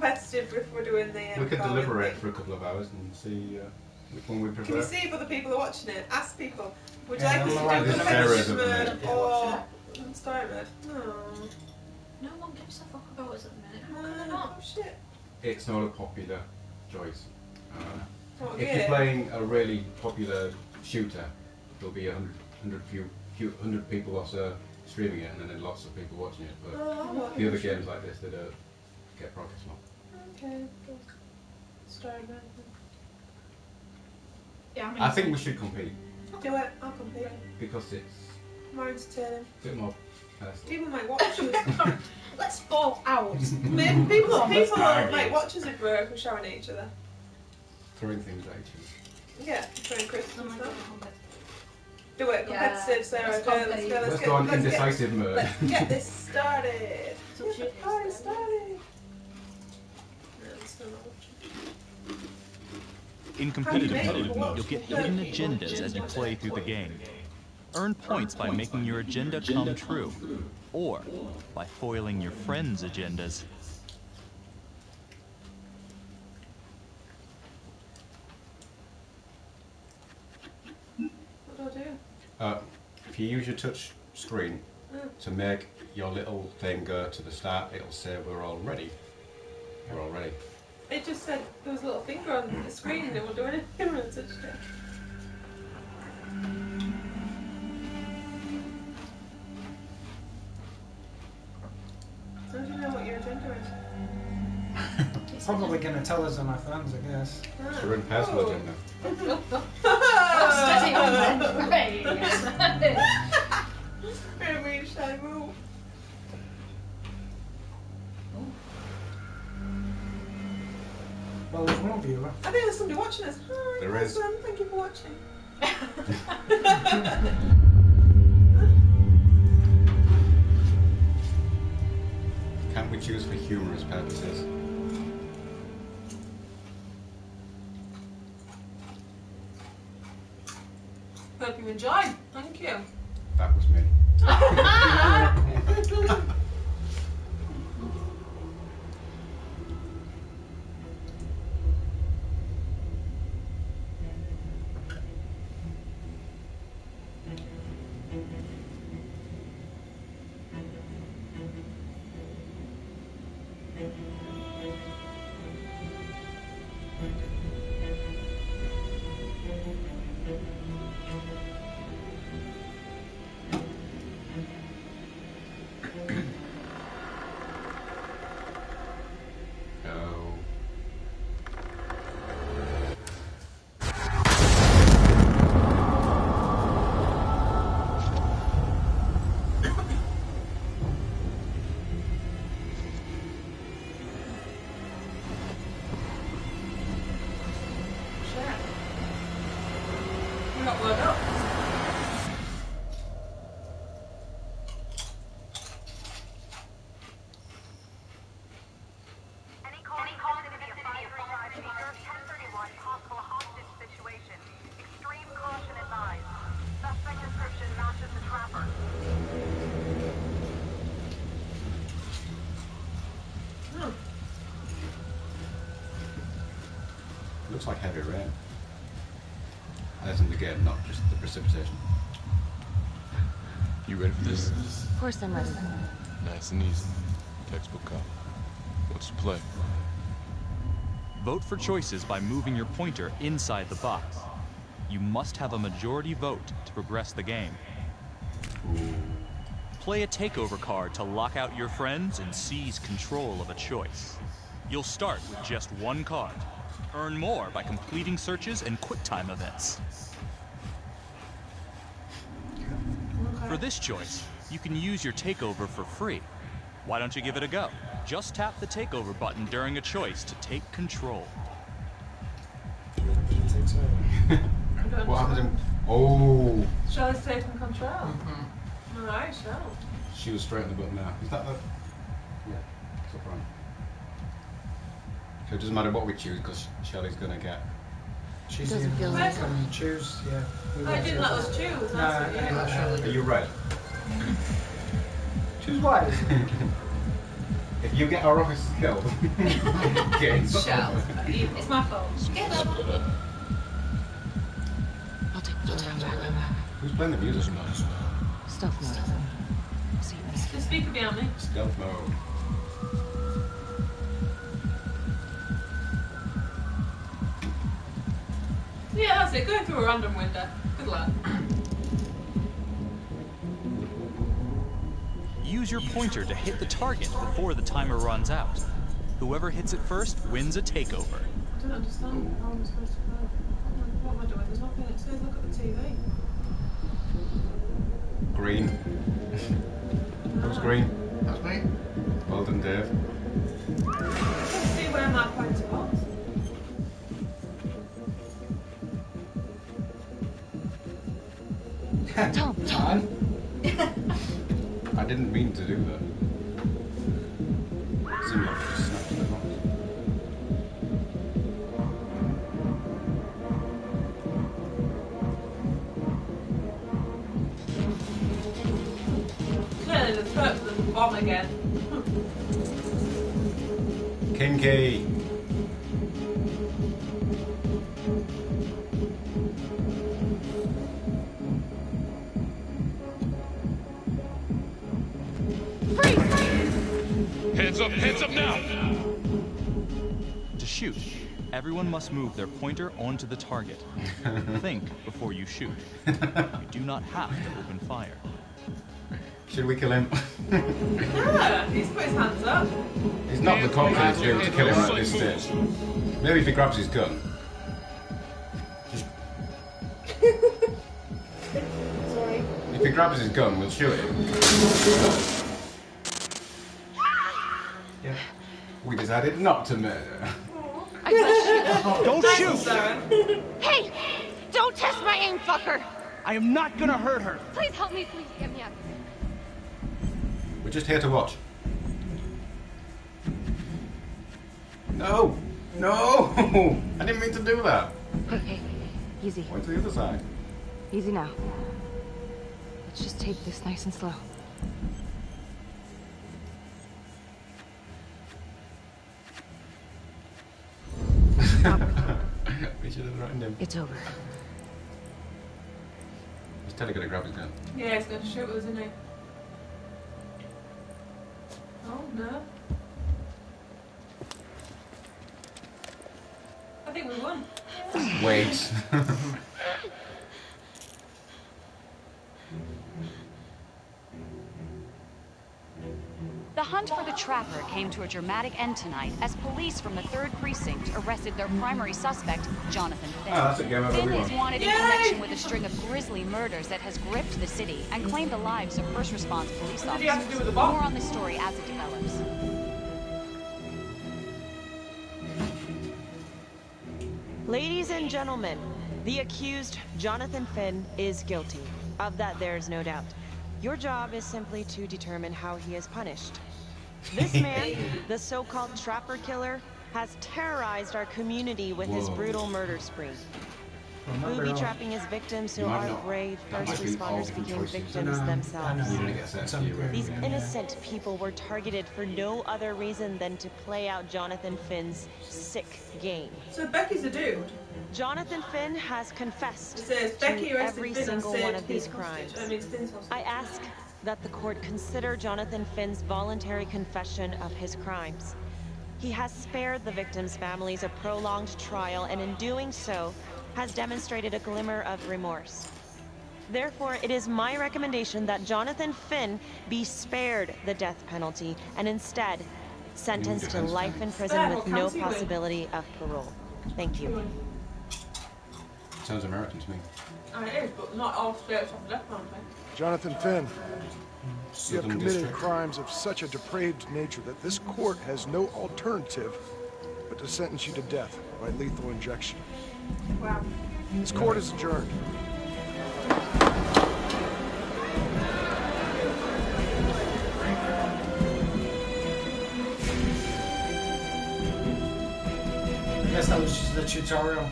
competitive if we're doing the. We could deliberate for a couple of hours and see which one we prefer. Can you see if other people are watching it? Ask people. Would you like us to do competitive mode or story mode? No. No one gives a fuck about us at the minute. How No, can they not? Oh shit. It's not a popular choice. What, If you're playing a really popular shooter, there'll be 100 people also streaming it, and then lots of people watching it. But the other games like this, they don't get progress long. Okay. Story mode. Yeah, I think we should compete Do it. I'll compete. because it's More entertaining. a bit more personal. People might watch us. Let's fall out. Maybe people Let's argue. might watch us if we're showing at each other. Throwing things at each other. Yeah, throwing crisps Oh and my stuff. God. Do it, competitive, Sarah. Let's Go, let's go, Let's go on indecisive mode. Let's get this started. So Get the shit, party it's started. No, I'm still not watching. In competitive mode, you'll get hidden agendas as you play through the game. Earn points by making your agenda come true, or by foiling your friends' agendas. What do I do? If you use your touch screen to make your little thing go to the start, it'll say we're all ready. We're all ready. It just said there was a little finger on the screen and it wasn't doing anything when I touched it. So do you know what your agenda is? Probably going to tell us on our phones, I guess. So we're in personal agenda. Steady on then. Right. Very shy move. Well, there's one viewer. I think there's somebody watching us. Hi, There is. awesome. Thank you for watching. Can't we choose for humorous purposes? Hope you enjoyed. Thank you. That was me. Oh. Shit. You're not blown up. Any call to the advisory side speaker, 1031, possible hostage situation. Extreme caution advised. Suspect description matches the trapper. Looks like heavy rain. As in the game, not just the precipitation. You ready for this? Of course I'm ready. Nice and easy. Textbook cop. What's the play? Vote for choices by moving your pointer inside the box. You must have a majority vote to progress the game. Play a takeover card to lock out your friends and seize control of a choice. You'll start with just one card. Earn more by completing searches and QuickTime events. For this choice, you can use your takeover for free. Why don't you give it a go? Just tap the takeover button during a choice to take control. What happens in... Oh! Shall I stay in control? Alright, shall. She was straight on the button now. Is that the... Yeah, it's up front. So it doesn't matter what we choose because Shelley's going to get... She's Doesn't the feel one like who can choose, yeah. We I won't didn't choose let us that. choose. No, That's what yeah, Shelley. Are you red? Choose wisely. If you get our office killed, get Shell. It's my fault. Get up. I'll take the door around back. Who's playing the music? Stealth mode. See you later. The speaker behind me. Stealth mode. Yeah, that's it. Going through a random window. Good luck. Use your pointer to hit the target before the timer runs out. Whoever hits it first wins a takeover. I don't understand how I'm supposed to play. What am I doing? There's nothing. It says look at the TV. Green. Who's green? That's me. Well done, Dave. I can't see where my pointer was. Tom. I didn't mean to do that. Seemed like I just snapped the box. Clearly the Turks are the bomb again. Kinky. Hands up now! To shoot, everyone must move their pointer onto the target. Think before you shoot. You do not have to open fire. Should we kill him? Yeah, he's put his hands up. He's not the confident to be able to kill him at this stage. Maybe if he grabs his gun. Sorry. If he grabs his gun, we'll shoot him. Yeah. We decided not to murder. I bless you. Don't shoot! Sarah. Hey! Don't test my aim, fucker! I am not gonna hurt her. Please help me, please get me out of here. We're just here to watch. No! No! I didn't mean to do that. Hey, easy. Went to the other side. Easy now. Let's just take this nice and slow. We should have threatened him. It's over. He's totally gonna grab his gun. Yeah, he's going to shoot us, isn't he? Oh, no. I think we won. Wait. The hunt for the Trapper came to a dramatic end tonight as police from the 3rd Precinct arrested their primary suspect, Jonathan Finn. Oh, that's a game over Finn we is won. wanted in connection with a string of grisly murders that has gripped the city and claimed the lives of first response police What did he have to do officers. with the bomb? More on this story as it develops. Ladies and gentlemen, the accused, Jonathan Finn, is guilty. Of that, there's no doubt. Your job is simply to determine how he is punished. This man, the so-called Trapper Killer, has terrorized our community with his brutal murder spree. Booby trapping his victims so our brave first responders became victims themselves. These innocent people were targeted for no other reason than to play out Jonathan Finn's sick game. So Becky's a dude. Jonathan Finn has confessed It says Becky to arrested every Finn and single saved one of these his hostage. crimes. I mean, Finn's hostage. I ask that the court consider Jonathan Finn's voluntary confession of his crimes. He has spared the victims' families a prolonged trial, and in doing so, has demonstrated a glimmer of remorse. Therefore, it is my recommendation that Jonathan Finn be spared the death penalty and instead sentenced to life in prison with no possibility of parole. Thank you. Sounds American to me. It is, but not all straight off the death penalty. Jonathan Finn, you have Southern committed District. crimes of such a depraved nature that this court has no alternative but to sentence you to death by lethal injection. Wow. This court is adjourned. I guess that was just the tutorial.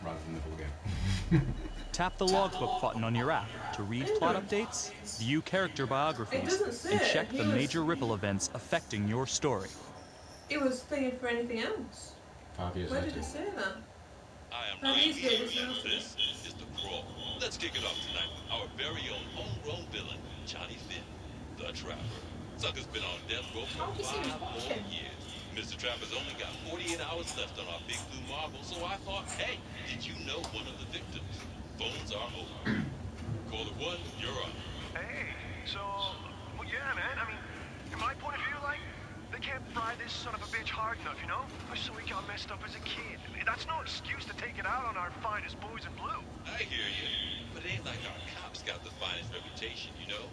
Rather than the full game. Tap the logbook button on your app To read plot updates, view character biographies, doesn't say and it. check He the was- major ripple events affecting your story. It was thinking for anything else. 5 years Where later. did it say that? I am How do you Ryan say Reed, this now? and this is The Crawl. Let's kick it off tonight with our very own homegrown villain, Johnny Finn, the Trapper. Sucker's been on death row for 5 more years. Mr. Trapper's only got 48 hours left on our Big Blue Marble, so I thought, hey, did you know one of the victims? Phones are open. Caller 1, you're up. Hey, so, well, yeah, man. I mean, in my point of view, like, they can't fry this son of a bitch hard enough, you know? So he got messed up as a kid. That's no excuse to take it out on our finest boys in blue. I hear you, but it ain't like our cops got the finest reputation, you know?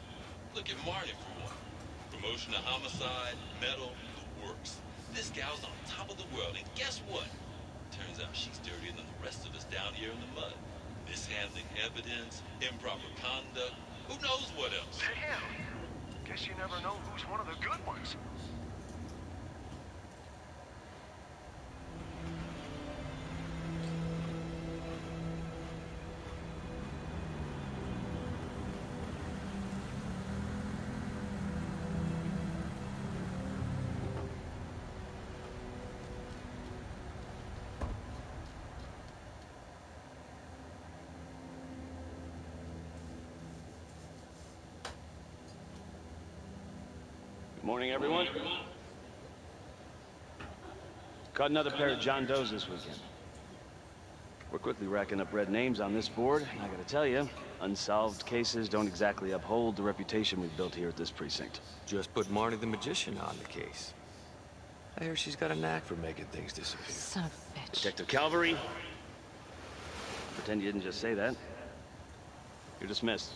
Look at Marty for one. Promotion to homicide, medal, the works. This gal's on top of the world, and guess what? Turns out she's dirtier than the rest of us down here in the mud. Mishandling evidence, improper conduct, who knows what else? Damn. Guess you never know who's one of the good ones. Good morning, everyone. Caught another pair of John Does this weekend. We're quickly racking up red names on this board, and I gotta tell you, unsolved cases don't exactly uphold the reputation we've built here at this precinct. Just put Marty the Magician on the case. I hear she's got a knack for making things disappear. Son of a bitch. Detective Calvary. Pretend you didn't just say that. You're dismissed.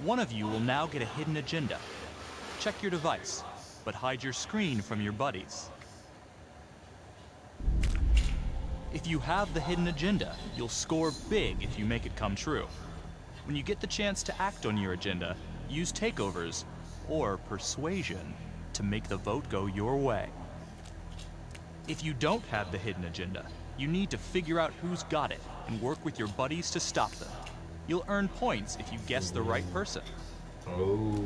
One of you will now get a hidden agenda. Check your device, but hide your screen from your buddies. If you have the hidden agenda, you'll score big if you make it come true. When you get the chance to act on your agenda, use takeovers or persuasion to make the vote go your way. If you don't have the hidden agenda, you need to figure out who's got it and work with your buddies to stop them. You'll earn points if you guess the right person. Oh.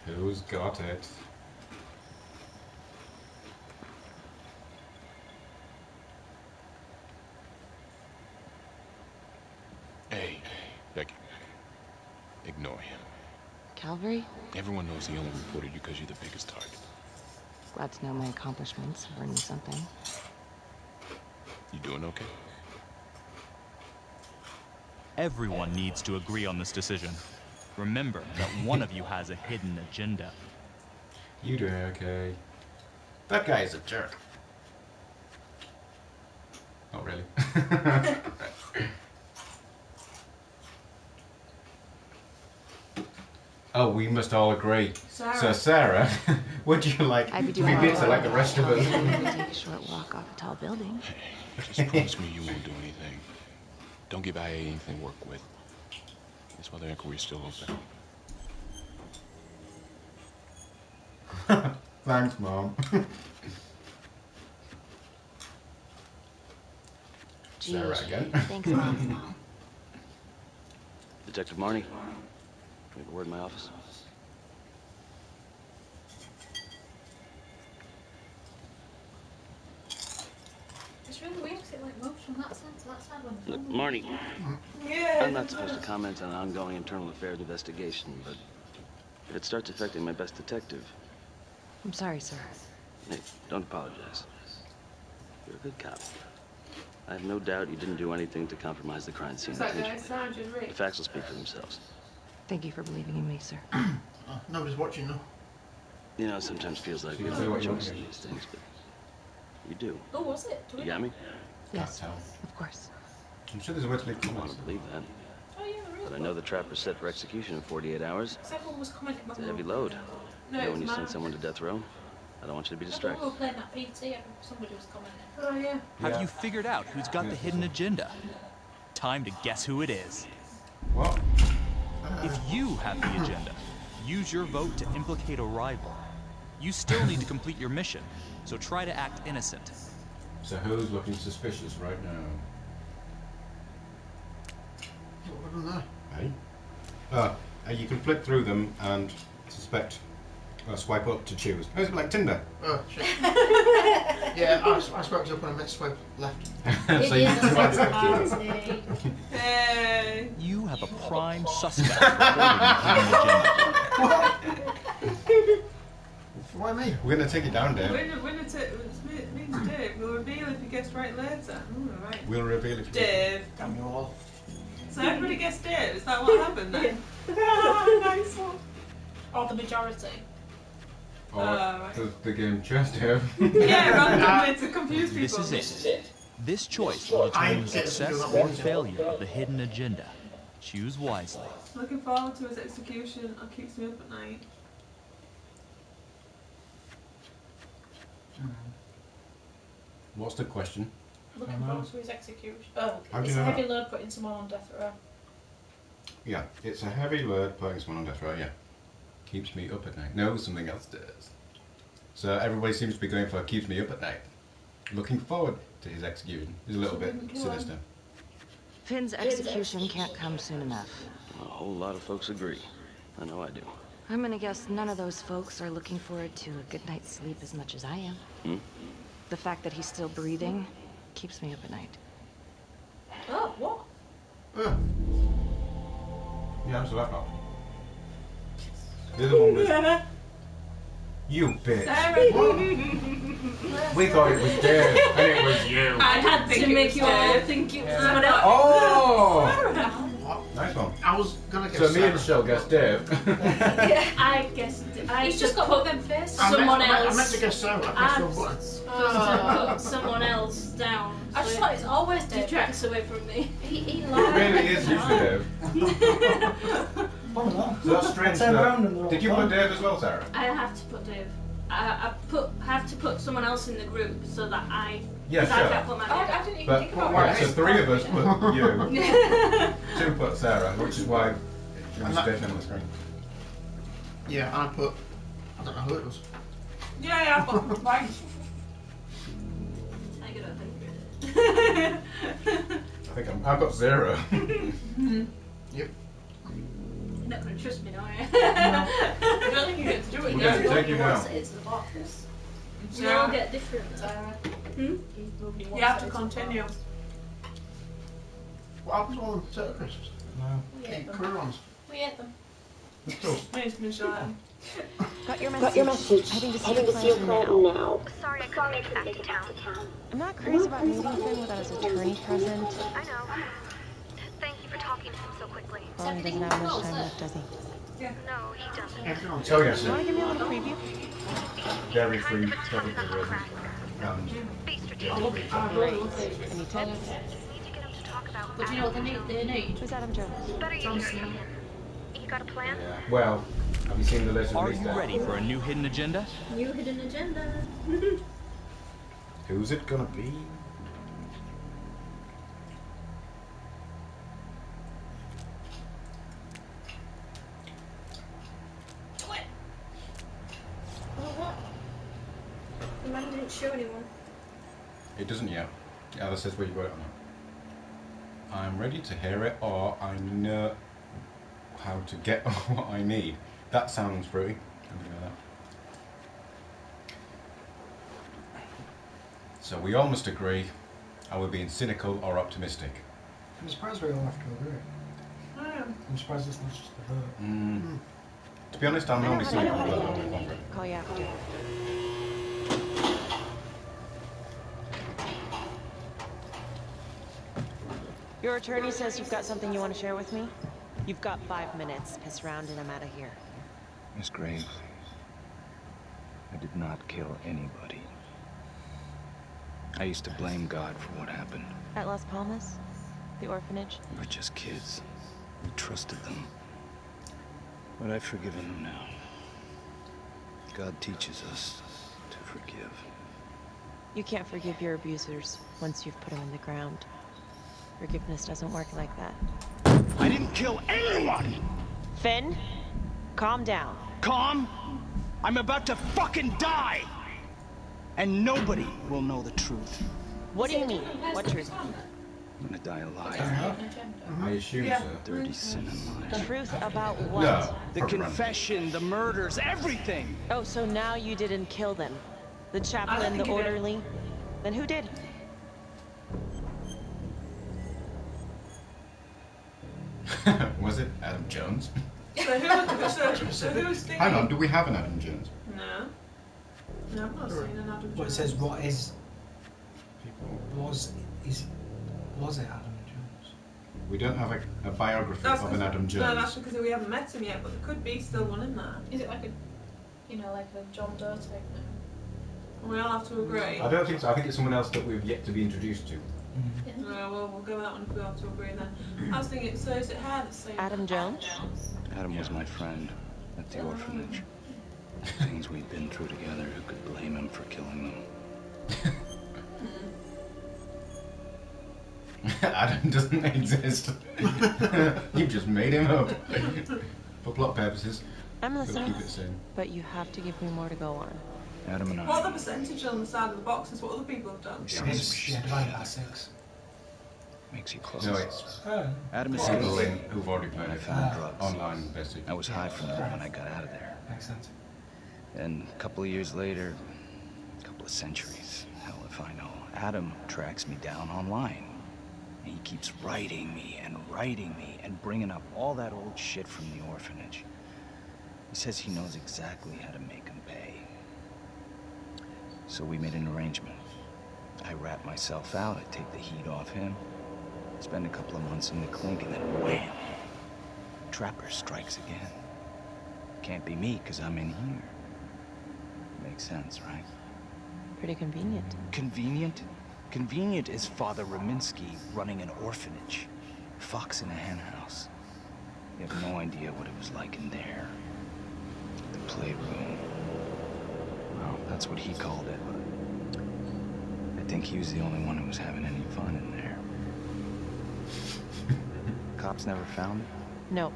Who's got it? Hey, Becky. Ignore him. Calvary? Everyone knows he only reported you because you're the biggest target. Glad to know my accomplishments have earned me something. You doing okay? Everyone needs to agree on this decision. Remember that one of you has a hidden agenda. You doing okay? That guy is a jerk. Not really. Oh, we must all agree. Sarah. So, Sarah, would you like I'd be to be doing bitter like the rest of us? Maybe take a short walk off a tall building. Just promise me you won't do anything. Don't give IA anything to work with. That's why the inquiry's still open. Thanks, Mom. Sarah again. Thanks, Mom. Detective Marnie. We have a word in my office. It's really weird because it like moves from that side to that side when Look, Marnie. Yeah. I'm not supposed to comment on an ongoing internal affairs investigation, but if it starts affecting my best detective, I'm sorry, sir. hey, don't apologize. You're a good cop. I have no doubt you didn't do anything to compromise the crime scene Who's that guy? intentionally. Sergeant The Rick. facts will speak for themselves. Thank you for believing in me, sir. Nobody's watching, no. You know, it sometimes feels like you Say don't what have a you want choice to in do. these things, but you do. Oh, was it? Do You we got know? me? Yes, tell. of course. I'm sure there's a way to leave I want comments. to believe that. Oh, yeah, there is. But I know the trapper's set for execution in 48 hours. Everyone was commenting It's a heavy load. No, You know, it's when you send mine. someone to death row, I don't want you to be That's when we distracted. were playing that PT, somebody was commenting. Oh, yeah. Have you figured out who's got the hidden agenda? Time to guess who it is. What? If you have the agenda, use your vote to implicate a rival. You still need to complete your mission, so try to act innocent. So who's looking suspicious right now? of them Hey. You can flick through them and swipe up to choose. Oh, it's like Tinder. Oh, shit. Yeah, I swiped up when I meant to swipe left. So you can swipe Hey. You have a prime suspect reporting the hidden agenda. Why me? We're going to take it down, Dave. It means Dave. We'll reveal if you guessed right later. Ooh, right. We'll reveal if you Dave. Damn you all. So everybody guessed Dave. Is that what happened then? Nice one. Or the majority. Or right. the game chose Dave. Yeah, randomly to confuse people. This is it. This choice will determine the success or failure of the hidden agenda. Choose wisely. Looking forward to his execution or keeps me up at night. What's the question? Looking forward to his execution. Oh, How do it's you a know heavy that? load putting someone on death row. Yeah, it's a heavy load putting someone on death row, yeah. Keeps me up at night. No, something else does. So everybody seems to be going for keeps me up at night. Looking forward to his execution. He's a little bit sinister. Finn's execution can't come soon enough. A whole lot of folks agree. I know I do. I'm gonna guess none of those folks are looking forward to a good night's sleep as much as I am. Hmm? The fact that he's still breathing keeps me up at night. Oh, what? Yeah, I'm still left off. The other one was... You bitch. We thought it was Dave, and it was you. I had to make you all think it was someone else. Oh! Nice one. I was gonna guess. So me and Michelle guessed Dave. Yeah, I guessed. He's just got put them face. Someone else. I meant to guess Sarah. I pressed the button. Put someone else down. I just thought it's always Dave. Detracts away from me. He It lied. really is usually Dave. So that's strange. Did you put Dave as well, Sarah? I have to put Dave. I have to put someone else in the group so that I. Yeah, I sure. can't put my name. I didn't even But think about right, it. so 3 of us put you, 2 put Sarah, which is why it was Dave on the screen. Yeah, I put. I don't know who it was. Yeah, I put mine. I gotta think. I think I've got 0. Yep. You're not gonna trust me now, are you? I don't think you get to do it. We're going to take you now. It's the box. We all get different. You have to continue. What happens to all the potato crisps? No. The career ones. We ate them. Thanks, Michelle. Got your message. Heading to see your client now. Sorry, I couldn't make it back to town. I'm not crazy about meeting Finn without his attorney present. I know. Thank you for talking to him so quickly. Well, he doesn't have much time left, does he? No, he doesn't. Oh yes. You want to give me a little preview? Very free topic of resin. Be strategic. Great. Any tips? But do you know what they need? Who's Adam Jones? Better you hear him. You got a plan? Well, have you seen the latest Are release you date? ready for a new hidden agenda? New hidden agenda. Who's it gonna be? What? The man didn't show anyone. It doesn't yet. Alice says where you got it on. I'm ready to hear it, or I know how to get what I need. That sounds fruity. Something like that. So we all must agree, are we being cynical or optimistic? I'm surprised we all have to agree. I'm surprised it's not just a vote. To be honest, I'm only cynical about the whole contract. Call you after. Your attorney says you've got something you want to share with me? You've got 5 minutes. Piss around and I'm out of here. Miss Graves, I did not kill anybody. I used to blame God for what happened. At Las Palmas? The orphanage? We were just kids. We trusted them. But I've forgiven them now. God teaches us to forgive. You can't forgive your abusers once you've put them in the ground. Forgiveness doesn't work like that. I didn't kill anyone! Finn, calm down. Calm? I'm about to fucking die! And nobody will know the truth. What do you mean? What truth? I'm gonna die alive. I assume Yeah. so. Dirty sin in life. Truth about what? No. The confession, the murders, everything. Oh, so now you didn't kill them? The chaplain, the think you did. orderly? Then who did? Was it Adam Jones? So who's thinking? Hang on, do we have an Adam Jones? No. No, I've not seen an Adam Jones. Well, it says what is. Was it Adam Jones? We don't have a biography That's of an Adam Jones. No, that's because we haven't met him yet, but there could be still one in there. Is it like a John Doe type now? We all have to agree. I don't think so. I think it's someone else that we've yet to be introduced to. Well, we'll go with that one if we have to agree then. I was thinking, so is it her that's saying Adam Jones? Adam was my friend at the orphanage. Things we'd been through together, who could blame him for killing them? Adam doesn't exist. You just made him up. For plot purposes. I'm Gotta listening, keep it sane. but you have to give me more to go on. Adam and What are the percentage on the side of the boxes? What other people have done? Divided by 6. Makes you close. No, it's Adam is people here. who've already played I it. found drugs. Online, basically. I was high from them when I got out of there. Makes sense. And a couple of years later, a couple of centuries, hell if I know, Adam tracks me down online. And he keeps writing me and bringing up all that old shit from the orphanage. He says he knows exactly how to make him pay. So we made an arrangement. I rat myself out, I take the heat off him, spend a couple of months in the clink, and then wham! Trapper strikes again. Can't be me, because I'm in here. Makes sense, right? Pretty convenient. Convenient? Convenient is Father Raminsky running an orphanage. Fox in a hen house. You have no idea what it was like in there. The playroom. Well, that's what he called it, but I think he was the only one who was having any fun in there. Cops never found it? No,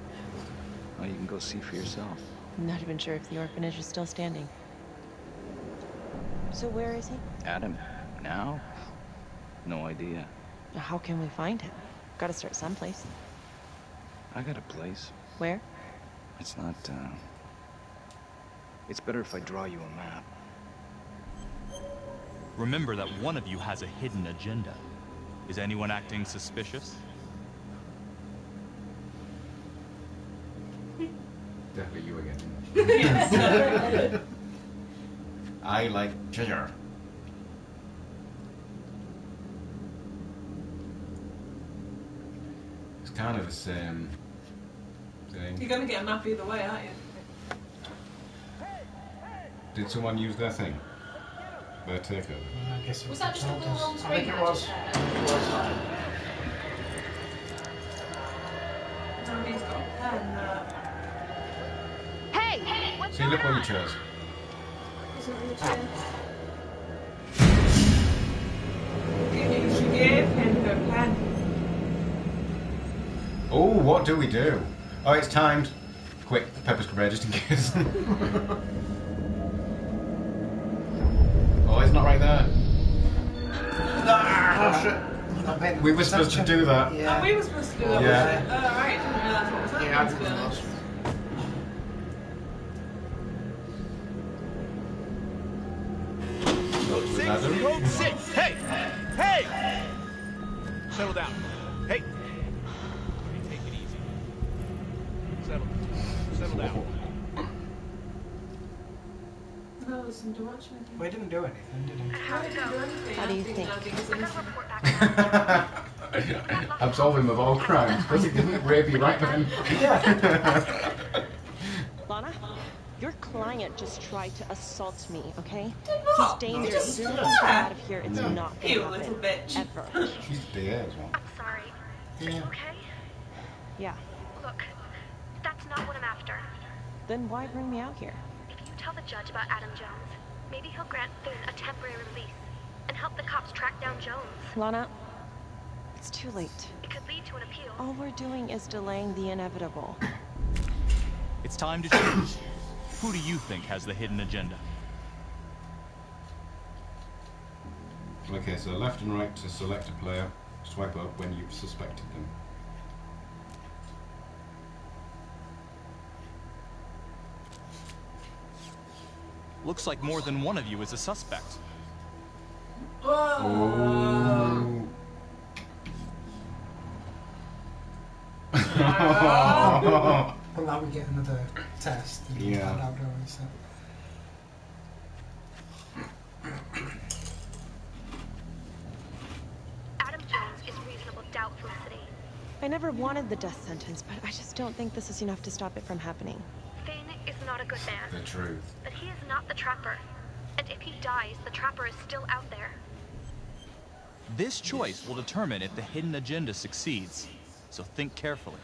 Well, you can go see for yourself. I'm not even sure if the orphanage is still standing. So where is he? Adam, now? No idea. How can we find him? Gotta start someplace. I got a place. Where? It's not, It's better if I draw you a map. Remember that one of you has a hidden agenda. Is anyone acting suspicious? Definitely you again. I like ginger. It's kind of the same thing. You're going to get a map either way, aren't you? Did someone use their thing? Their takeover? I guess it Was that just a told little us. on I screen think it that was. just Nobody's got a pen. Hey! What's See, look what you chose. She gave him her pen. Oh, what do we do? Oh, it's timed. Quick, pepper spray just in case. Oh, it's not right there. Oh, shit. We were supposed to do that. Oh, we were supposed to do that. Yeah. Was it? Oh, right. Didn't realise what was happening. Yeah, I to be didn't honest. Code 6! Hey! Hey! Settle down. Hey! Take it easy. Settle down. No, listen, don't watch anything. We didn't do anything, did we? How did you do anything? How do you I think? it's innocent. Absolve him of all crimes because he didn't rape you right then. Lana, your client just tried to assault me, okay? not. He's dangerous. Just As soon as do he's that. out of here, it's No. not gonna You happen. little bitch. Ever. She's dead as well. I'm sorry. Are you okay? Yeah. Look, that's not what I'm after. Then why bring me out here? If you tell the judge about Adam Jones, maybe he'll grant Finn a temporary release and help the cops track down Jones. Lana, it's too late. It could lead to an appeal. All we're doing is delaying the inevitable. It's time to choose. Who do you think has the hidden agenda? Okay, so left and right to select a player. swipe up when you've suspected them. Looks like more than one of you is a suspect. Oh. Well, now we get another test. And Yeah. find out, don't we, so. Adam Jones is reasonable doubt, Felicity. I never wanted the death sentence, but I just don't think this is enough to stop it from happening. Finn is not a good man. The truth. But he is not the Trapper. And if he dies, the Trapper is still out there. This choice will determine if the hidden agenda succeeds, so think carefully.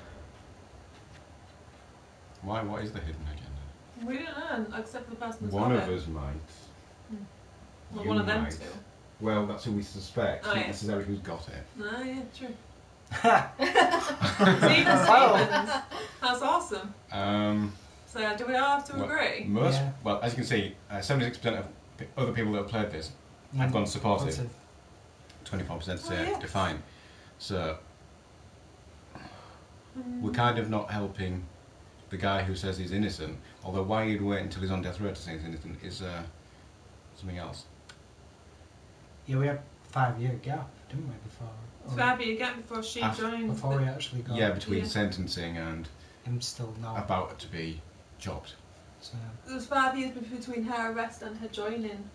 Why? What is the hidden agenda? We don't know, except for the person that's One got of it. us might. Well, You one of them might. two. Well, that's who we suspect, Oh, not yeah. necessarily who's got it. Oh, yeah, true. Even Stevens. That's awesome. So, do we all have to Well, agree? Most, well, as you can see, 76% of other people that have played this have gone supportive. 24% say yes. define. So we're kind of not helping the guy who says he's innocent. Although why he'd wait until he's on death row to say he's innocent is something else. Yeah, we had a 5-year gap, didn't we, before? It's 5-year gap before she joined. Before he actually got. Yeah, between sentencing and him still not about to be chopped. So. There was 5 years between her arrest and her joining.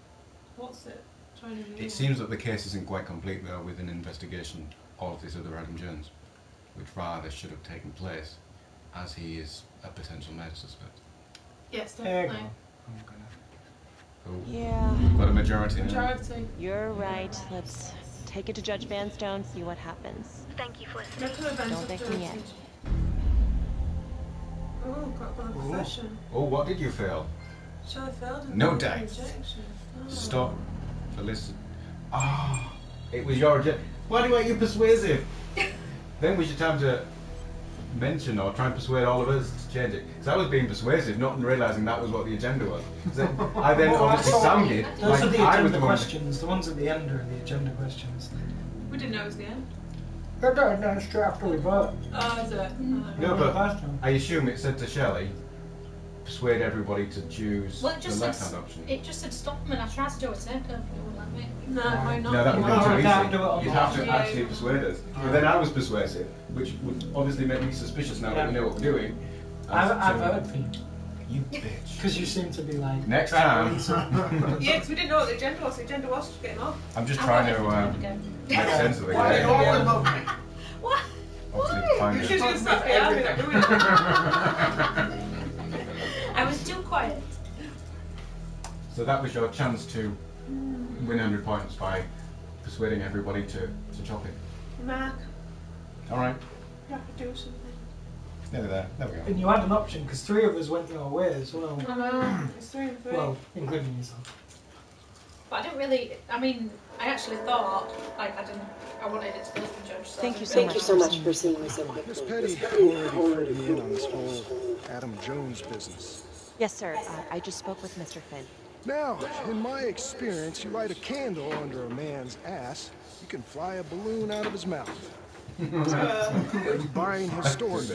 What's it? Joining the It seems that the case isn't quite complete though with an investigation of this other Adam Jones, which rather should have taken place, as he is a potential murder suspect. Yes, There you definitely. go. Oh. Yeah. We've got a majority now. Majority. You're right. Let's take it to Judge Vanstone, see what happens. Thank you, Felicity. There could have been Don't some thank me yet. jurisdiction. Oh, got one profession. Oh, what did you fail? Shall I failed in No the dice. rejection? Oh. Stop. Felicity. Ah, it was your agenda. Why weren't you persuasive? Then we should have to mention or try and persuade all of us to change it. Because I was being persuasive, not realising that was what the agenda was. So I then Well, obviously that's all- sounded Those like are the I was agenda the one. questions. The ones at the end are the agenda questions. We didn't know it was the end. No, straight after we vote. Oh, is it? No, but I assume it said to Shelley, persuade everybody to choose Well, it the just said, left-hand option. it just said stop them, and I tried to do a takeover, it wouldn't let me. No, why not? No, that would be No, I can't do it too on easy. You'd the have to Yeah. actually persuade us. But then I was persuasive, which would obviously make me suspicious now that we know what we're doing. I So- voted for you. You bitch. Because you seem to be like. Next time. Yeah, because we didn't know what the agenda was. The agenda was just getting off. I'm just trying to make sense of the Why game. you always vote me? What? Obviously, find She's it. going to stop behind me, like, ruin it. I was too quiet. So that was your chance to win 100 points by persuading everybody to chop it. Mark, All right. you have to do something. There we go. And you had an option because 3 of us went your way as well. I know. It's 3 and 3. Well, including yourself. But I didn't really, I mean, I actually thought, like, I wanted it to go to the judge. So Thank you I so really- much for seeing me so Miss quickly. Petty already filled me in on this whole Adam Jones business. Yes, sir. I just spoke with Mr. Finn. Now, in my experience, you light a candle under a man's ass, you can fly a balloon out of his mouth. Are you buying his story?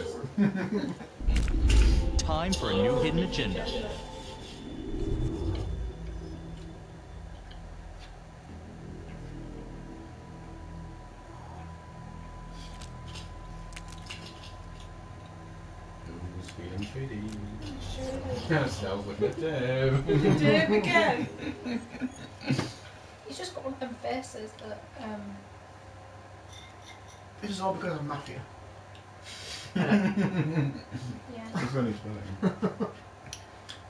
Time for a new hidden agenda. Who's feeling shitty? Self-reflective. Dave again. He's just got one of them faces that, This is all because of Matthew. yeah. It's only spelling.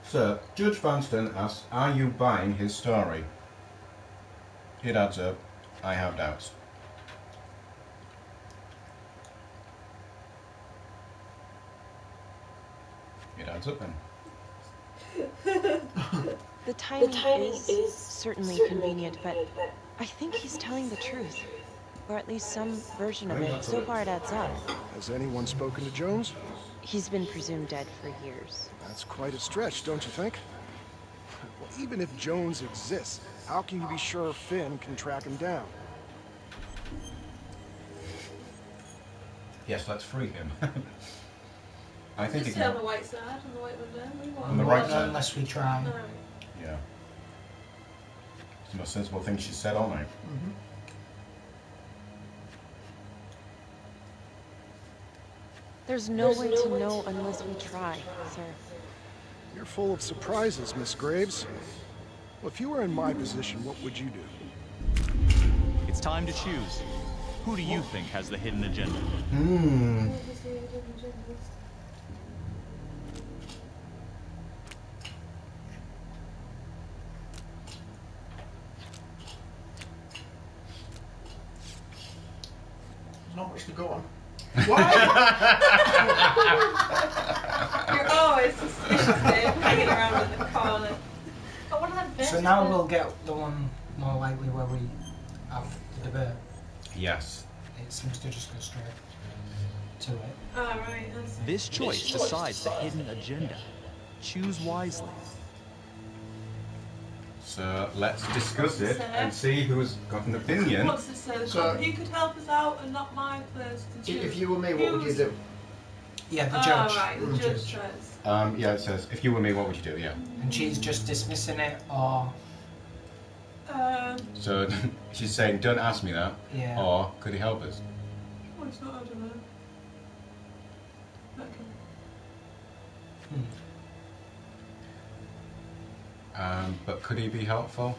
So, Judge Vanstone asks, are you buying his story? It adds up, I have doubts. It adds up then. The timing, is certainly convenient, but I think he's telling the truth. Or at least some version of it. So far it adds up. Has anyone spoken to Jones? He's been presumed dead for years. That's quite a stretch, don't you think? Well, even if Jones exists, how can you be sure Finn can track him down? Yes, let's free him. I think Just it stay on can. the white side, on the white window. We want On the right side? Unless we try. No. Yeah. It's the most sensible thing she said all night. There's no way to know unless we try, sir. You're full of surprises, Miss Graves. Well, if you were in my position, what would you do? It's time to choose. Who do you think has the hidden agenda? There's not much to go on. You're always suspicious, Dave, hanging around in the corner. Got one of them So first, now but- we'll get the one more likely where we have the debate. Yes. It seems to just go straight to it. Oh, right. That's... This choice decides the hidden agenda. Choose wisely. So let's discuss it and see who's got an opinion. What's this say? So- He could help us out and not my place to choose. If you were me, what would you do? Yeah, the Oh, judge. right, the judge says. Yeah, it says, if you were me, what would you do? Yeah. And she's just dismissing it, or So she's saying, don't ask me that. Yeah. Or, could he help us? Oh, it's not, I don't know. Okay. But could he be helpful?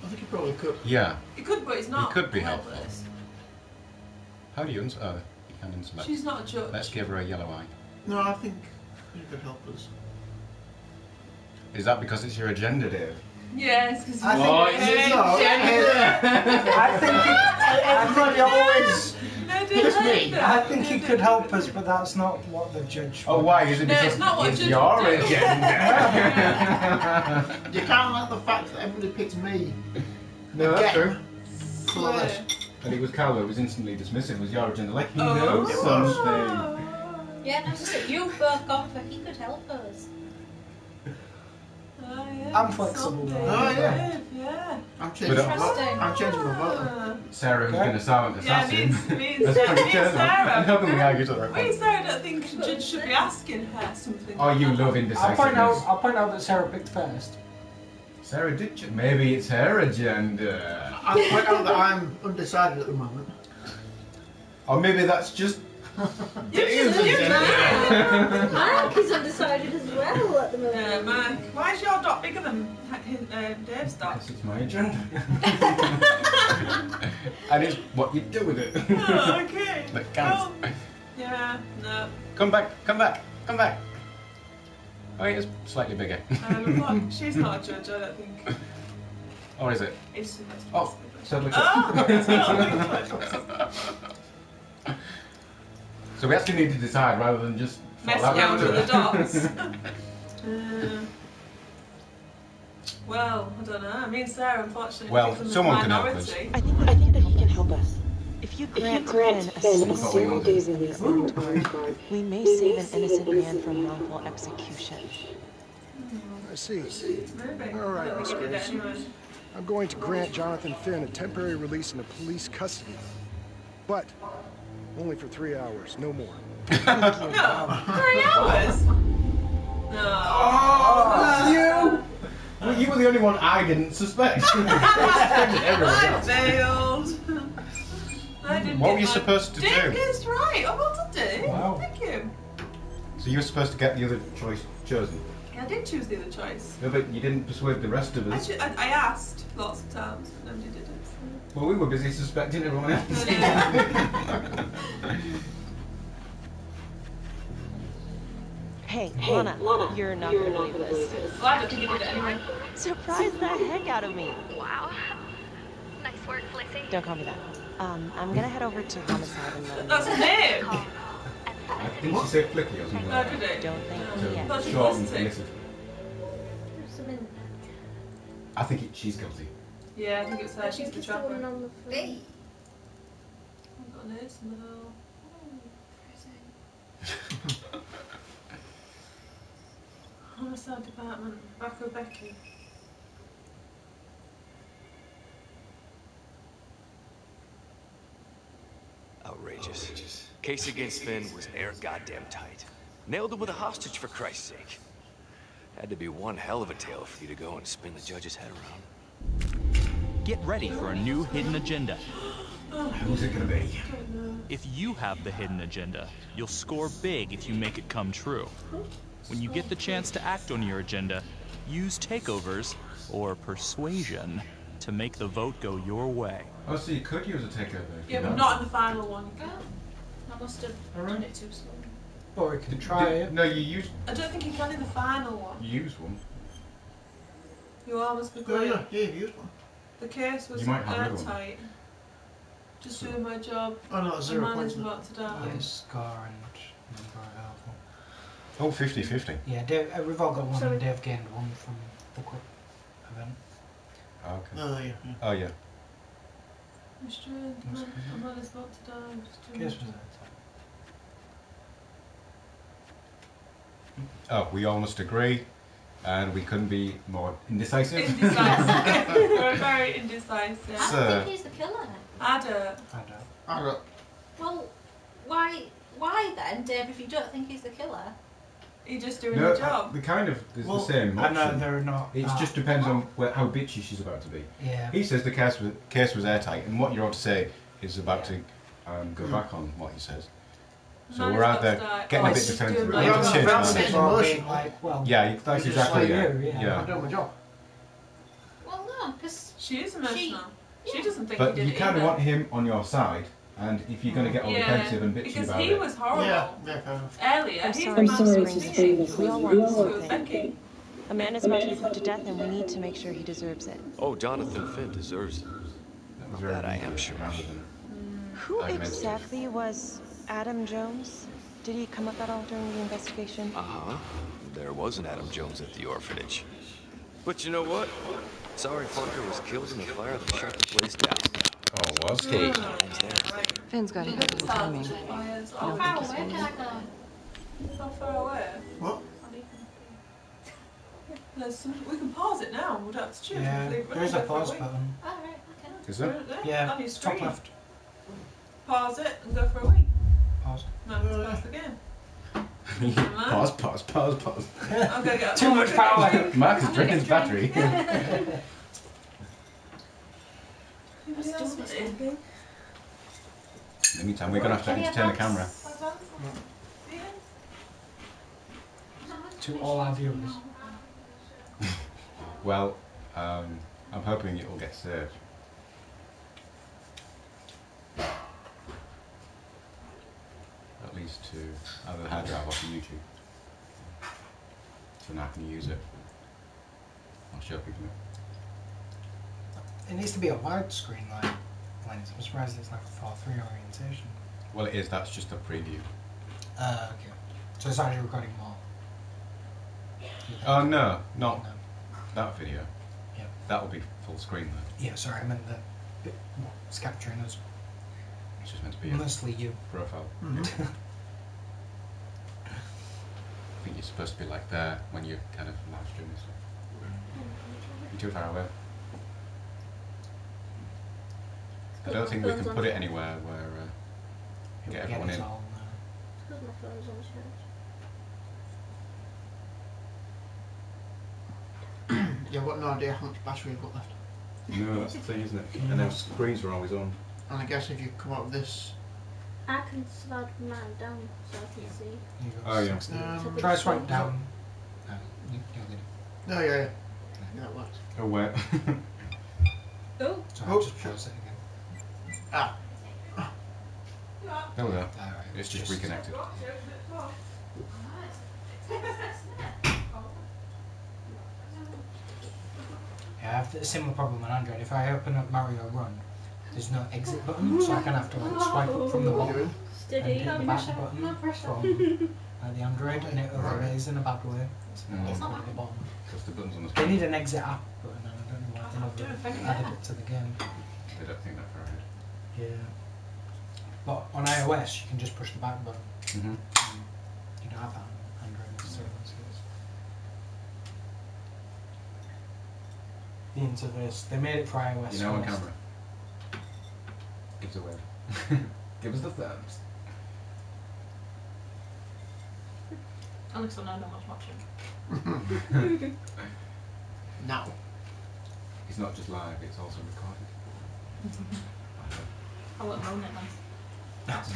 I think you probably could. Yeah. He could, but he's not. He could be my helpful. place. How do you you can unselect. She's not a judge. Let's give her a yellow eye. No, I think you could help us. Is that because it's your agenda, Dave? Yes, because I think everybody always. I think he could help us, but that's not what the judge. Oh, why? Is it No, because it's not what it's judges your do. agenda? You can't let the fact that everybody picked me. No, that's true. Full of this. And it was Carlo who was instantly dismissive. It was your agenda. Like, he Oh. knows something. Yeah, no, so you've both gone for he could help us. Oh, yeah. I'm flexible. Someday. Oh, yeah. Yeah. I'm changing my vote. I'm changing my vote. Sarah, who's been a silent Yeah, assassin. me and That's Sarah. pretty turn up. I'm hoping we argue to the right Me and point. Sarah don't think the judge should be asking her something. Oh, you love I'll indecisiveness. point out that Sarah picked first. Sarah did. Maybe it's her agenda. I'll point out that I'm undecided at the moment. Or maybe that's just Dave's You're agenda. Mike is undecided as well at the moment. Yeah, Mike. Why is your dot bigger than Dave's dot? Because it's my agenda. And it's what you do with it. Oh, okay. That counts. Oh, yeah, no. Come back, come back, come back. Oh, it is slightly bigger. She's not a judge, I don't think. Or is it? It's supposed to be. Oh, totally. Oh, it's not. So we actually need to decide rather than just Mess fall out around into with the it. dots. Well, I don't know. Me and Sarah, unfortunately, Well, picked the someone can help us. minority. I think that he can help us. If you grant Finn a single day release on guard, we may save an innocent man from wrongful execution. I see. Maybe. All right, I don't Miss think we did Graves. it anyway. I'm going to grant Jonathan Finn a temporary release into police custody. But only for 3 hours, no more. No, 3 hours? No. Oh, you! Well, you were the only one I didn't suspect. I failed. I didn't What get were you my- supposed to Dave do? guessed right. Oh, well done, Dave. Wow. Thank you. So you were supposed to get the other choice chosen. I did choose the other choice. No, but you didn't persuade the rest of us. I asked lots of times, but nobody did it. Well, we were busy suspecting everyone else. Hey, Lana, you're not gonna believe this. Well, I don't think you did it anyway. Surprise the heck out of me. Wow. Nice work, Flissy. Don't call me that. I'm gonna head over to Homicide and let him That's know. a name. I think she said Flicky or something No, like did that. it? Don't think So yet. That's short and Felicity. illicit. I think she's guilty. Yeah, I think it's her. She's the trapper. Hey. I've got an ace in the hole. Homicide department. Back with Becky. Outrageous. outrageous. Case against Finn was air goddamn tight. Nailed him with a hostage, for Christ's sake. Had to be one hell of a tale for you to go and spin the judge's head around. Get ready for a new hidden agenda. Who's it gonna be? If you have the hidden agenda, you'll score big if you make it come true. When you get the chance to act on your agenda, use takeovers or persuasion to make the vote go your way. Oh, so you could use a takeover. Yeah, but not in the final one. I must have done it too slowly. Or we could try it. No, you use. I don't think you can in the final one. You use one. You almost be Oh, great. yeah, you've used one. The case was You might have another one. airtight. Just doing my job. Oh, no, A 0 man points. is about to die. Yes, Scar and number helpful. Oh, 50-50. Yeah, Dave, we've all got one, Sorry. and Dave gained one from the quick event. Oh, okay. Oh, yeah. Oh, yeah. Restrained, a man is about to die. Just doing Guess my was job. Oh, we all must agree, and we couldn't be more indecisive. Indecisive. We're very indecisive. I don't think he's the killer. I don't. I don't. Well, why then, Dave, if you don't think he's the killer? You're just doing No, the job. the kind of there's Well, the same I know option. they're not. It just depends on how bitchy she's about to be. Yeah. He says the case was airtight, and what you're about to say is about to go back on what he says. So Man we're is out there about to die. getting a Oh, bit it's just defensive. doing We my have to job. change That's that. it. Emotion. Like, well, Yeah, that's just exactly like it. you, yeah. I'm doing my job. Well, no, because She is emotional. She doesn't think But he did you it kind of either. want him on your side, and if you're going to get all defensive and bitchy because about he it, was horrible. Yeah, fair enough. Earlier, I'm he's sorry, the man sorry who's to speaking. say, we all want the So same is thing. Becky. A man is about to be put to death, and we need to make sure he deserves it. Oh, Jonathan Finn deserves it. that was Of that I am sure. rather than Who argumentative. exactly was Adam Jones? Did he come up at all during the investigation? Uh-huh. There was an Adam Jones at the orphanage. But you know what? Sorry fucker was killed in a fire that shut the place down. Oh, was he? Finn's got incredible timing. How far away can I go? How far away? What? We can pause it now. We don't have to choose. Yeah, there's a pause button. Alright, okay. Is there? Yeah, On your top screen. left. Pause it and go for a week. Pause. No, let's pause the game. Pause. I'm gonna get Too much power. Mark is draining his battery. In the meantime, we're going to have to entertain the camera. To all our viewers. Well, I'm hoping it will get saved. At least to either the hard drive or to YouTube. So now I can use it. I'll show people. It needs to be a widescreen like lens. I'm surprised it's like a 4:3 orientation. Well, it is. That's just a preview. Okay. So it's actually recording more. Oh no, not that video. Yeah. That will be full screen though. Yeah, sorry, I meant the bit what's capturing us. It's just meant to be a Mostly you. profile. Mm-hmm. I think you're supposed to be like there when you're kind of live streaming stuff. You're too far away. I don't think we can put it anywhere where you get everyone in. Because my phone's on charge. Yeah, I've got no idea how much battery I've got left. No, that's the thing, isn't it? And then screens are always on. And I guess if you come up with this... I can slide mine down so I can see. Oh yeah. Try swipe down. No, you'll get it. No, yeah. Yeah, that works. Oh where? Oh. So I'll just pause it again. Ah. There we go. Alright, It's just reconnected. Yeah, I have a similar problem on Android. If I open up Mario Run, there's no exit button, so I kind of have to like swipe up from the bottom and Steady. hit the back button from the Android, and it overlays in a bad way. So Mm. it's not at the bottom. Because the buttons on the They screen. need an exit app button, and I don't know why they never added it to the game. They don't think that far ahead. Yeah. But on iOS, you can just push the back button. Mm-hmm. You don't have that on Android necessarily. So it's the interface. They made it for iOS. You know on first. camera. Gives away. Give us the thumbs. Only because I know no one's watching. No. It's not just live, it's also recorded. I won't own it then. That's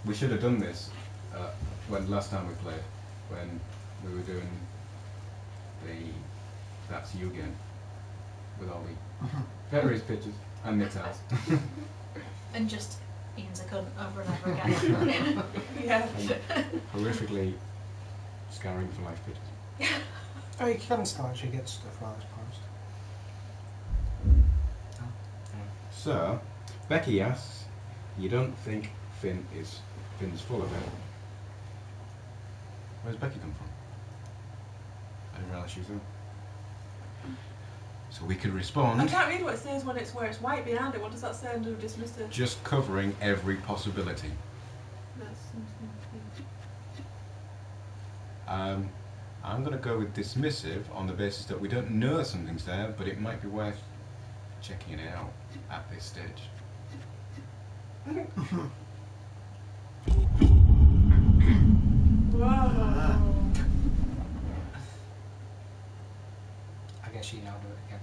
We should have done this when last time we played, when we were doing the That's You game with all the various pictures and Nittels. And just Ian's a cunt over and over again. Yeah. Horrifically scouring for life pictures. Oh, you can still actually get stuff while it's paused. So, Becky asks, you don't think Finn's full of it? Where's Becky come from? I didn't realise she was there. So we could respond. I can't read what it says when it's where it's white behind it. What does that say under dismissive? Just covering every possibility. I'm going to go with dismissive on the basis that we don't know something's there, but it might be worth checking it out at this stage. Whoa. I guess you now do it again.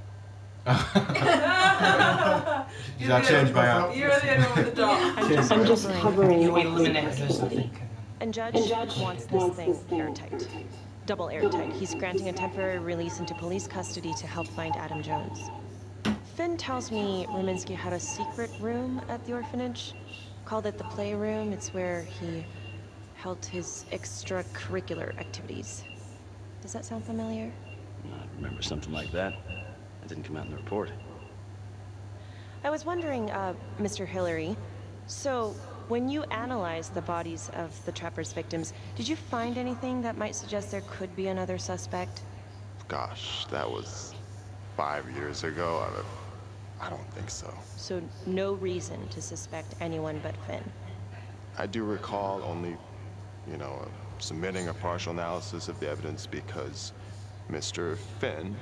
Did I change my out? You're the only one with the dot. I'm just covering You eliminated this, I think. And Judge wants this thing airtight. Double airtight. He's granting a temporary release into police custody to help find Adam Jones. Finn tells me Rominsky had a secret room at the orphanage. Called it the playroom. It's where he held his extracurricular activities. Does that sound familiar? I remember something like that. That didn't come out in the report. I was wondering, Mr. Hillary, so when you analyzed the bodies of the Trapper's victims, did you find anything that might suggest there could be another suspect? Gosh, that was 5 years ago. I don't think so. So no reason to suspect anyone but Finn? I do recall only, submitting a partial analysis of the evidence because Mr. Finn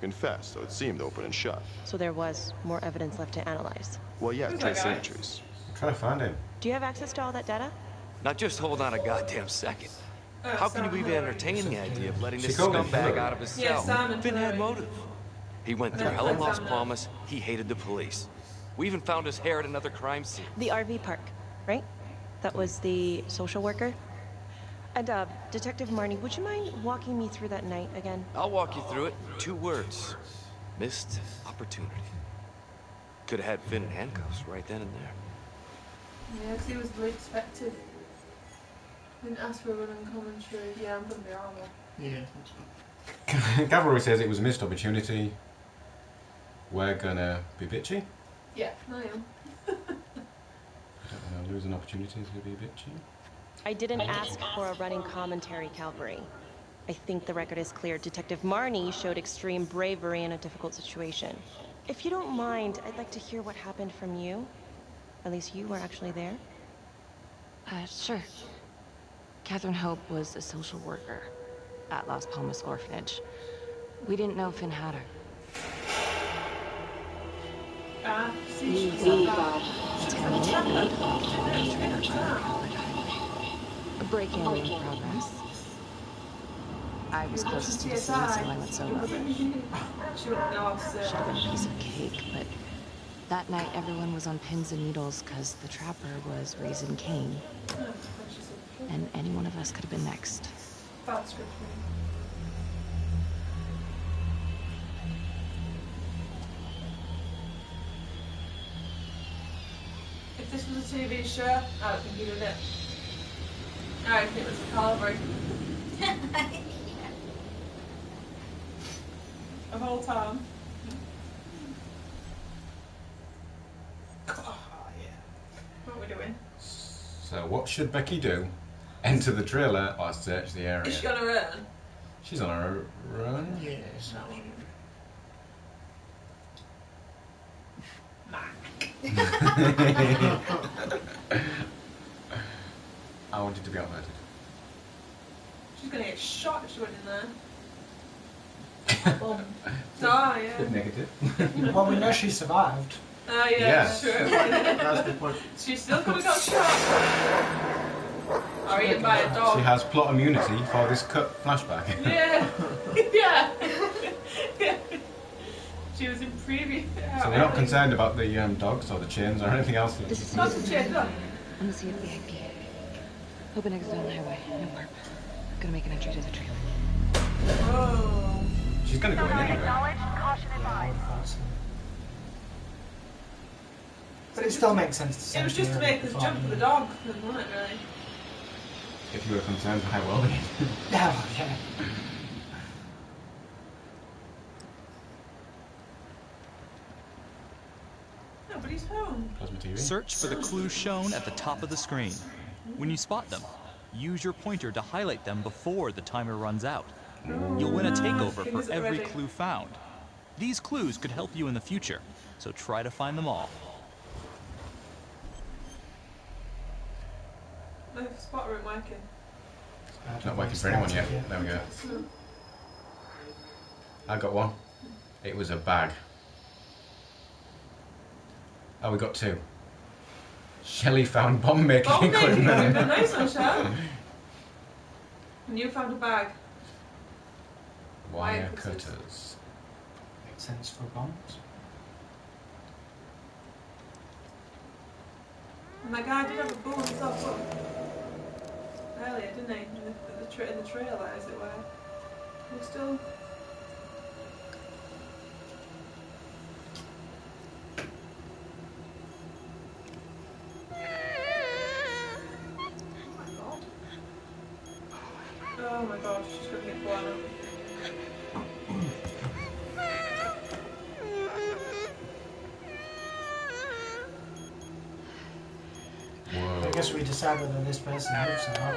confessed, so it seemed open and shut. So there was more evidence left to analyze? Well, yeah, trace entries. I'm trying to find him. Do you have access to all that data? Now just hold on a goddamn second. How can you even entertain the idea of letting this She called him scumbag Hillary. out of his Yeah, cell? Simon Finn had Hillary. motive. He went through hell in Las Palmas. He hated the police. We even found his hair at another crime scene. The RV park, right? That was the social worker? And, Detective Marnie, would you mind walking me through that night again? I'll walk you through it. 2 words. Missed opportunity. Could have had Finn in handcuffs right then and there. Yeah, because he was the least effective. Didn't ask for a running commentary. Yeah, I'm gonna be horrible. Yeah, Cavalry says it was a missed opportunity. We're gonna be bitchy. Yeah, I am. I don't want to lose an opportunity to be bitchy. I didn't ask for a running commentary, Calvary. I think the record is clear. Detective Marnie showed extreme bravery in a difficult situation. If you don't mind, I'd like to hear what happened from you. At least you were actually there. Sure. Catherine Hope was a social worker at Las Palmas Orphanage. We didn't know Finn had her. See, A break-in in progress. I was closest to the scene, so I went solo. Should have been a piece of cake, but that night everyone was on pins and needles because the Trapper was raising Cain. And any one of us could have been next. If this was a TV show, I would think he did it. I think it was Calvary. Of all time. Oh, yeah. What are we doing? So what should Becky do? Enter the trailer or search the area? Is she on her own? She's on her own. Yes. I wanted to be outvoted. She's gonna get shot if she went in there. Oh, yeah. Bit negative. Well, we know she survived. Oh yeah, Yeah. true. That's the point. She still could have got shot. Or eaten by a dog. She has plot immunity for this cut flashback. Yeah. Yeah. She was in previous. So we're not concerned about the dogs or the chains or anything else. This is Not the chain, look. On the CFVIP. Open exit on the highway. No warp. Gonna make an entry to the trailer. Whoa. She's gonna go in anyway. But it still makes sense to say. It was just to make us jump for the dog, wasn't it, really? If you were concerned for her well-being. Oh, yeah. No, but he's home. Plasma TV. Search for the clues shown at the top of the screen. When you spot them, use your pointer to highlight them before the timer runs out. You'll win a takeover for every clue found. These clues could help you in the future, so try to find them all. The spot room working. It's not working for anyone yet. There we go. I got one. It was a bag. Oh, we got two. Shelley found bomb making equipment. Nice one, Shell. And you found a bag. Wire cutters. Makes sense for bombs. And that guy did have a bow himself earlier, didn't he? In the trailer, as it were. We're still. Oh my god, she's gonna get blown up. I guess we decide whether this person lives or not.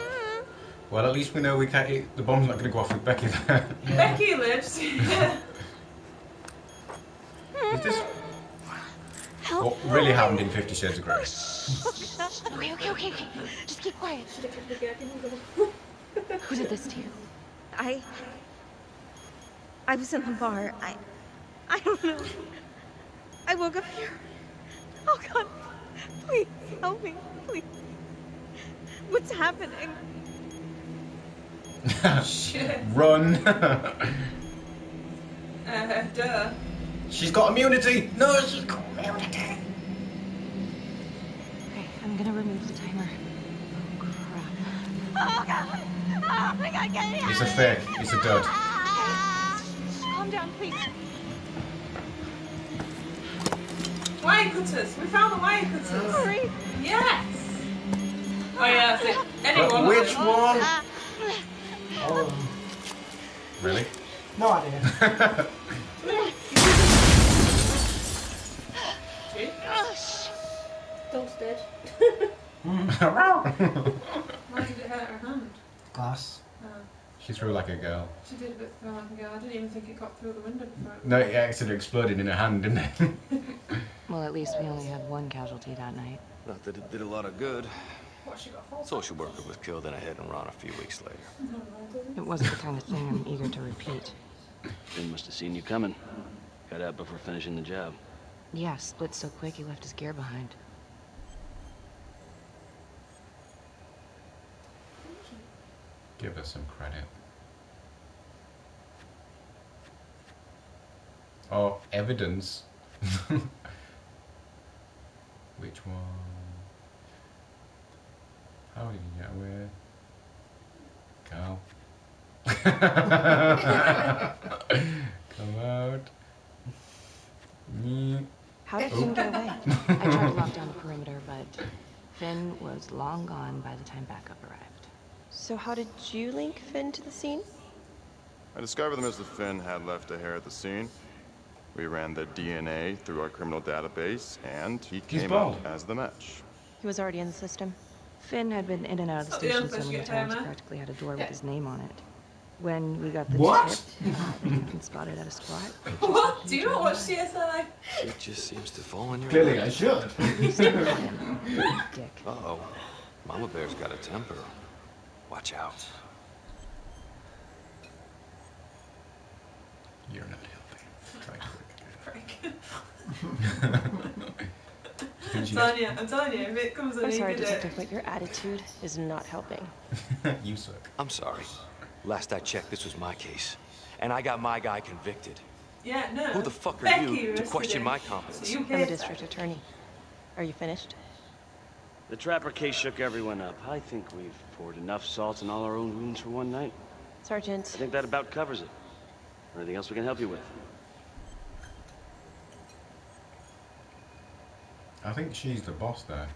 Well, at least we know we can't. The bomb's not going to go off with Becky there. Yeah. Becky lives. Is this what really happened in 50 Shades of Grey? Okay. Just keep quiet. Who did this to you? I was in the bar. I don't know. I woke up here. Oh God, please help me, please. What's happening? Shit. Run! Duh. She's got immunity! No, she's got immunity! Okay, I'm gonna remove the timer. Oh God! Oh my God, get it out! It's a fake. It's a dud. Calm down, please. Wire cutters! We found the wire cutters! Hurry! Yes! Oh yeah, that's it. Anyone? Which one? All of them. Really? No idea. Dog's dead. Why did it hurt her hand? Glass. Oh. She threw like a girl. She did a bit through like a girl. I didn't even think it got through the window before. No, it actually exploded in her hand, didn't it? Well, at least we only had one casualty that night. Not that it did a lot of good. What, she got false? Social worker was killed in a hit and run a few weeks later. It wasn't the kind of thing I'm eager to repeat. Finn must have seen you coming. Got out before finishing the job. Yeah, split so quick he left his gear behind. Give us some credit. Oh, evidence. Which one? How did you get away? Carl. Come out. Me. How did Finn get away? I tried to lock down the perimeter, but Finn was long gone by the time backup arrived. So how did you link Finn to the scene? I discovered that Mr. Finn had left a hair at the scene. We ran the DNA through our criminal database, and he came up as the match. He was already in the system. Finn had been in and out of the Oh, the station other so many fish get times he timer. practically had a door with his name on it. When we got the What? tip, and spotted at a squat. What? Do you not watch CSI? It just seems to fall in your Clearly I lap. should. Dick. Uh-oh. Mama Bear's got a temper. Watch out. You're not helping. Try to Frick. I'm telling you, if it comes on, I'm you sorry, did it. Detective, but your attitude is not helping. You suck. I'm sorry. Last I checked, this was my case. And I got my guy convicted. Yeah, no. Who the fuck are Becky you to arrested question him. my competence? So you I'm the hate district that. attorney. Are you finished? The Trapper case shook everyone up. I think we've poured enough salt in all our own wounds for one night. Sergeant. I think that about covers it. Anything else we can help you with? I think she's the boss there.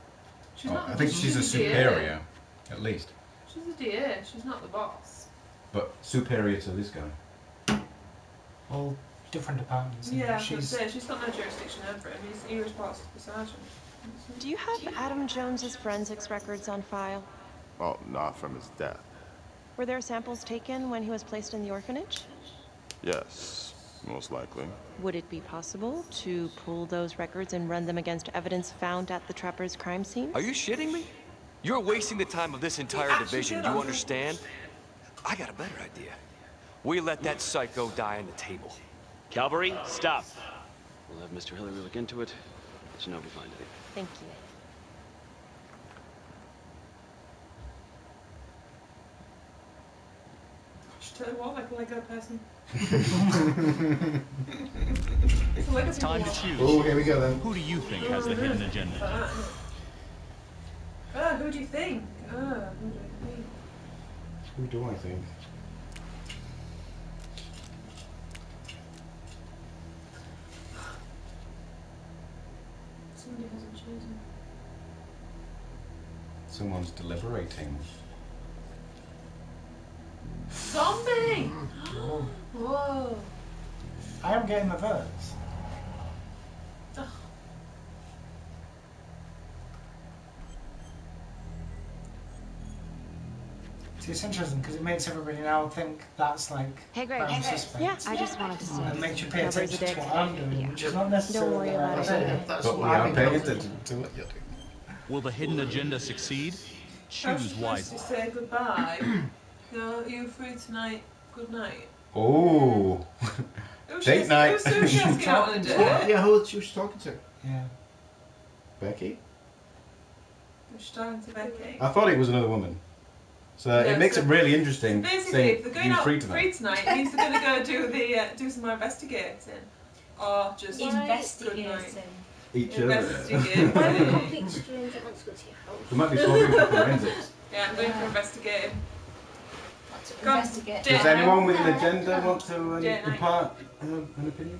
She's not I the think boss, she's a she's the DA. superior, at least. She's a DA, she's not the boss. But superior to this guy. All different departments. Yeah, she's she's got no jurisdiction over him. He reports to the sergeant. Do you have Adam Jones's forensics records on file? Well, not from his death. Were there samples taken when he was placed in the orphanage? Yes, most likely. Would it be possible to pull those records and run them against evidence found at the Trapper's crime scene? Are you shitting me? You're wasting the time of this entire division, you understand? I got a better idea. We let that psycho die on the table. Calvary, stop. We'll have Mr. Hillary look into it. Let you know if we find anything. Thank you. She totally walked like a Lego person. It's time to choose. Oh, here we go then. Who do you think has the hidden agenda? Who do you think? Who do I think? Who do I think? Somebody hasn't chosen. Someone's deliberating. Zombie! Whoa. I am getting the votes. Ugh. See, it's interesting because it makes everybody now think that's like Hey, Greg. prime suspect. Yeah, I just wanted to see. And makes you pay Covers attention the to dick. what I'm doing, which is not necessarily Don't worry the right about thing. it. But we are paying attention to what you're doing. Will the hidden agenda succeed? Choose To wisely. say goodbye. Are you free tonight? Good night. Oh. Who's Date night. Who's she asking out on a date? Yeah, who she was talking to? Yeah. Becky? Who's she talking to Becky? I thought it was another woman. So No, it makes so it really interesting. Basically, saying if they're going you out free tonight. it means they're going to go do the do some more investigating, or just Investigating. Each other. Investigating. Why are we complete strangers that wants to go to your house? There might be swapping for forensics. Yeah, I'm going for investigating. Go on, Investigate. date Does night. anyone with an agenda want to Date night. impart an opinion?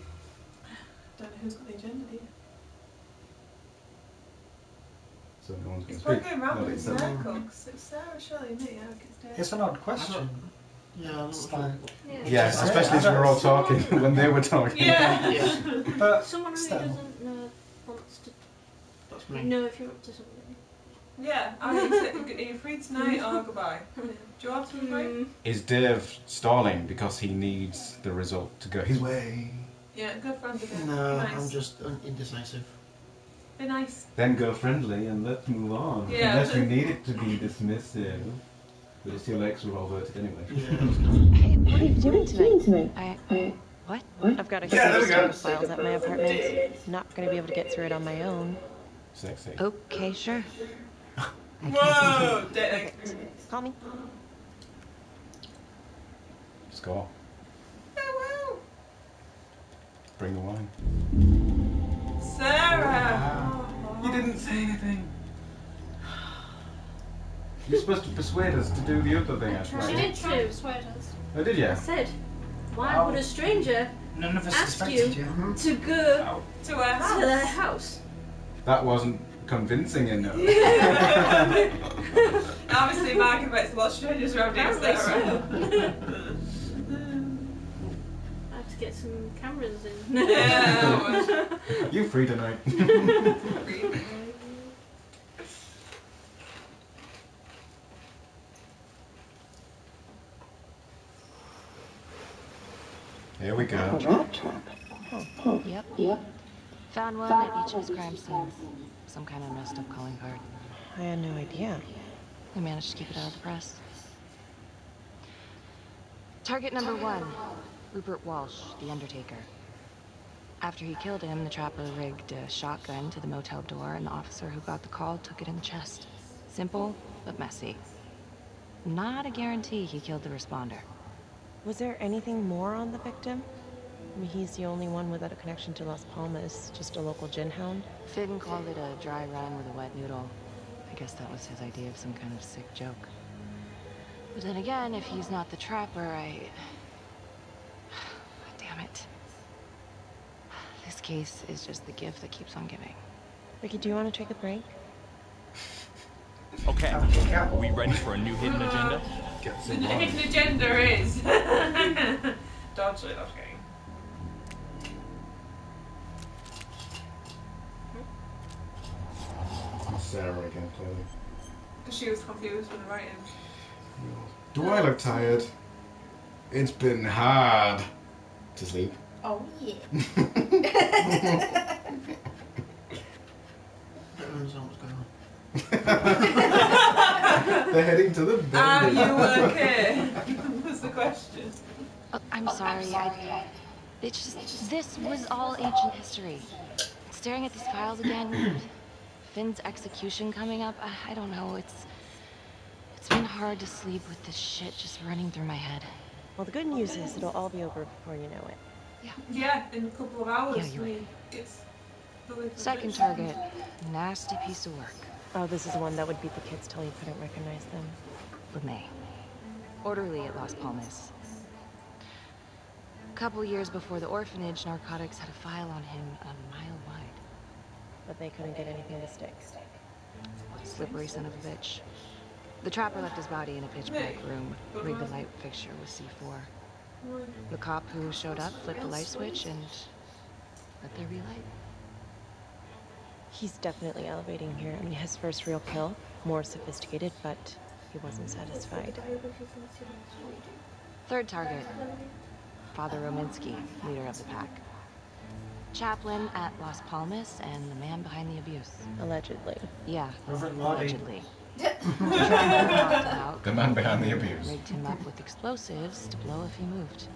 Don't know who's got the agenda, do you? So no one's going It's to probably speak. going round No, in it's circles. not. It's Sarah, Shelley, and me. It's an odd question. Yeah, It's like, Yes, especially as we're all talking when they were talking. Yeah. But Someone who still. doesn't know wants to That's me. know if you're up to something. Yeah, are you free tonight or goodbye? Do you want to be free? Is Dave stalling because he needs the result to go his way? Yeah, go friendly. No, Nice. I'm just indecisive. Be nice. Then go friendly and let's move on. Yeah. Unless we need it to be dismissive. But it's too late because we're all voted anyway. Hey, what are you doing tonight? What? I've got a Yeah, there we few go. files at my apartment. Not gonna be able to get through it on my own. Sexy. Okay, sure. Whoa! Date night. Call me. Score. Farewell. Bring the wine. Sarah! You didn't say anything. You're supposed to persuade us to do the other thing, She actually. did try to persuade us. Oh, did you? I said, why would a stranger None of us ask you suspected you. to go To her house. to their house? That wasn't convincing enough. Obviously, Mark invites a lot of strangers around here, Apparently Sarah. I have to get some cameras in. Yeah. You free tonight. Here we go. Yep. Found one at each of his crime scenes. Some kind of messed up calling card. I had no idea. We managed to keep it out of the press. Target number 1, Rupert Walsh, The Undertaker. After he killed him, the trapper rigged a shotgun to the motel door, and the officer who got the call took it in the chest. Simple, but messy. Not a guarantee he killed the responder. Was there anything more on the victim? I mean, he's the only one without a connection to Las Palmas, just a local gin hound. Finn called it a dry run with a wet noodle. I guess that was his idea of some kind of sick joke. But then again, if he's not the trapper, damn it. This case is just the gift that keeps on giving. Ricky, do you want to take a break? Okay, are we ready for a new hidden agenda? The hidden agenda is dodge it off game. Sarah again, clearly. Because she was confused with the writing. Do I look tired? It's been hard to sleep. Oh yeah. They're heading to the bed. Are you okay? Was the question. I'm sorry, it's just, this was all ancient history. Staring at these files again, Finn's execution coming up, I don't know, it's been hard to sleep with this shit just running through my head. Well, the good news is it'll all be over before you know it. Yeah, in a couple of hours. Yeah, you're right. It's Second target, nasty piece of work. Oh, this is the one that would beat the kids till you couldn't recognize them. LeMay. Orderly at Las Palmas. A couple years before the orphanage, narcotics had a file on him a mile wide. But they couldn't get anything to stick. Slippery son of a bitch. The trapper left his body in a pitch-black room, rigged the light fixture with C4. The cop who showed up flipped the light switch and let there be light. He's definitely elevating here. I mean, his first real kill, more sophisticated, but he wasn't satisfied. Third target, Father Rominsky, leader of the pack. Chaplain at Las Palmas and the man behind the abuse. Allegedly. Yeah, Reverend Lottie. allegedly. The The man behind the abuse. Rigged him up with explosives to blow if he moved.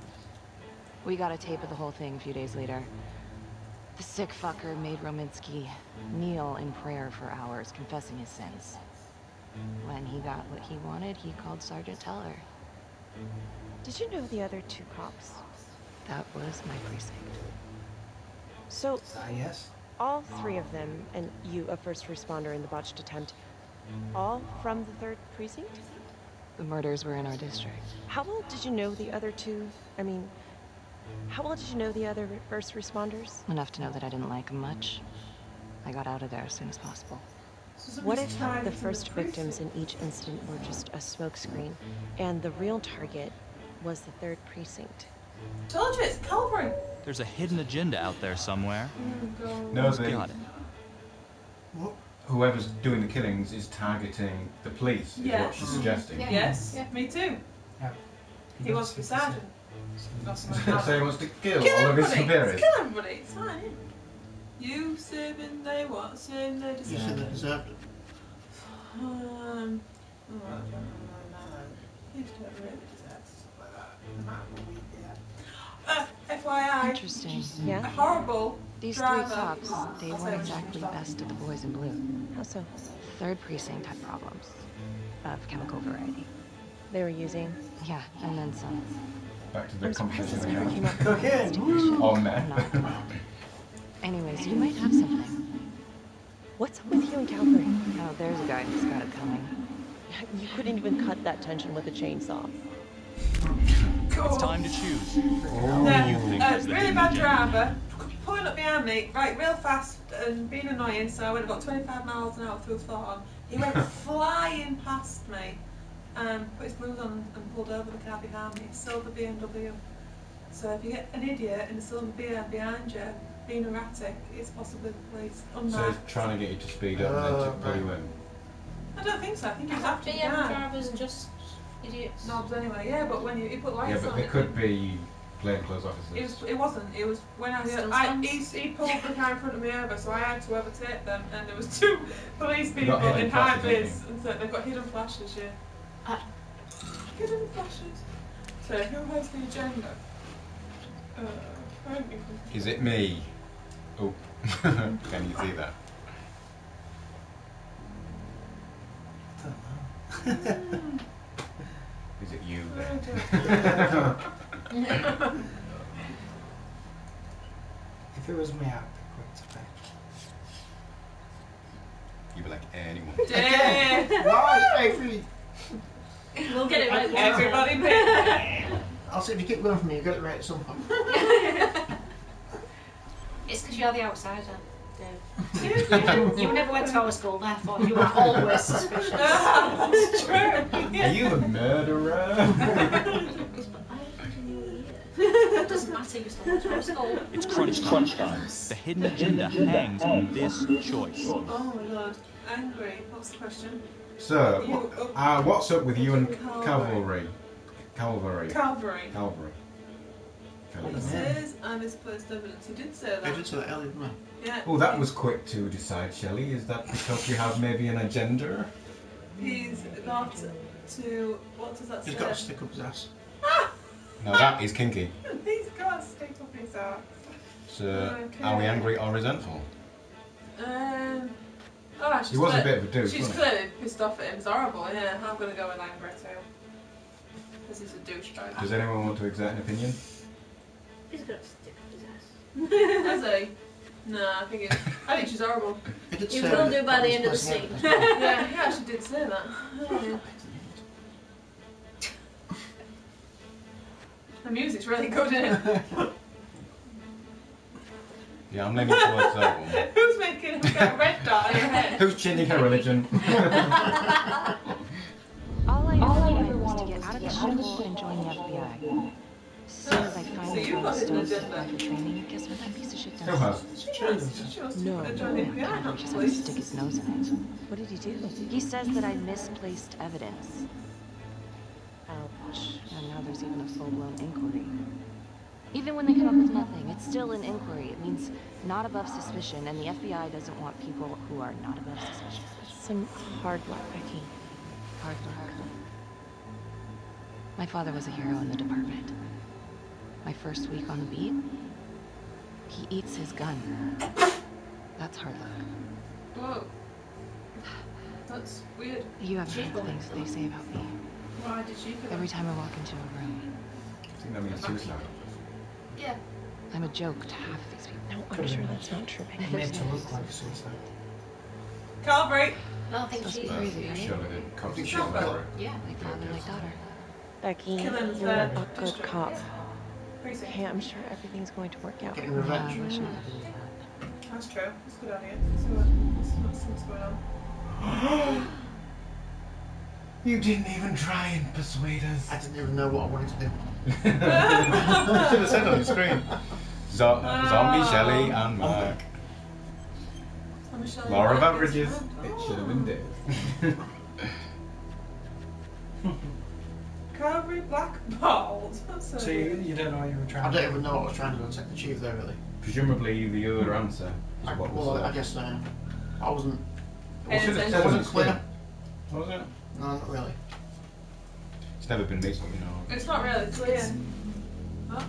We got a tape of the whole thing a few days later. The sick fucker made Rominsky kneel in prayer for hours, confessing his sins. When he got what he wanted, he called Sergeant Teller. Did you know the other two cops? That was my precinct. So, yes. all three of them, and you, a first responder in the botched attempt, all from the 3rd precinct? The murders were in our district. How well did you know the other two? I mean, how well did you know the other first responders? Enough to know that I didn't like them much. I got out of there as soon as possible. What if the first victims in each incident were just a smokescreen, and the real target was the 3rd precinct? Told you, it's Calvary. There's a hidden agenda out there somewhere. No, Who's got it? Whoever's doing the killings is targeting the police, is what she's suggesting. Yes, me too. Yeah. He wants to be sergeant. So he wants to kill Kill all of his everybody. superiors. Kill everybody. It's fine. Isn't it? You serving they what? Serving they deserve. You said they deserved it. He don't really deserve stuff like that. FYI. Interesting. Yeah? A horrible These driver. 3 cops, they weren't exactly best of the boys in blue. How so? 3rd precinct had problems. Of chemical variety. They were using? Yeah, and then some. Back to the I'm surprised this competition never came again. up with an investigation. Oh, man. Anyways, you might have something. What's up with you and Calvary? Oh, there's a guy who's got it coming. You couldn't even cut that tension with a chainsaw. It's time to choose. Who Yeah, do you think is the really hidden bad agenda? driver, pulling up behind me, right, real fast and being annoying, so I went about 25 miles an hour through the thorn. He went flying past me, put his blues on and pulled over the car behind me, silver BMW. So if you get an idiot in a silver BMW behind you, being erratic, it's possibly the police. So Unmarked. he's trying to get you to speed up and then to pull you in. I don't think so, I think he was after the BM guy. drivers are just idiots. Knobs anyway, yeah, but when he put lights Yeah, on but they it, could be plainclothes officers. It wasn't. It was when he pulled the car in front of me over, so I had to overtake them, and there was 2 police people got hidden in high flashes, vis, and so they've got hidden flashes. Yeah. Hidden flashes. So who has the agenda? Is it me? Oh, can you see that? Is it you then? If it was me, I'd be quick to pay. You'd be like, anyone. Right, every... We'll get it right. Everybody pay. I'll say if you keep going for me, you'll get it right at some point. It's because you're the outsider, Dave. You never went to our school, therefore you were always suspicious. That's true. Are you a murderer? It doesn't matter, you still went to our school. It's crunch time. The hidden agenda hangs on this choice. Oh my lord. Angry. What's the question? So, what's up with you and Calvary. Cavalry? Calvary. Calvary. He says I misplaced evidence. He did say that. I did say that earlier, didn't I? Yeah. Oh, that was quick to decide, Shelley. Is that because you have maybe an agenda? He's got to. What does that say? He's got to stick up his ass. Now that is kinky. He's got to stick up his ass. So, Okay. are we angry or resentful? Oh, He was a bit of a douche, She's wasn't he? clearly pissed off at him. It's horrible, yeah. I'm going to go with angry too. Because he's a douchebag. Does anyone want to exert an opinion? He's got to stick up his ass. Has he? No, I think she's horrible. You will do by the end of the scene. Yeah, he actually did say that. Yeah. The music's really good, isn't it? Yeah, I'm leaning towards that one. Who's making him get a red dot in your head? Who's changing her religion? All I ever wanted was to get out of the shithole and join the FBI. As soon as I finally So you've got found hidden Stone's agenda. for training, guess what that piece of shit Who does? has? She wants to No, put a joint in piano, he just has to please. stick his nose in it. What did he do? He says that I misplaced evidence. Ouch. And now there's even a full-blown inquiry. Even when they come up with nothing, it's still an inquiry. It means not above suspicion, and the FBI doesn't want people who are not above suspicion. Some hard luck, Becky. Hard luck. My father was a hero in the department. My first week on the beat, he eats his gun. That's hard luck. Whoa. That's weird. You haven't heard the things they say about me. Why did she feel Every time I walk into a room, I think that means suicide. Yeah. I'm a joke to half of these people. No, I'm Could've sure been that's not true. He made to look like a suicide. Calvary. I don't think That's she crazy, right? Surely the cops think should she's know. Yeah. Like father, like daughter. Becky, Killing you're the a good cop. precinct. Okay, I'm sure everything's going to work out. Getting revenge. Yeah, I wish I had. That's true. That's a good idea. Let's see what's going on. You didn't even try and persuade us. I didn't even know what I wanted to do. You should have said on the screen. Zombie, Shelley, and Mark. Law of averages. It should have been Dave. Calvary Black Bald. That's So you don't know what you were trying I to don't do? even know what I was trying to achieve there, really. Presumably the other answer is what was Well, there. I guess I wasn't. Hey, should have it said wasn't it. clear. Was it? No, not really. It's never been me, so you know. It's not really clear. What?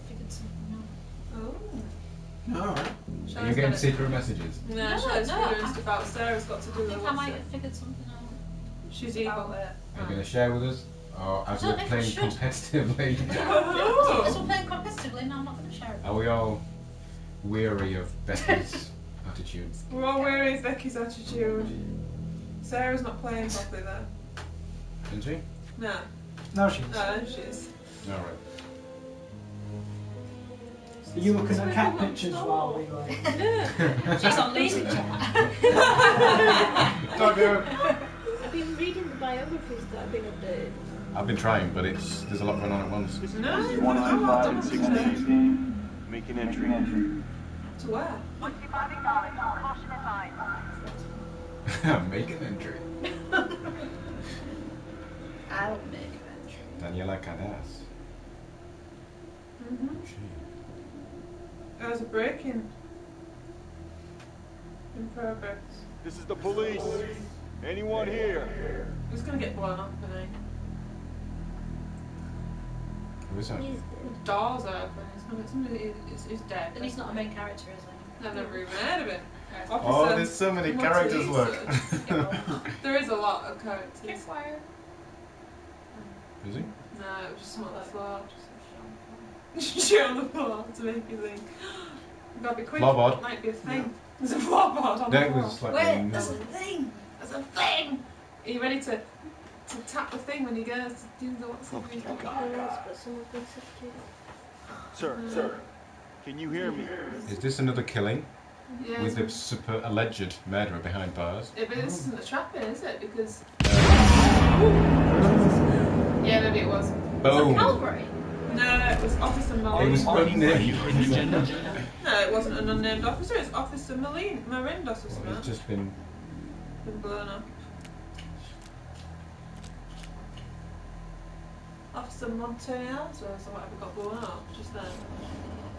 Figured something out. Oh. No, alright. Are you Shelley's getting got it. secret messages? No, No, Shelley's no, figuring I- stuff out. Sarah's got to do I the think I what's might it. have figured something out. She's evil there. Are you going to share with us? Or as I we're don't know if I playing should. competitively? As we're playing competitively, no, I'm not going to share it. Are we all weary of Becky's attitude? We're all weary of Becky's attitude. Sarah's not playing properly there. Isn't she? No. No, she is. No, she is. Alright. Are you looking at cat pictures while we like... Yeah. She's on lazy chat. I've been reading the biographies that have been updated. I've been trying, but there's a lot going on at once. No, 195 and 16. Make an entry. To where? Occupied acknowledged. Caution advised. Make an entry. I'll make an entry. Daniela Cadas. Mm-hmm. There's a break-in in progress. This is the police. Anyone here? He's gonna get blown up, isn't he? Who is that? The doors are open. He's dead. And he's not a main character, is he? I've never even heard of it. Oh, there's so many characters, look. There is a lot of characters. Is he? No, it was just something on the floor. Just shit on the floor to make you think. You've got to be quick. Floorboard. It might be a thing. There's a floorboard on the That floor. was like Wait, there's a thing. There's a thing. Are you ready to tap the thing when he goes to do the what's the thing? Sir, can you hear me? Is this another killing? Yeah, With the it's- super alleged murderer behind bars? Yeah, but this isn't a trap-in, is it? Because... Yeah, maybe it was. Boom. Calvary? No, it was Officer Malin. It was unnamed. No, it wasn't an unnamed officer, it's Officer Marindos or something. It's just been... Been blown up. Officer Montañez or whatever got blown up just then.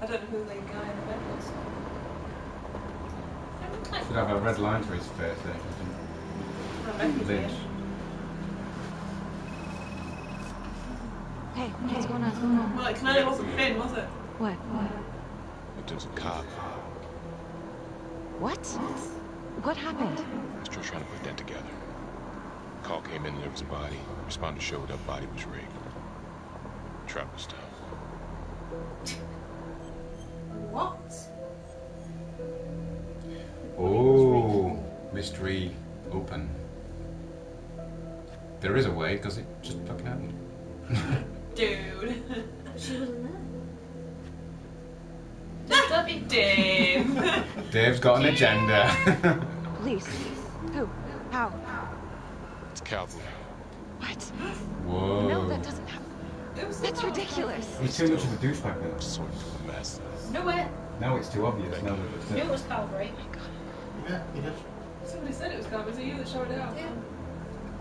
I don't know who the guy in the bed was. Should have a red line for his face there. Lynch. Hey, what's going on? Well, it clearly wasn't Finn, was it? What? Victim's a cop. What? What happened? Still trying to put that together. Call came in and there was a body. Responder showed up, body was rigged. Trap was tough. What? Oh, mystery open. There is a way, because it just fucking happened. Dude. She wasn't there. Don't be Dave. Dave's got an agenda. Police. Who? How? It's cavalry. What? Whoa. No, that doesn't happen. That's ridiculous. He's too much of a douchebag now. Sort of a mess. No way. Now it's too obvious. Now I knew it was Calvary. Yeah, he did. Somebody said it was Calvary. Was it you that showed it out? Yeah.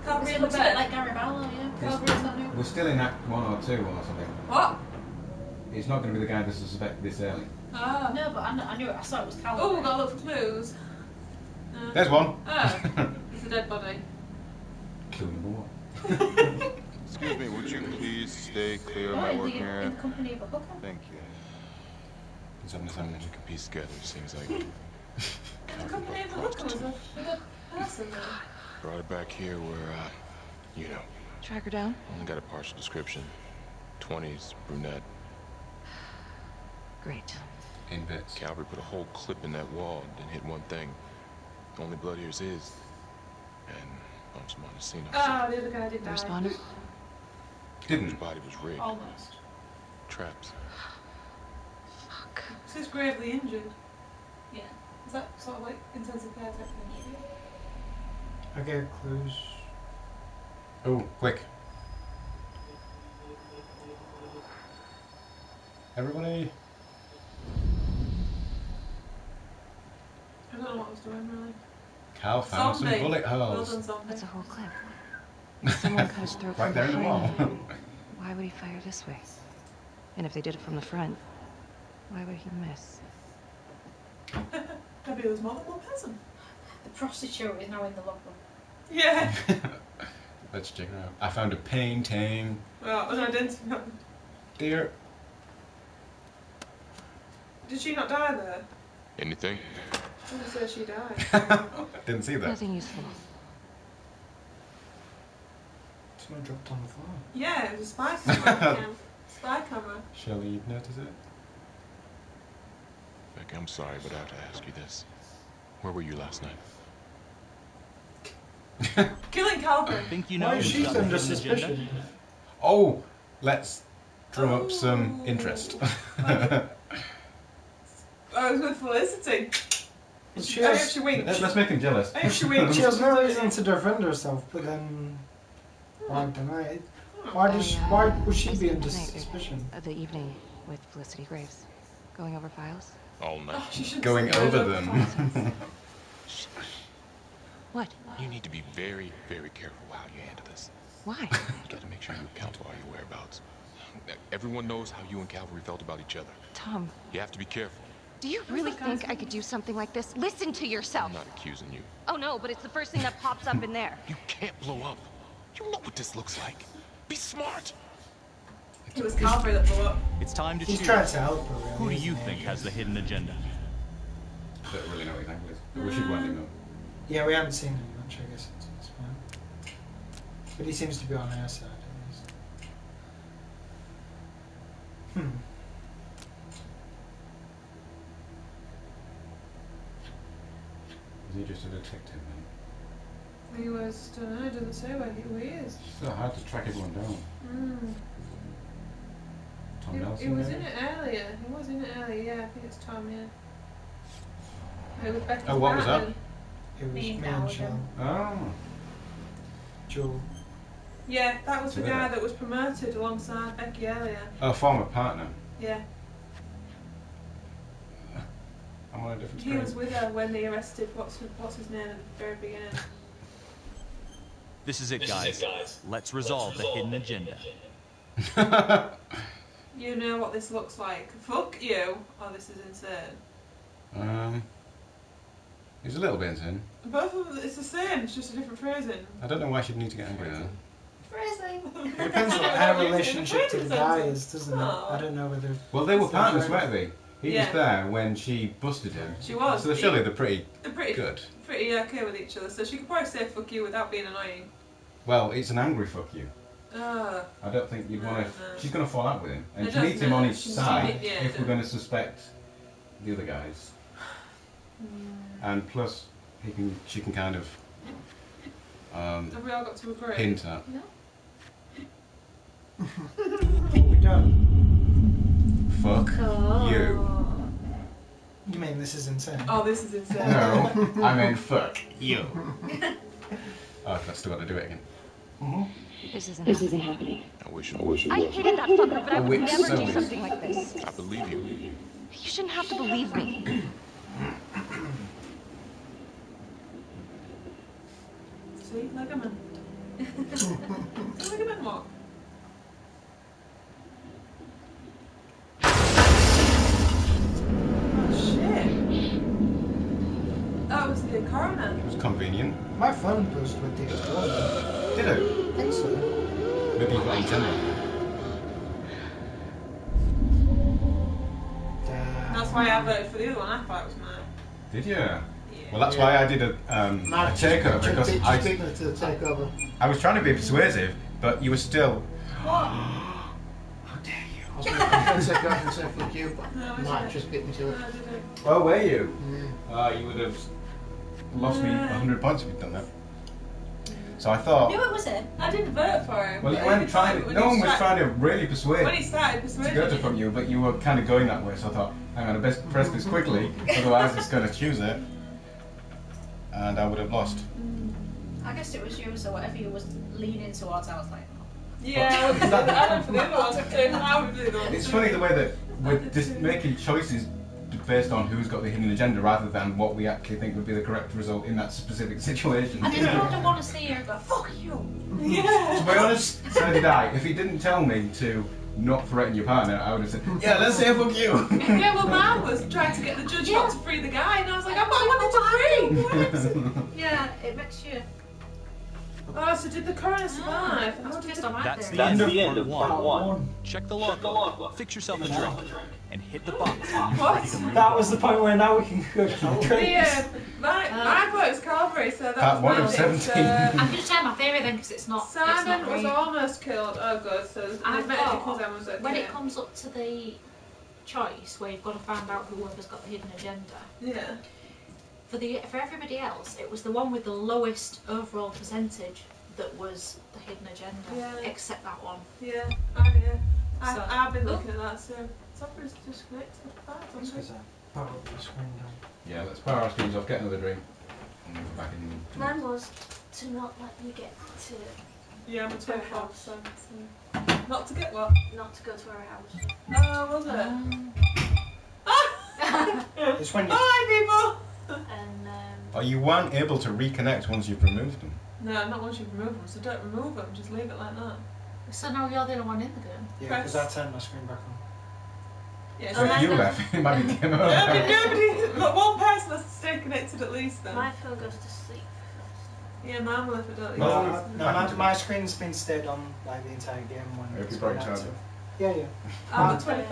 Calvary in It the looks a bit bed. like Gary Barlow, yeah. Calvary's not new. We're still in Act 1 or 2 or something. What? It's not going to be the guy that's suspected this early. Ah. No, but I knew it. I saw it was Calvary. Oh, we've got to look for clues. There's one. Oh, it's a dead body. Clue number 1. Excuse me, would you please stay clear of Oh, my in work the area? company of a hooker. Thank you. Something we can piece together. Seems like The company of the hooker was a person there. brought it back here where, you know, Track her down? only got a partial description. 20s, brunette. Great. In bits. Calvary put a whole clip in that wall, then hit one thing. The only blood here is his. And bumps him on the scene. Oh, the other guy did die. Responder? His body was rigged. Almost. Traps. So he's gravely injured. Yeah. Is that sort of like intensive care type thing? I get clues. Oh, quick. Everybody. I don't know what I was doing really. Cal found some Zombie. bullet Well holes. done, zombie. That's a whole clip. Someone cut his throat Right from there in the behind. wall. Why would he fire this way? And if they did it from the front, why would he miss? Maybe it was more than one person. The prostitute is now in the logbook. Yeah. Let's check it out. I found a painting. Well, an identity. Dear. Did she not die there? Anything? Somebody said she died. Didn't see that. Nothing useful. Someone dropped on the floor. Yeah, it was a spy camera. Spy camera. Shelley, you'd notice it? Beck, I'm sorry, but I have to ask you this. Where were you last night? Killing Calvary. Think you Why know is she who's got under the hidden agenda? suspicion? Oh, let's drum up some interest. I was with Felicity. She I has- hope she winked. Let's make him jealous. I hope she winked. She has no reason to defend herself, but then why deny it? Why does why would she be under suspicion? The evening with Felicity Graves. Going over files? All night. Going over them. What? You need to be very, very careful how you handle this. Why? You gotta make sure you account for all your whereabouts. Everyone knows how you and Calvary felt about each other. Tom, You have to be careful. do you really think I could do something like this? Listen to yourself. I'm not accusing you. Oh no, but it's the first thing that pops up in there. You can't blow up. You know what this looks like. Be smart. It was Calvary that blew up. It's time to He's choose. trying to help her. Who do Really, you isn't he? think has the hidden agenda? don't really know what his angle is. But we should wind him up. Yeah, we haven't seen him much, I guess it's fine. But he seems to be on our side, at least. Is he just a detective then? He was, don't know, doesn't say where he is. It's so hard to track everyone down. Tom Nelson. He was maybe? in it earlier. He was in it earlier, yeah. I think it's Tom, yeah. It was Becky. Oh, what was that? It was Me and and Joel. Oh. Joel. Yeah, that was the So guy there. that was promoted alongside Becky earlier. Oh, former partner. Yeah. I'm on a different He screen. was with her when they arrested what's his name at the very beginning. This is it, guys. Let's resolve the hidden agenda. You know what this looks like. Fuck you. Oh, this is insane. He's a little bit insane. Both of them, it's the same. It's just a different phrasing. I don't know why she'd need to get angry though. Phrasing. It depends on our relationship to the guy is, doesn't it? Oh. I don't know whether... Well, they were it's partners, right. weren't they? He Yeah. was there when she busted him. She was. So surely they're pretty They're good. pretty okay with each other. So she could probably say fuck you without being annoying. Well, it's an angry fuck you. Ah. I don't think you'd want to. no. She's going to fall out with him, and I she don't needs him know. on his She's side yeah, if we're going to suspect the other guys. And plus, she can kind of Have we all got to agree? hint at. No. We don't. Fuck you. You mean this is insane? Oh, this is insane. No, I mean fuck you. Oh, I've still got to do it again. This isn't happening. I wish I hated that fucker, but I would Wait, never do sorry. something like this. I believe you. You shouldn't have to believe me. See, like a man. Like a man what? Oh shit. That was the coroner. It was convenient. My phone buzzed with the explosion. Did it? I think so. Maybe you've got antenna. That's why I voted for the other one. I thought it was mine. Did you? Well, that's why I did a takeover because Beat me to the takeover. I was trying to be persuasive, but you were still. I was going to say go and say fuck you, but Mike just beat me to it. Oh, were you? You would have lost me 100 points if you'd done that. So I thought. I knew it was him. I didn't vote for him. Well, you but weren't every trying. time No when one he was trying to really persuade. When he started to persuading go to me. fuck you, but you were kind of going that way. So I thought, hang on, I best press this quickly, otherwise it's going to choose it, and I would have lost. I guessed it was you, so whatever you was leaning towards, I was like, Yeah, I went for the other one too. I would do the other one. It's funny the way that we're just making choices based on who's got the hidden agenda rather than what we actually think would be the correct result in that specific situation. I didn't want to want to see her go, fuck you. Yeah. To be honest, so did I. If he didn't tell me to not threaten your partner, I would have said, yeah, let's say fuck you. Yeah, well, mine was trying to get the judge not to free the guy, and I was like, I wanted to free. Yeah, it makes you. Oh, so did the coroner survive? I was pissed on my That's thing. the end of part one. Check the logbook, fix yourself a drink, and hit the box when you're ready to move That on. was the point where now we can go to the drinks. Yeah, my vote is Calvary, so that Part was one of my pick, 17. I'm just sharing my theory then, because it's not. Simon it's not was right. almost killed. Oh, good. So I the medical thought exam was okay. when it comes up to the choice where you've got to find out whoever's got the hidden agenda. Yeah. For everybody else, it was the one with the lowest overall percentage that was the hidden agenda, Yeah. except that one. Yeah. So- I've been looking at that, so somebody's disconnected. That's because I powered the screen down. Yeah, let's power our screens off, get another drink, and we're back in. Mine was to not let you get to. Yeah, I'm a 24, so. Not to get what? Not to go to our house. Oh, was it? It's when you... Hi, people! And Oh, you weren't able to reconnect once you've removed them. No, not once you've removed them, so don't remove them, just leave it like that. So now you're the only one in the game. Yeah, because I turned my screen back on. Yeah, So if you left, it might be game over. Nobody, but one person has to stay connected at least then. my phone goes to sleep. Yeah, mine will if it don't. No, my screen's been stayed on like the entire game when Hope it's you brought been your charger. active. Yeah, yeah. I'm at 24%,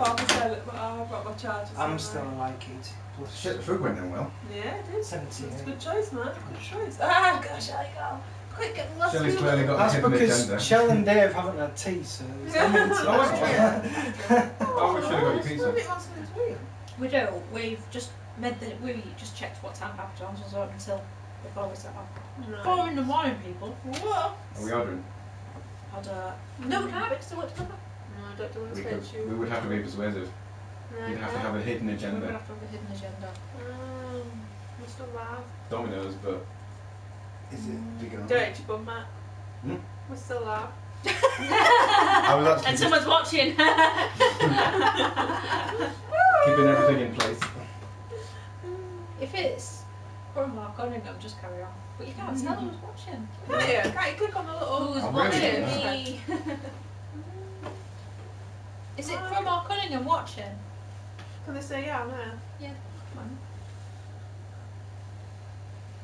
but I've got my charges. I'm still like 80 plus. Shit, the food went down well. Yeah, it is. 78. It's a good choice, man. Good choice. Ah, gosh, I go. Quick, get the last Shelley's few. clearly got That's a hidden because agenda. Shell and Dave haven't had tea, so it's Oh, we should have got your pizza. We do. We've just we just checked what time Papa John's was on until before we set off. Right. 4 in the morning, people. What? Are we ordering? No, we can't because they won't deliver. No, I don't do We, what we would have to be persuasive. You'd have to have a hidden We would agenda. have to have a hidden agenda. Must have laughed. Domino's, but Is it big enough? Dirty bum, Matt. Hmm? We still laugh. I was actually And someone's watching. keeping everything in place. If it's from Mark Cunningham, just carry on. But you can't tell who's watching. Can't you? Can't you click on the little... Who's I'm ready. watching? Is it from Mark Cunningham watching? Can they say yeah or no? Yeah. Come on.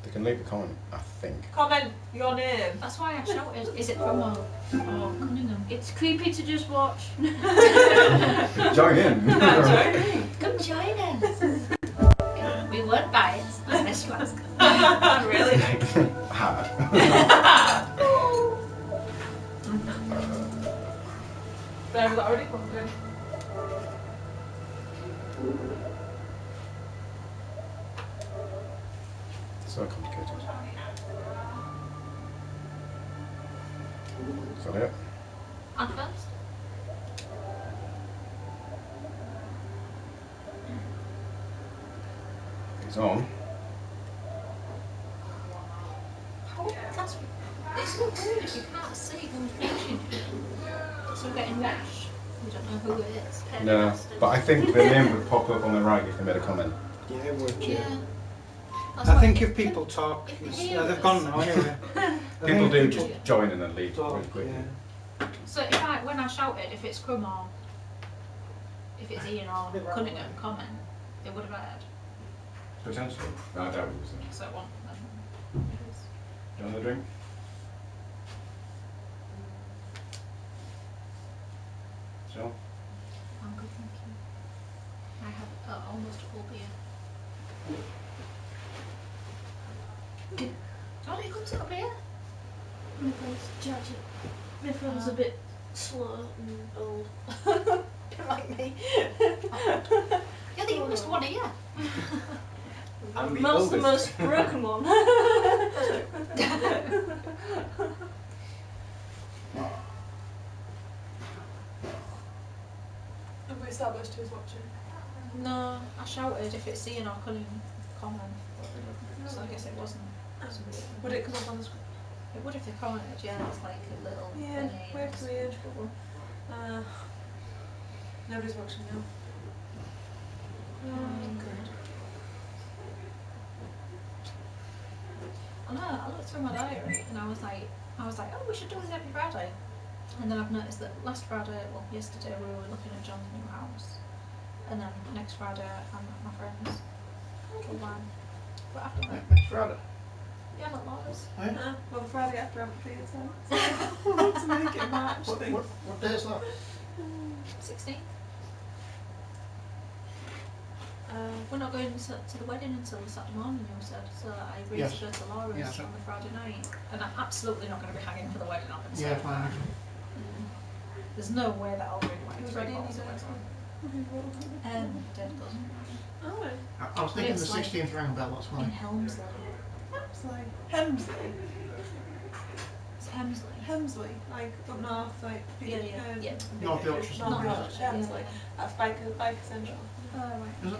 They can leave a comment, I think. Comment your name. That's why I shouted. Is it from Mark Cunningham? It's creepy to just watch. Join in. Come join us. We won't buy it unless you ask. Really? Hard. But I've already plugged in. So complicated. Is that it? Advanced? It's on. That's, it's not weird if you can't see who's watching. So we're getting watched. We don't know who it is. No, but I think the name would pop up on the right if they made a comment. Yeah, it would, yeah. Yeah. I think if people talk, they've gone now anyway. People do just join and then leave really quickly. So when I shouted, if it's Crumb or if it's Ian or Cunningham comment, it would have aired. Potentially. No, I doubt it was them. So it won't. Do you want a drink? Sure. I'm good, thank you. I have almost a full beer. Oh, you come to a beer? My friend's judging. My friend's a bit slow and old. Bit like me. You're the youngest one here. I'm the The oldest. most broken one. Have we established who's watching? No, I shouted if it's Ian or Cunningham comment. So I guess it wasn't. Would it come up on the screen? It would if they commented, yeah, it's like a little Yeah, thingy. weird, weird. Nobody's watching now. Good. I know, I looked through my diary and I was like, oh, we should do this every Friday. And then I've noticed that last Friday, well, yesterday we were looking at John's new house. And then next Friday I'm at my friend's. Little one. But after that, Next Friday. yeah, I'm at Laura's. Well, the Friday after I haven't figured it out. To make it match. What day is that? 16th. We're not going to the wedding until the Saturday morning, you said. So I agreed Yes. to go to Laura's Yes. on the Friday night. And I'm absolutely not going to be hanging for the wedding on the Yeah, fine. There's no way that I'll bring my Who's 3 ready? bottles of wine. Dead cousin. Oh, I was thinking the It's like 16th rang a bell, that's in why. Helmsley. Hemsley. Hemsley. It's Helmsley. Hemsley. Like up north, like Yeah. North Yorkshire. North North Yorkshire. Yorkshire, Hemsley. That's Biker Central. Oh, right. Is it?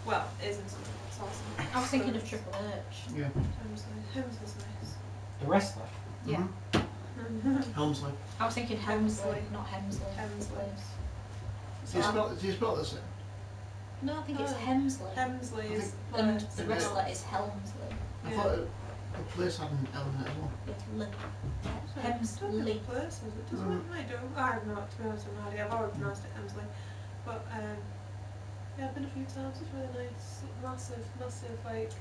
Well, it isn't. It's awesome. I was thinking of Triple H. Yeah. Hemsley. Hemsley's nice. The wrestler? Yeah. Helmsley. I was thinking Helmsley, not Hemsley. Hemsley. Do you spell this in? No, I think it's Oh. Hemsley. Hemsley is. And the wrestler is Helmsley. I thought the place had an L in it as well. With Lee. Hemsley. Hemsley. Places. It doesn't. I do. I have not. To be honest, I've no idea. I've always pronounced it Hemsley, but yeah, I've been a few times. It's really nice. Massive, like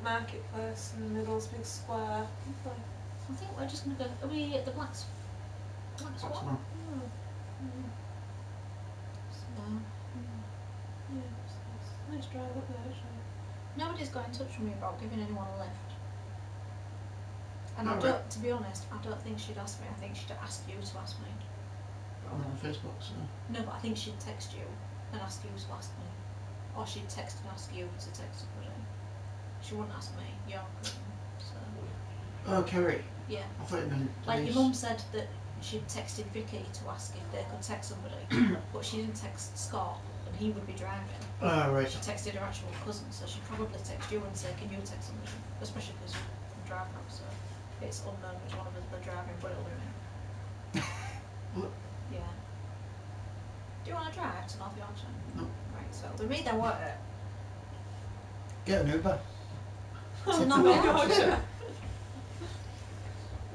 marketplace in the middle. It's a big square. Lovely. I think we're just gonna go. Are we at the Black Swan? Swan. Nice drive up there, actually. Nobody's got in touch with me about giving anyone a lift. And I Oh, don't, to be honest, I don't think she'd ask me. I think she'd ask you to ask me. I'm on Facebook, so. No, but I think she'd text you and ask you to ask me. Or she'd text and ask you to text somebody. She wouldn't ask me. You're so. Oh, Kerry. Yeah. I thought you meant Like your Denise. mum said that she'd texted Vicky to ask if they could text somebody, but she didn't text Scott, and he would be driving. Oh, right. She texted her actual cousin, so she'd probably text you and say, "Can you text somebody?" Especially because I'm driving up, so it's unknown which one of us are driving, but it'll be me. Yeah. Do you want to drive to North Yorkshire? No. Right, so the read then what? Get an Uber. To North Yorkshire.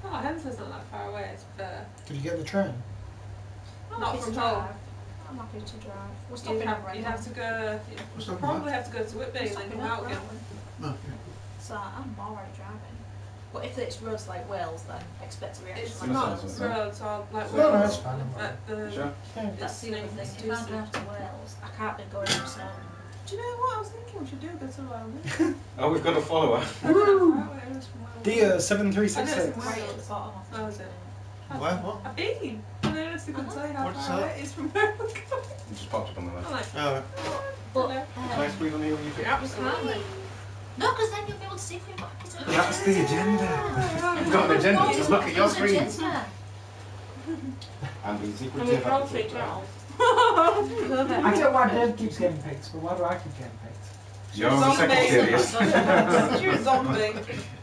Oh, Hemsley's not that far away, it's fair. Could you get the train? I'm Not happy from to home. drive. I'm happy to drive. We're stopping You'd at have Wrexham. to go, What's you'd that probably have to go to Whitby and then come out again. Okay. So I'm already driving. But if it's roads like Wales, then expect a reaction. It's like not that. roads or like No, no, Wales. it's fine. At the, Sure. That's the other thing. If I drive to Wales, I can't be going up snow. Do you know what I was thinking? We should do go to Wales. Oh, we've got a follower. Dear I 7366. know it's Right at the bottom of the Oh, is it? Where? What? I've been. I honestly couldn't tell you how What's far that? away it is from where we're going. It just popped up on the left. I'm like, Oh, But, Can I squeeze on here when you do? absolutely. No, because then you'll be able to see if you've got a That's the agenda. You've got an agenda, just look at your screen. Agenda. And the and secret we're tip probably episode. channels. I don't know why Dave keeps getting picked, but why do I keep getting picked? You're the secretariat. You're a zombie.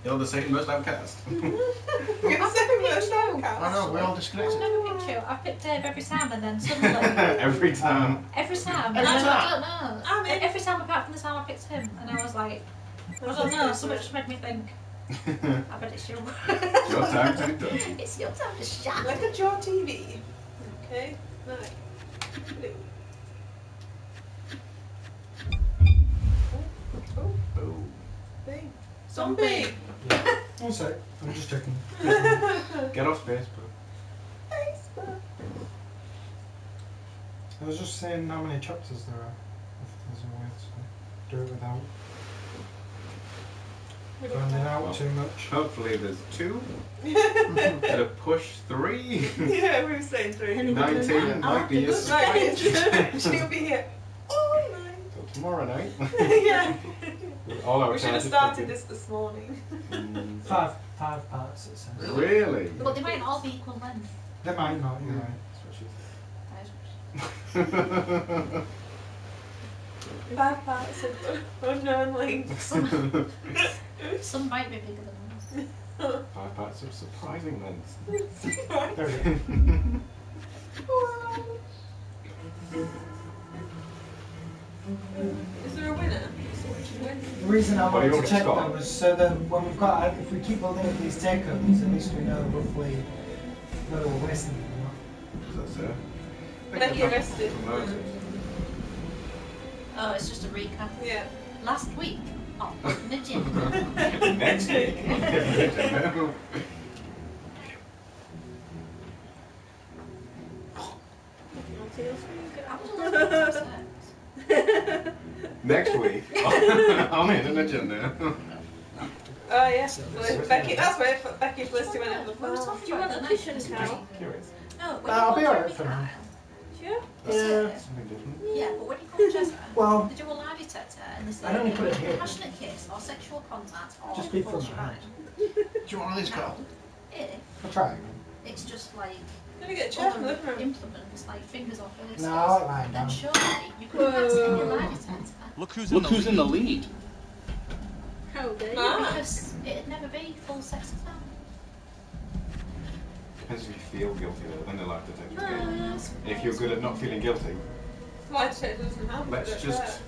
You're the second most outcast. You're the second most outcast. I know, we're all disconnected. No, look at you. I picked Dave every time, and then suddenly, Every time. every time, Every I time. don't know. I mean- Every time apart from the time I picked him, and I was like, I don't know. Something just made me think. I bet it's you. Your time to do it. It's your time to shine. Look at your TV. Okay? Right. Oh, Oh. thing. Zombie! One sec, I'm just checking. Get off Facebook. Facebook. I was just saying how many chapters there are. If there's a way to do it without finding out too much. Hopefully there's 2. At a push 3. Yeah, we were saying 3. 19 might be a Right, sprint. she'll be here all night. Till tomorrow night. Yeah. With all our We should have charges started fitted. this morning. Five parts it says. Really? But they might all be equal length. They might not, you're right. That is what 5 parts of unknown links. some might be bigger than others. 5 parts of surprising length. There we go. Is there a winner? The reason I What do you wanted want to to check start? that was so that when we've got, if we keep building up these takeovers, at least we know roughly whether we're wasting them or not. Is that so? Becky arrested. Oh, it's just a recap. Yeah. Last week on the gym. Next week. Next week. I'm in an agenda. Oh yes, well, Becky. That's where Becky's list went over the We were phone. talking about the kitchen cow. Curious. No, when I'll you be called alright Jimmy for now. Kyle, Sure. Yeah. Something different. yeah, but when you called Jezza, Well, they do a lie detector and they say I only put it here. passionate kiss or sexual contact or Just be full fun, shebang. Do you want one of these, Carl? If I'll try. it's just like Gonna get a chair from the other living room. implements like fingers or faces, No, I like lying then down. surely you can pass any lie detector. Look who's in the lead. How dare Ah. Because it'd never be full sex with them. Depends if you feel guilty though, then they like to take you Oh, again. yes. If you're good at not feeling guilty, Lie detector doesn't help. let's does it? just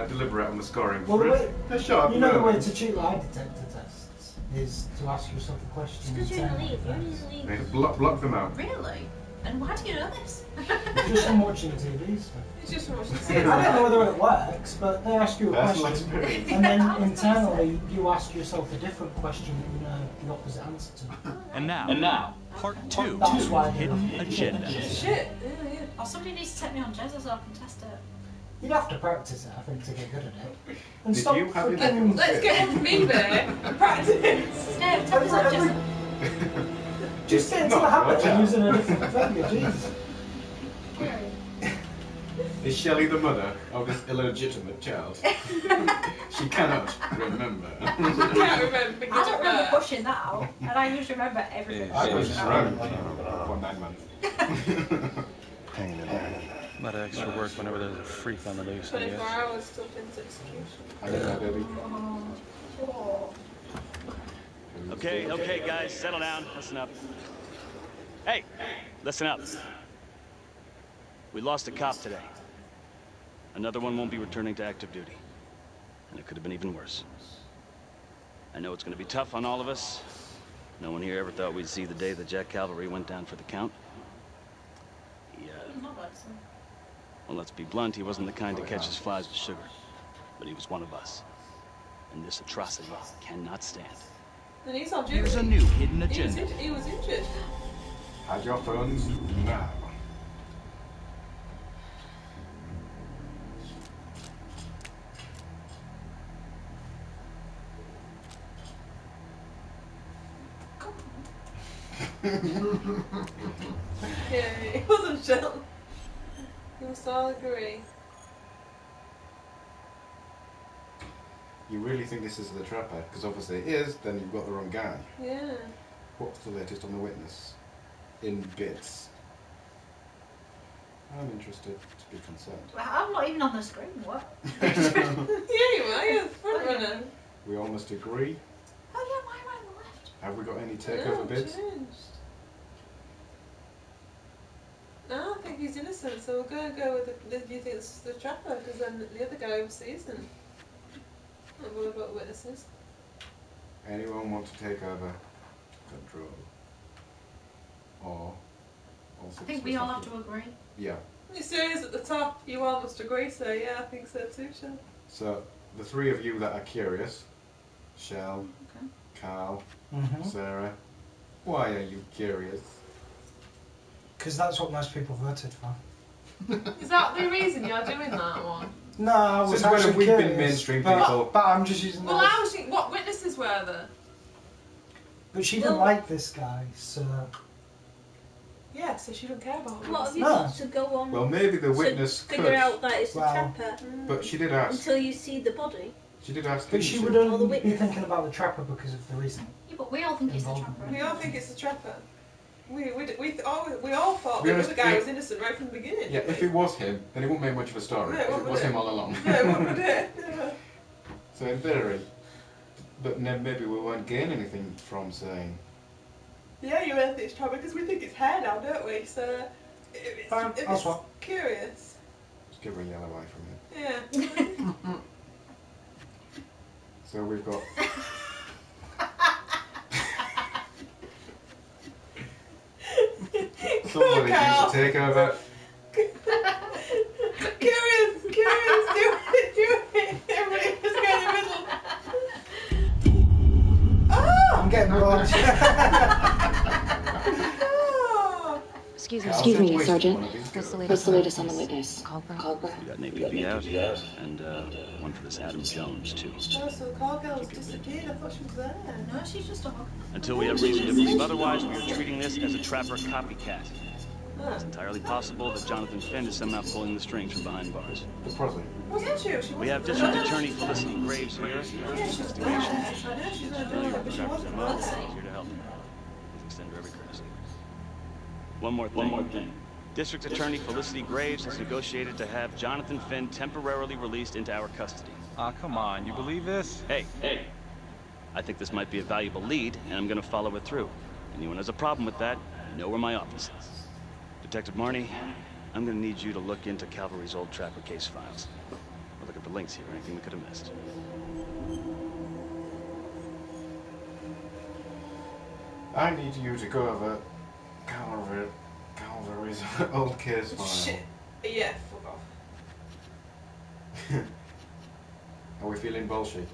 deliberate on the scoring. Well, the way, A sharp you know the way moment. to cheat lie detector tests is to ask yourself a question. Because and you're in the tell lead. You're in them the lead. They block them out. Really? And why do you know this? it's just from watching TV stuff. It's just from watching I don't know whether it works, but they ask you a Personal question, experience. and then internally you ask yourself a different question that you know the opposite answer to. And now, part 2 That's why of Hidden Agenda. Shit. Yeah, yeah. Or somebody needs to take me on Jezza so I can test it. You'd have to practice it, I think, to get good at it. And Did stop you have freaking... Let's get me there and practice. No, tell us like just... Just get into the habit of using a different venue, jeez. Is Shelley the mother of this illegitimate child? She cannot remember. I can't remember. I don't remember pushing that out, and I just remember everything. I was around for 9 months. Pain in the head. A lot of extra work whenever there's a freak on the loose, I 24 guess. hours till Finn's execution. I don't know, baby. Okay, guys, settle down. Listen up. Hey, listen up. We lost a cop today. Another one won't be returning to active duty. And it could have been even worse. I know it's going to be tough on all of us. No one here ever thought we'd see the day that Jack Calvary went down for the count. Well, let's be blunt, he wasn't the kind to catch his flies with sugar. But he was one of us. And this atrocity cannot stand. And he's on duty. Here's a new hidden agenda. He was injured. Hide your phones now. Yeah, it wasn't Sheldon. You must all agree. You really think this is the trapper? Because obviously it is, then you've got the wrong guy. Yeah. What's the latest on the witness? In bits. I'm interested to be concerned. I'm not even on the screen, what? Yeah, you are, you're the front runner. We all must agree. Oh yeah, why am I on the left? Have we got any No, takeover bids? changed. No, I think he's innocent, so we're going to go with the, you think it's the trapper, because then the other guy overseas and I'm worried about the witnesses. Anyone want to take over control? Or I think we all have to agree. Yeah. You serious at the top, you all must agree, so yeah, I think so too, Shell. So the three of you that are curious, Shell, Carl, Sarah, why are you curious? Because that's what most people voted for. Is that the reason you're doing that one? No, I was Since when actually have we curious, been mainstream but, people? But I'm just using Well, those. I was thinking, what witnesses were there? But she didn't like this guy, so... Yeah, so she don't care about What have you No. got to go on Well, maybe the witness to could. figure out that it's the Well, trapper But she did ask. until you see the body? She did ask. But didn't she she? would only be thinking about the trapper because of the reason. Yeah, but we all think it's the Involvement. trapper. We all think it's the trapper. We all thought We that the honest- other guy yeah. was innocent right from the beginning. Yeah, if it was him, then it wouldn't make much of a story. No, it if it wouldn't, was would him it? all along. No, it wouldn't, would it? Yeah. So in theory, but then maybe we won't gain anything from saying. Yeah, you think it's trapper because we think it's hair now, don't we? So if Fine, if I'll it's swap. curious. Just give her a yellow eye from it. Yeah. So we've got. Somebody needs to take over. Curious, do it. Everybody just go in the middle. Oh! I'm getting bored. Oh! Excuse me, Sergeant. What's the latest on the witness? Culver? We got an APB out, and one for this Adam Jones, too. Oh, so the call girl's disappeared. I thought she was there. No, she's just a hog. Until we have reason to believe otherwise, we are treating this as a trapper copycat. It's entirely possible that Jonathan Finn is somehow pulling the strings from behind bars. Probably. Wasn't she? We have District Attorney Felicity Graves here. Yeah, she was there. I know she's going to do it, but she wasn't there. Here to help. Please extend her every courtesy. One more thing. District Attorney Felicity Graves has negotiated to have Jonathan Finn temporarily released into our custody. Ah, come on. You believe this? Hey. I think this might be a valuable lead, and I'm going to follow it through. Anyone has a problem with that, you know where my office is. Detective Marnie, I'm going to need you to look into Calvary's old trapper case files. Or look at the links here, anything we could have missed. I need you to go over Calvary's old case file. Shit. Yeah, fuck off. Are we feeling bullshit?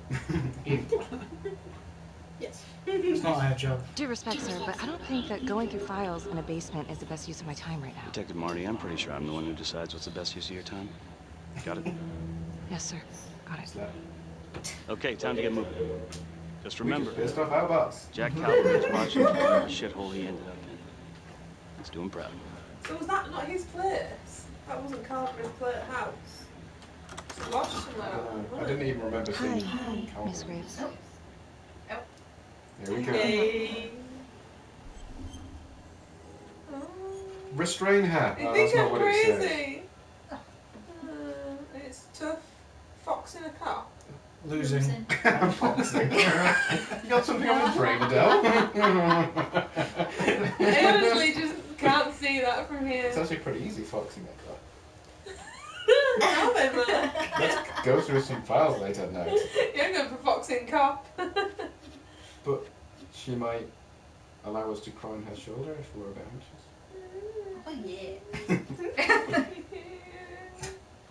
Yes. It's not her job. Due respect, sir, but I don't think that going through files in a basement is the best use of my time right now. Detective Marty, I'm pretty sure I'm the one who decides what's the best use of your time. Got it? Yes, sir. Got it. Okay, time to get moving. Just remember, pissed off our boss. Jack Calvary is watching the shithole he ended up in. Let's do him proud. So was that not his place? That wasn't Calvary's house. It's lodged somewhere. I didn't even remember seeing Hi, Calvary. Miss Graves. Here we go. Hey. Restrain her. You Oh, think that's not I'm what it says. crazy? It's tough. Fox in a cop. Losing. Foxing. You got something on the brain, Adele? I honestly just can't see that from here. It's actually pretty easy foxing it, though. Now then, man. Let's go through some files late at night. You're going for foxing cop. But she might allow us to cry on her shoulder if we're a bit anxious. Oh yeah.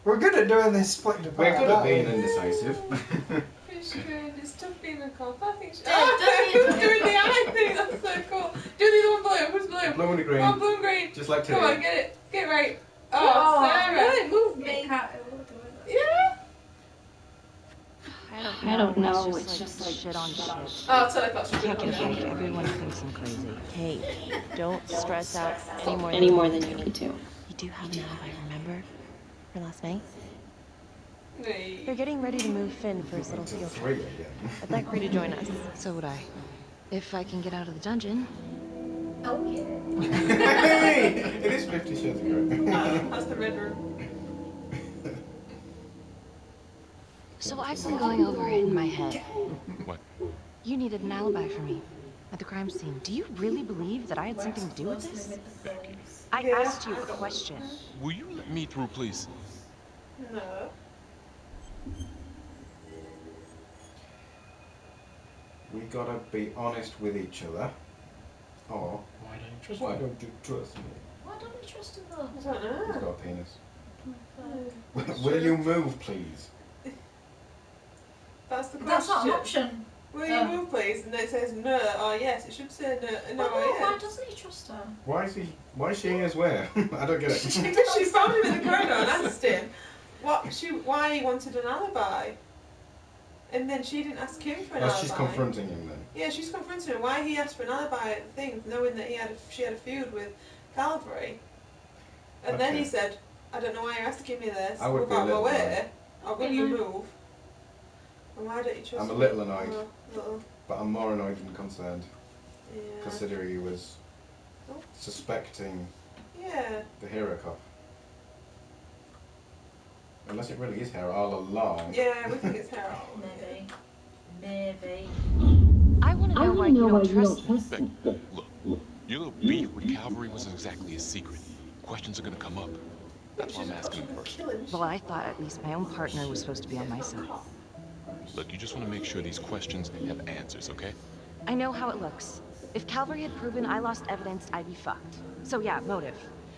We're good at doing this split apart. We're good at being indecisive. It's good. It's tough being a cop. I think she... Who's doing the eye thing? That's so cool. Do the other one blue. Who's blue? Blue and green. Oh, blue and green. Just like Come today. on, get it. Get it right. Oh, Sarah. Really move me. Yeah. I don't know. It's just like shit on shit. Oh, so I thought she I can't was get a break. Everyone thinks I'm crazy. Hey, don't stress out Any more than you need to. You do have an alibi, remember? For last night? Nee. They're getting ready to move Finn for his little field trip. 3 again. I'd like for you to join us. So would I. If I can get out of the dungeon. Oh yeah. Hey! It is 50 Shades of Grey. That's the red room. So I've been going over it in my head. What? You needed an alibi for me at the crime scene. Do you really believe that I had something to do with this? I asked you a question. Will you let me through, please? No. We gotta be honest with each other. Or, Why don't you trust why me? don't you trust me? Why don't you trust him though? I don't know. He's got a penis. Will you move, please? That's the question. That's not an option. Will you move, please? And then it says no or yes. It should say no Well, or why yes. doesn't he trust her? Why is she in his way? I don't get it. She found him in the corridor and asked him why he wanted an alibi. And then she didn't ask him for an alibi. She's confronting him then. Yeah, she's confronting him. Why he asked for an alibi at the thing, knowing that she had a feud with Calvary. And then he said, I don't know why you're asking me this. I would Move be a out my little way. Or will you move? And why don't you trust I'm me? a little annoyed. Little. But I'm more annoyed than concerned. Yeah. Considering he was suspecting Yeah. the hero cop. Unless it really is her all along. Yeah, we think it's Harold. Maybe. Maybe. I want to know why you don't trust me. Beck, look. Your little beef with Calvary wasn't exactly a secret. Questions are gonna come up. That's why I'm asking you first. Well, I thought at least my own partner was supposed to be on my side. Look, you just want to make sure these questions have answers, okay? I know how it looks. If Calvary had proven I lost evidence, I'd be fucked. So yeah, motive.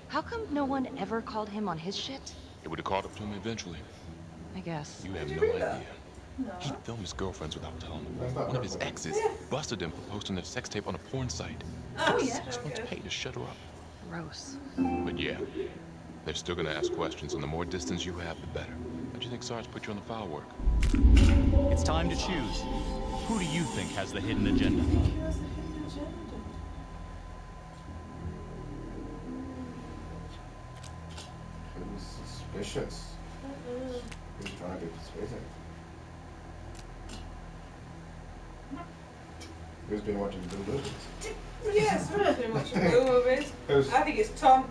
How come no one ever called him on his shit? It would have caught up to him eventually. I guess. You have no idea. He filmed his girlfriends without telling them. One of his exes busted him for posting their sex tape on a porn site. Oh, yeah. Just wants to pay to shut her up. Gross. But yeah, they're still gonna ask questions, and the more distance you have, the better. How do you think Sarge put you on the file work? It's time to choose. Who do you think has the hidden agenda? Who's suspicious? Who's trying to be persuasive? Who's been watching Blue movies? Yes, we've been watching Blue movies. Who's- I think it's Tom.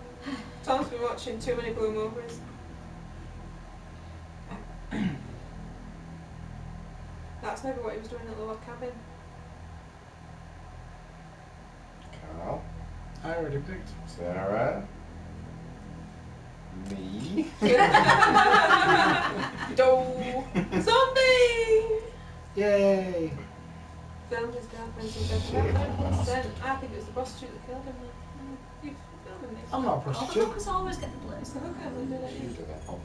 Tom's been watching too many Blue movies. That's maybe what he was doing at the log cabin. Carl. I already picked. Sarah. Me. Do Zombie! Yay! Filmed his girlfriend's in bed. Said, I think it was the prostitute that killed him. You filming me? I'm not a All the prostitute. hookers always get the blame. It's the hooker that did it. You did that. Hold on.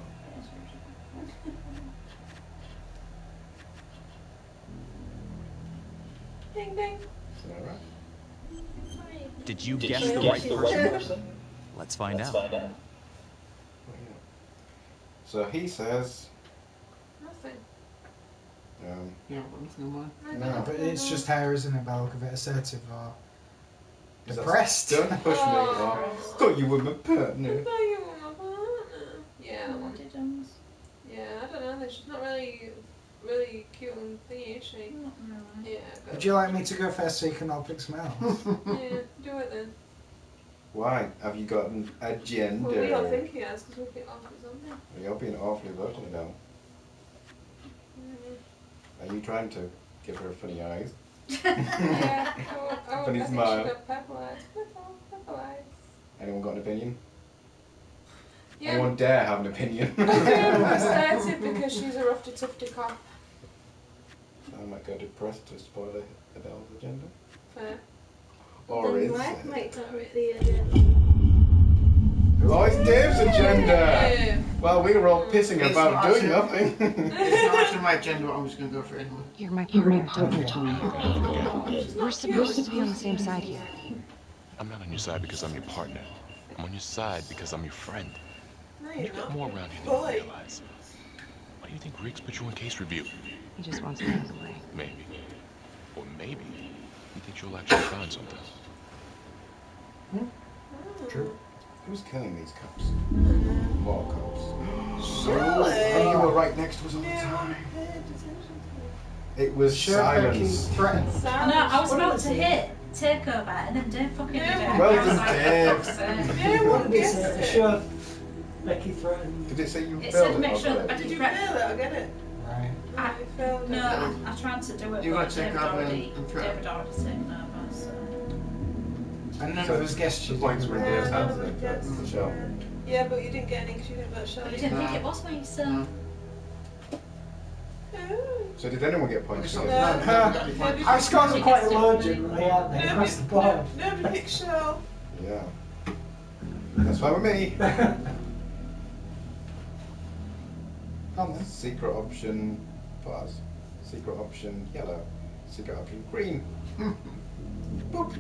Ding ding. Sarah. Did you guess the right person? Let's find out. So he says. Nothing. Yeah, I've got nothing in mind. No. But it's just her, isn't it, by the look of it? Assertive or Is that depressed? Don't push me. Oh, thought you were my partner. Yeah. Yeah, I don't know. She's not really cute and thingy, is she? Not really. Yeah. Would you like me to go first so you can all pick some out? Yeah, do it then. Why? Have you got an agenda? Well, we all think he has because we get off his own. You're being awfully vocal now. Are you trying to give her funny eyes? Yeah. Funny I think smile. she got purple eyes. Purple eyes. Anyone got an opinion? Yeah. Anyone dare have an opinion? Assertive because she's a roughy tufty cop. I might go depressed to spoil Adele's agenda. Fair. Or is Why it? might that write the agenda? Oh, it's Dave's agenda! Yeah. Well, we were all pissing It's about not doing actually- nothing. It's not actually my agenda, but I'm just going to go for it anyway. You're my partner, Tom. We're supposed to be on the same side here. I'm not on your side because I'm your partner. I'm on your side because I'm your friend. No, You you're got not. more around here than you Bully. realize. Why do you think Riggs put you on case review? He just wants me out of the way. Maybe. Or maybe he thinks you'll actually find something. True. Who's killing these cops? More cops. Really? Oh, you were right next to us all the time. It was silence. Threatened. No, I was about to hit takeover, and then Dave fucking did it. Well I was done, like, Dave. for fuck's sake. Yeah, what guessed it? Sure. Becky threatened. Did it say you It failed said it? make or sure failed that I it? Did did you prep. fail it? I get it. Right. You failed No, it. I tried to do it, You but gotta take David over already, and threat. David already taken over, so. And none of us guessed The you. points were in Dave's Yeah, hands none of then, us for guessed. Michelle. Yeah, but you didn't get any because you didn't vote I Shelley. didn't think it was me, so. So did anyone get points? No, for no, this? nobody got any Our scores are quite low generally, aren't they? Across the board. Nobody picked Shell. Yeah. That's fine with me. Secret option, pause. Secret option, yellow. Secret option, green. Boop.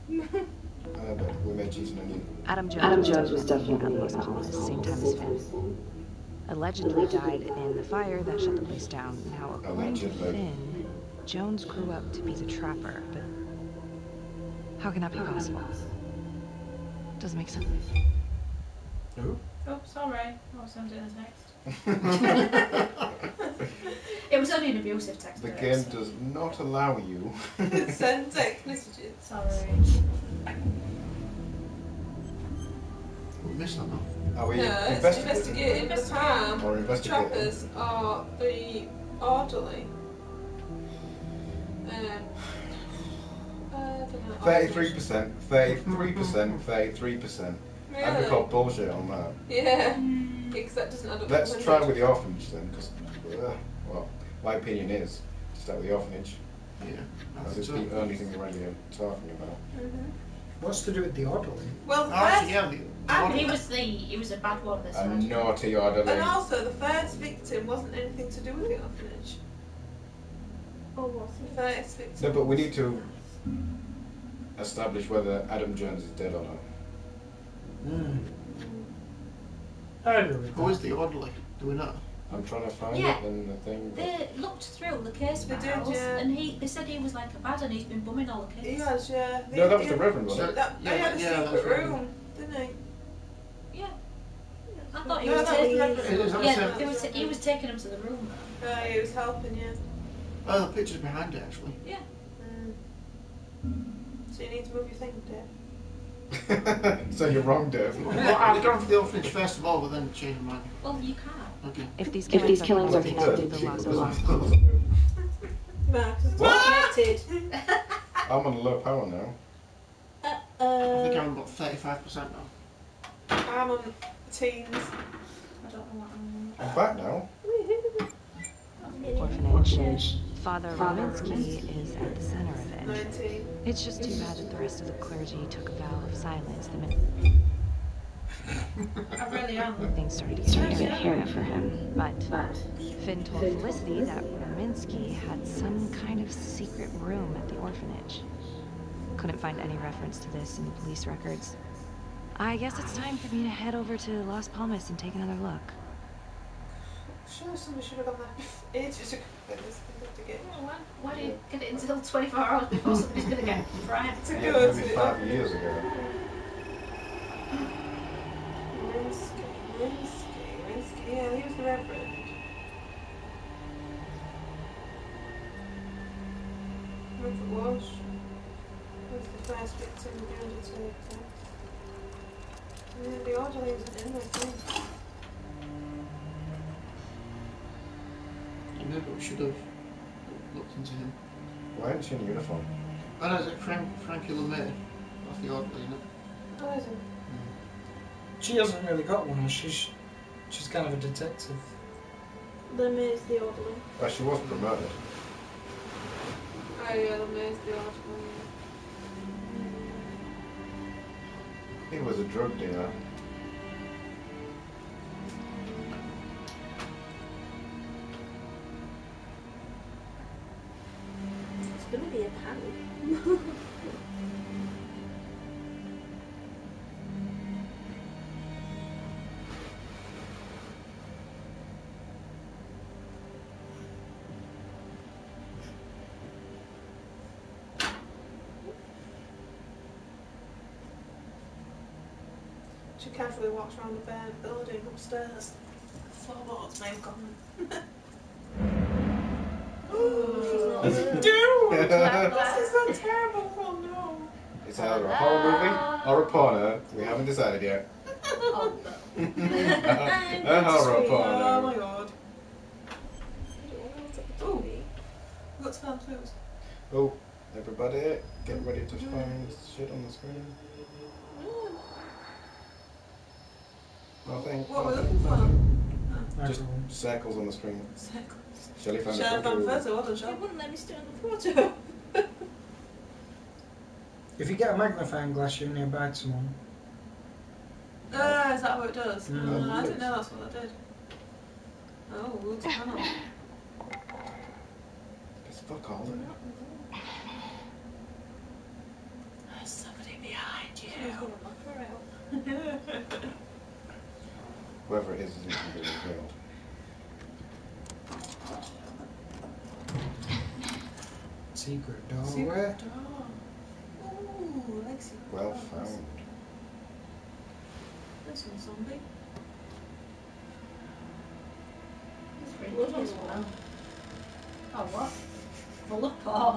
But we made cheese and onion. Adam Jones was definitely on Los Alamos, same time as Finn. Allegedly died in the fire that shut the place down. Now, according to Allegedly. Finn, Jones grew up to be the trapper, but how can that be possible? Doesn't make sense. Who? Oh, sorry. I was sending a text. It was only an abusive text. The though, game so- does not allow you. Send text messages. Sorry. We missed that now. Are we No, it's investigating? investigating the farm. Or The investigating? trappers are the orderly. I don't know. 33%, 33%, 33%. I'd be Really? called bullshit on that. Yeah, because that doesn't add up. Let's to try 100. with the orphanage then, because, well, my opinion is to start with the orphanage. Yeah. That is the only thing we're really talking about. What's to do with the orderly? Well, the Actually, first, yeah, He was a bad one this A time. naughty orderly. and also the first victim wasn't anything to do with the orphanage. Oh, what's The first victim. No, but we need to establish whether Adam Jones is dead or not. I agree with Who is that. the orderly? Do we know? I'm trying to find Yeah. it in the thing. but- They looked through the case They did, files, yeah. and they said he was like a bad, and he's been bumming all the He kids. has, yeah. No, that was the Reverend one. So- That, Yeah, they had a yeah, that's secret right. room, didn't he? Yeah. I thought he No, was that was taking. Reverend. Is that the Yeah, same? he was taking him to the room. He was helping you. Oh, the picture's behind it, actually. Yeah. So you need to move your thing, Dave. So you're wrong, Dave. Well, I've gone for the orphanage first of all, but then changed my mind. Well, you can't. Okay. If these killings are connected to the Los Alamos, Mark, Not connected. I'm on low power now. I think I'm about 35% now. I'm on teens. I don't know what I'm. I'm back now. orphanage. Father Rominsky is at the center of it. 19. It's just too bad that the rest of the clergy took a vow of silence the minute I really am. things started to get scary for him. But Finn told Felicity that Rominsky had some kind of secret room at the orphanage. couldn't find any reference to this in the police records. I guess it's time for me to head over to Las Palmas and take another look. Sure, somebody should have gone there ages ago. Why do you get it until 24 hours before somebody's going to get framed? Yeah, maybe 5 years ago. Rinsky. Yeah, he was the Reverend. Rupert Walsh was the first victim of the Undertaker. Yeah, the orderly was in there too. Maybe we should have looked into him. Why isn't she in uniform? Oh no, is it Frankie LeMay? That's the orderly, isn't it? Oh, is it? She hasn't really got one. She's kind of a detective. LeMay's the orderly. Well, she was promoted. Oh yeah, LeMay's the orderly. He was a drug dealer. It's gonna be a panel. She casually walks around the building upstairs. Floorboards may have gone. Oh, This is so terrible. Oh no. It's either a horror movie or a porno. We haven't decided yet. Oh no. A horror Oh porno. my god. Ooh. We've got spam clues. Oh, everybody, get ready to find shit on the screen. Nothing. What we're looking for? Just circles on the screen. Circles. Shelley found Shelley a found a photo. photo, wasn't she? It wouldn't let me stay on the photo. If you get a magnifying glass, you're nearby someone. Ah, is that how it does? Mm. I didn't know that's what that did. Oh, looks panel. It's fuck all. There's somebody behind you. Whoever it is isn't going to be revealed. Secret doorway. Secret door. Ooh, I like secret Well doors. found. There's one zombie. Blood on the wall. Oh, what? Full of porn.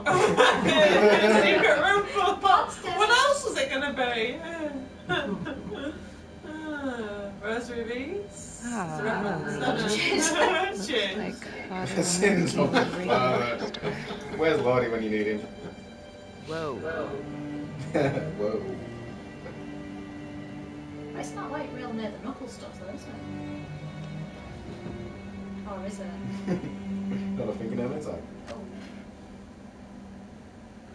Secret room full of porn. What else was it going to be? Rosary beads. Cheers. Sins of the Father. Where's Lordy when you need him? Whoa. Whoa. It's not like real near the knuckle stuff though, is it? Or is it? Not a fingernail inside. Oh.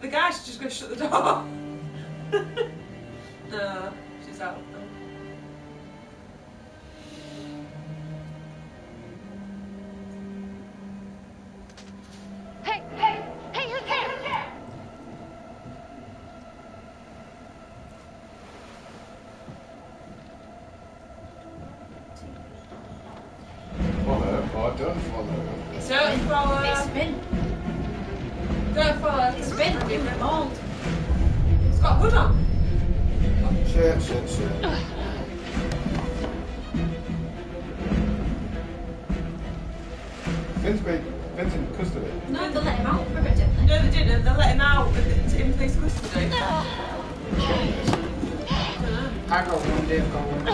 The guy should just go shut the door. No, she's out. Hey, who's there? Follow or don't follow. Don't follow. It's been. Don't follow. It's been. Give it mold. It's got hood on. Shit. Finn's in custody. No, they let him out for a bit, didn't they? No, they didn't. They let him out in police custody. I got one, Dave got one.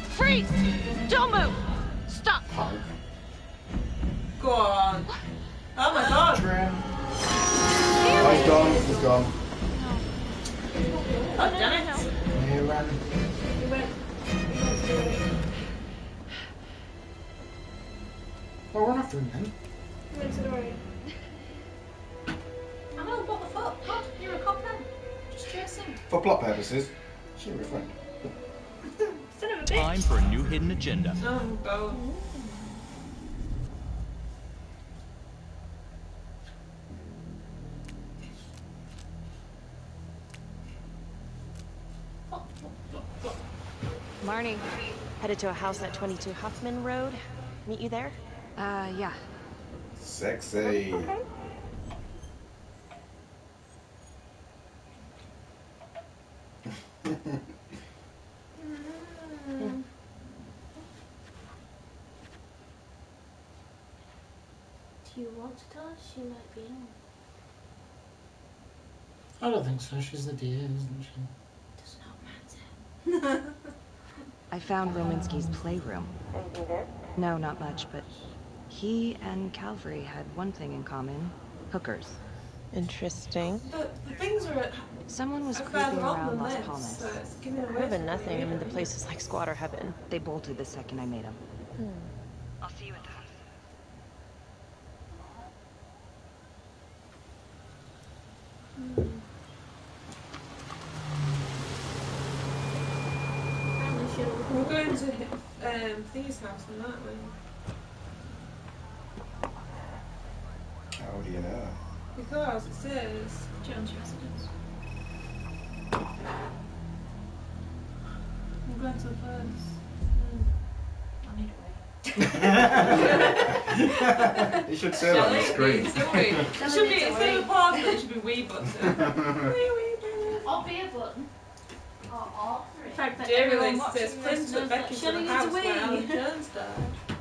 Freeze! Don't move! Stop! Go on. Oh my god. Oh, he's gone. He's gone. Oh, damn it. He ran. Well, run after him then. He went to the right. I know, what the fuck? God, you're a cop then. Just chase him. For plot purposes, she'll be a friend. Son of a bitch. Time for a new hidden agenda. Oh, God. Marnie, headed to a house at 22 Huffman Road. Meet you there? Yeah. Sexy. Okay. Do you want to tell us? She might be in. I don't think so. She's the deer, isn't she? Does not matter. I found Rominsky's playroom. Anything there? No, not much, but he and Calvary had one thing in common. Hookers. Interesting. The things are Someone was are creeping further on around the Las list, Palmas. so it's giving away More than from nothing. you. I mean, the place is like squatter heaven. They bolted the second I made them. I'll see you at the house. We're going to Thea's house and that way. How do you know? Because it says Jones' residence. we're going to the first. I need a way. You should say that on the screen. It should be, instead of a pause button, it should be wee button. Or be a button. Or all three. In fact, that Dear everyone release watching says this Prince knows took that Becky to Shelley the needs a house where wee. Alan Jones died.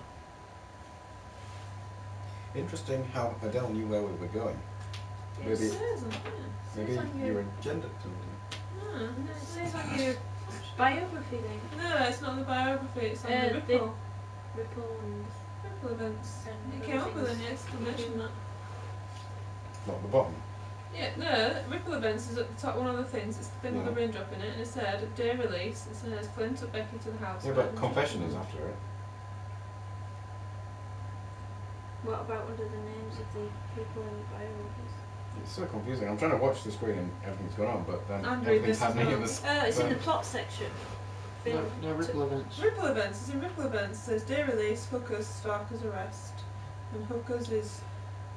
Interesting how Adele knew where we were going. It Maybe, says on here. maybe It says on your agenda told you. No, it says on your Biography then. No, it's not the biography, it's on the The Ripple. Ripple and Ripple events. and It came up with things. an exclamation mark. Not the bottom. Yeah, no, Ripple events is at the top, one of the things, it's the thing with the Yeah. raindrop in it, and it said, day release, it says, Flynn took Becky to the house. Yeah, but confession is after it. what about under the names of the people in the biographies? It's so confusing. I'm trying to watch the screen and everything's going on, but then I'm reading everything's this as happening well. in this. It's in the plot section. No, Ripple events. Ripple events, it's in Ripple events, it says, day release, Hookers, Stalker's arrest. And Hookers is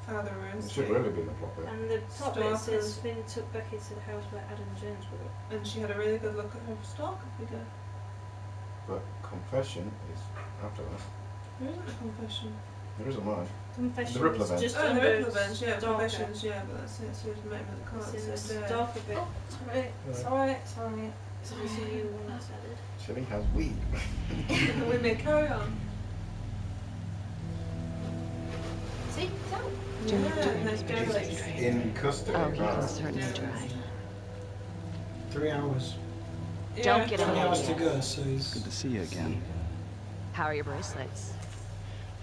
Father It Ruins. should really be in the plot bit. And the top bit Stalkers. says Finn took Becky to the house where Adam Jones grew up. And she had a really good look at her stalker figure. But confession is after that. There isn't a confession. There isn't mine. Confession The Ripple is event. just Oh, the under Ripple events, yeah, Stalker. confessions, yeah, but that's it, so it's the name of the card. It's in It the says, Stalker bit. sorry. So it's a new one that's added. Shelley has weed. We may carry on. See? It's out. In custody. Oh, he right. can certainly try. 3 hours. Don't get 20 any hours to ideas. go, so he's... Good to see you again. How are your bracelets?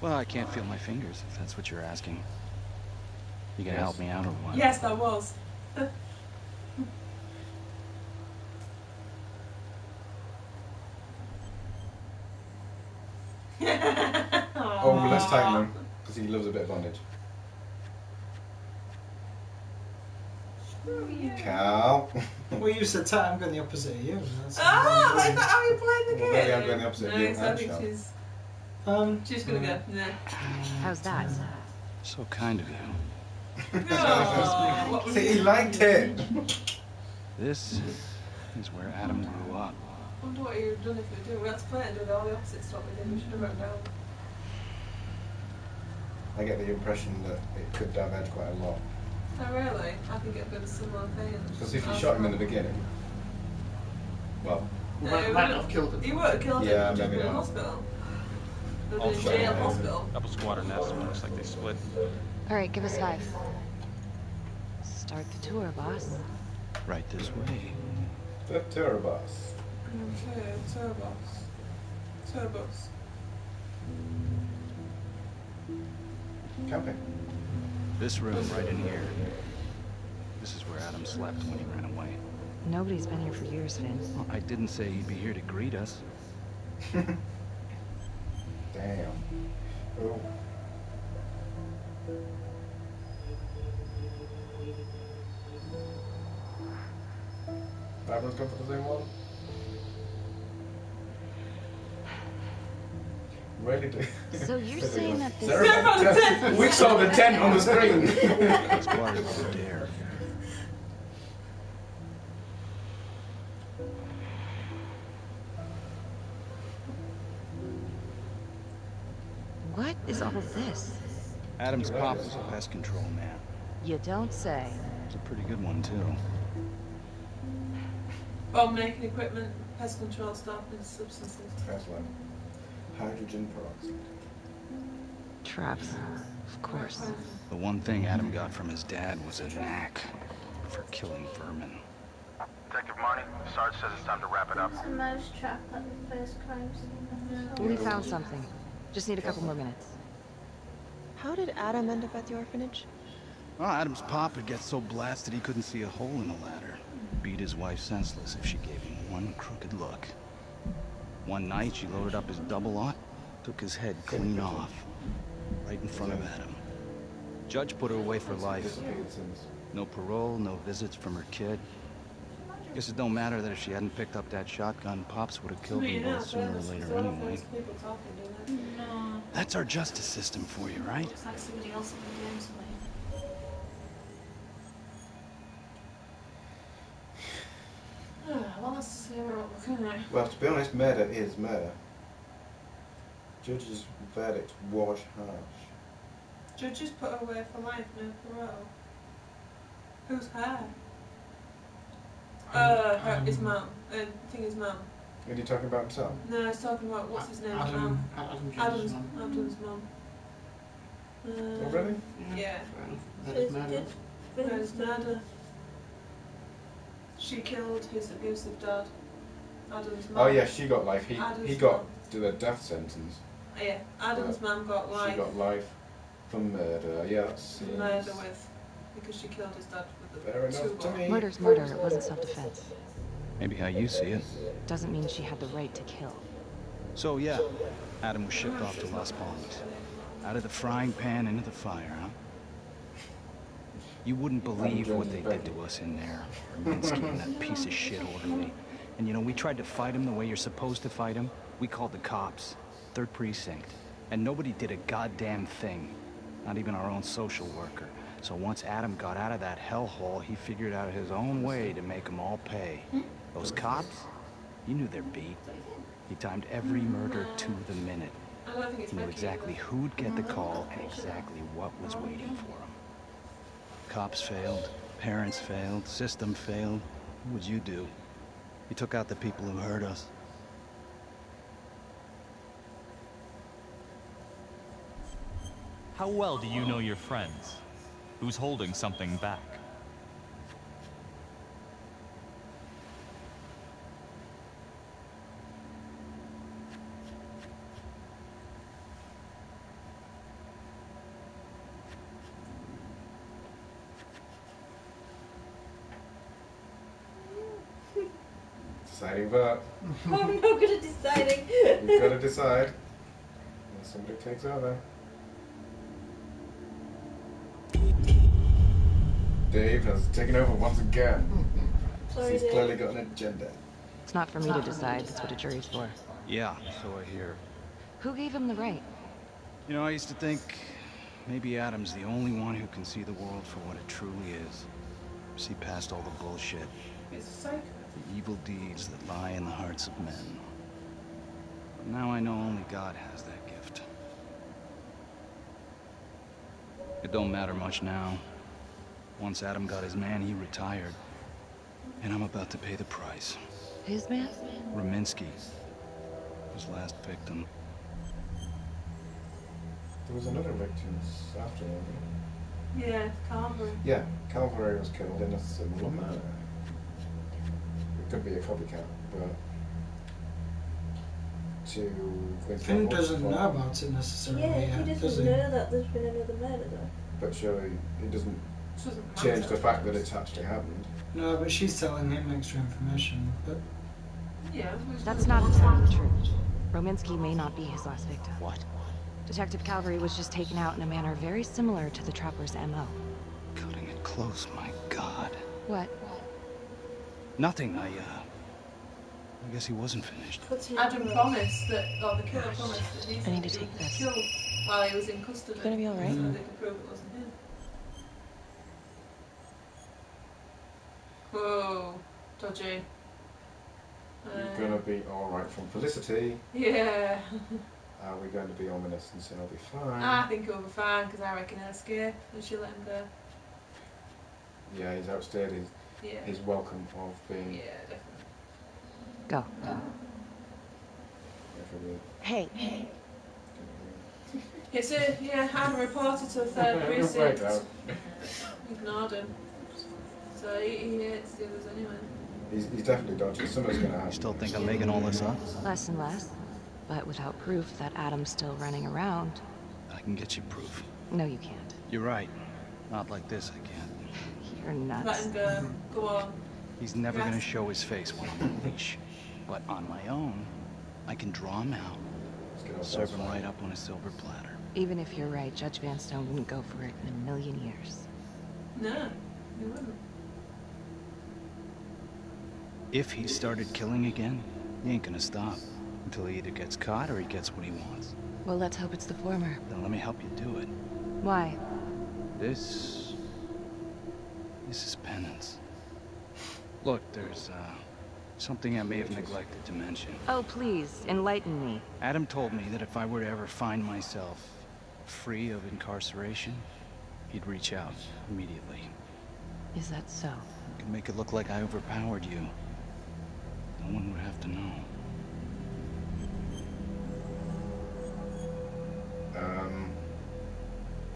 Well, I can't feel my fingers, if that's what you're asking. You gonna help me out or what? Yes, I was. Oh, let's tighten them, because he loves a bit of bondage. Cal. Well, you said tight, I'm going the opposite of you. That's Is that how you played the game? Well, maybe I'm going the opposite of you Nice, I and think Shell. she's gonna go. Yeah. How's that? So kind of you. Oh, what was See, he liked it. This is where Adam grew up. I wonder what you'd done if we did. We had to play it and do all the opposite stuff we did. We should have wrote down. I get the impression that it could diverge quite a lot. Oh really? I think it'd been a similar thing. Because if you shot him in the beginning, well, We might not have killed him. You would have killed Yeah, him. maybe in the not. hospital. Or I'll in try jail it. hospital. Double squatter nest. Looks like they split. All right, give us 5. Start the tour, boss. Right this way. the tour bus. Turbos. Camping. This room right in here. This is where Adam slept when he ran away. Nobody's been here for years, Finn. Well, I didn't say he'd be here to greet us. Damn. Oh. Everyone's gone for the same one. Really do. So you're saying that this... We saw the tent on the screen. That's part of the dare. What is all this? Adam's pop was a pest control man. You don't say. It's a pretty good one, too. Bomb making equipment, pest control stuff, and substances. That's like hydrogen peroxide. Traps, of course. The one thing Adam got from his dad was a knack for killing vermin. Detective Marnie, Sarge says it's time to wrap it up. It's a mouse trap at the first crime scene. We found something. Just need a couple more minutes. How did Adam end up at the orphanage? Well, Adam's pop had get so blasted he couldn't see a hole in the ladder. Beat his wife senseless if she gave him one crooked look. One night, she loaded up his double-aught, took his head clean off, right in front of Adam. Judge put her away for life. No parole, no visits from her kid. Guess it don't matter that if she hadn't picked up that shotgun, Pops would have killed them both sooner or later anyway. No. That's our justice system for you, right? It's like somebody else in the game somewhere. Well, let's see what we're looking at. Well, to be honest, murder is murder. Judge's verdict was harsh. Judges put her away for life, no parole. Who's her? His mum. I think his mum. Are you talking about himself? No, I was talking about what's his name? Adam's mum. Adam's mum. Oh, really? Yeah. That's murder. It's murder. She killed his abusive dad. Adam's mum. Oh yeah, she got life. He Adam's got mum. to the death sentence. Yeah, Adam's mum got life. She got life for murder. Yeah, that's Murder with, because she killed his dad with the fair enough to me. Murder's murder. It wasn't self-defense. Maybe how you see it. Doesn't mean she had the right to kill. So yeah, Adam was shipped off to Las Palmas. Out of the frying pan into the fire, huh? You wouldn't believe what they did to us in there. Minsky and that piece of shit orderly. And you know, we tried to fight him the way you're supposed to fight him. We called the cops. 3rd Precinct. And nobody did a goddamn thing. Not even our own social worker. So once Adam got out of that hellhole, he figured out his own way to make them all pay. Those cops, he knew their beat. He timed every murder to the minute. He knew exactly who'd get the call and exactly what was waiting for him. Cops failed, parents failed, system failed. What would you do? You took out the people who hurt us. How well do you know your friends? Who's holding something back? Deciding vote. I'm not good at deciding. You've got to decide. And somebody takes over. Dave has taken over once again. Sorry, He's Dave. clearly got an agenda. It's not for me to decide. That's what a jury's for. Yeah, so I hear. Who gave him the right? You know, I used to think maybe Adam's the only one who can see the world for what it truly is. See past all the bullshit. It's psycho. The evil deeds that lie in the hearts of men. But now I know only God has that gift. It don't matter much now. Once Adam got his man, he retired. And I'm about to pay the price. His man? Rominsky. His last victim. There was another victim after him. Yeah, Calvary. Yeah, Calvary was killed in a similar manner. It could be a copycat, but to Finn doesn't know about it necessarily. Yeah, he does doesn't know that there's been another murder though. But surely it doesn't change the fact that it's actually happened. No, but she's telling him extra information. But yeah, That's not exactly true. Rominsky may not be his last victim. What? Detective Calvary was just taken out in a manner very similar to the Trapper's MO. Cutting it close, my God. What? Nothing. I guess he wasn't finished. Adam promised that, or the killer promised that he's I need to take this. killed while he was in custody. You gonna be alright? So they could prove it wasn't him. Whoa, dodgy. You're gonna be alright from Felicity. Yeah. Are we going to be ominous and say I'll be fine? I think he'll be fine because I reckon he'll escape and she'll let him go. Yeah, he's outstayed his welcome of being. Yeah, definitely. Go. Hey. It's a, yeah, Adam reported to the third precinct. Ignored him. So he hates the others anyway. He's definitely dodgy. Something's gonna happen. Still think I'm making all this up? Less and less. But without proof that Adam's still running around. I can get you proof. No, you can't. You're right. Not like this, I can't. You're nuts. Let him go. Go on. He's never gonna show his face when I'm on a leash. But on my own, I can draw him out. Serve him right up on a silver platter. Even if you're right, Judge Vanstone wouldn't go for it in a million years. No, he wouldn't. If he started killing again, he ain't gonna stop. Until he either gets caught or he gets what he wants. Well, let's hope it's the former. Then let me help you do it. Why? This is penance. Look, there's something I may have neglected to mention. Oh, please, enlighten me. Adam told me that if I were to ever find myself free of incarceration, he'd reach out immediately. Is that so? I could make it look like I overpowered you. No one would have to know.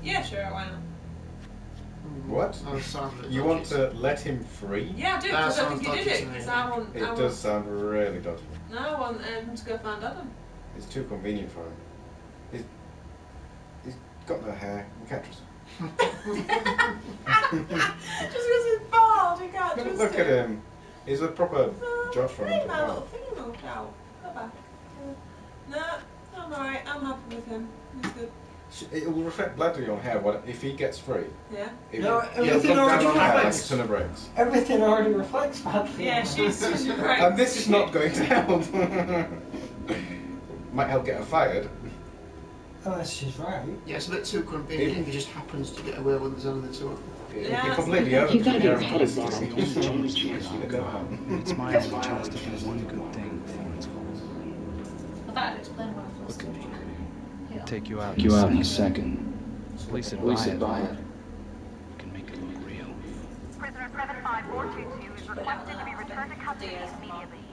Yeah, sure, why not? What? You want to let him free? Yeah, I do, because I think he did it. Because I want. It does sound really dodgy. No, I want him to go find Adam. It's too convenient for him. He's got no hair. We can't trust him. Just because he's bald, you can't trust him. Look at him. He's a proper Josh from him. My little thing moved out. Go back. No, I'm alright. I'm happy with him. He's good. It will reflect badly on hair. What if he gets free? Yeah. Everything already reflects. Like a ton of breaks. Everything already reflects badly. Yeah, she's right. And this is not going to help. Might help get her fired. Unless she's right. Yeah, it's a bit too convenient if he just happens to get away with there's only the two of them. It'd be completely over. It's my only chance to do one good thing before it's false. I thought I'd explain why I was doing I'll take you out in a second. Police advise it. Can make it look real. Prisoner 75422 is requested to be returned to custody immediately.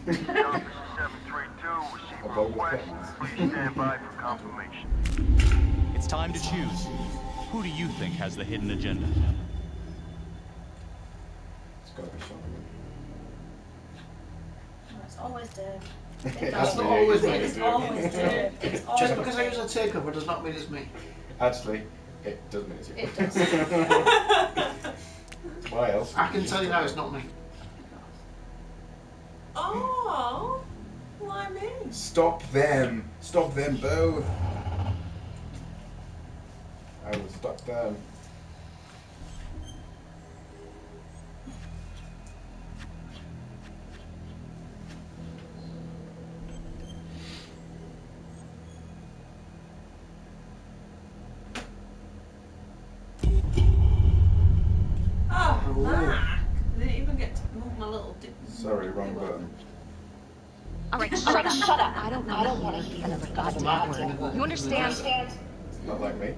Officer 732, receive request. Please stand by for confirmation. It's time to choose. Who do you think has the hidden agenda? It's got to be Sean. It's always Dave. It's not always me. It's always Dave. Just because I use a takeover does not mean it's me. Actually, it does mean it's you. It does. Why else? I can tell you now it's not me. Oh, why me? Stop them. Stop them both. I will stop them. Oh, Mark. I didn't even get to move my little dick. Sorry, wrong button. Alright, shut up. I don't want to hear another goddamn word. You understand? Not like me.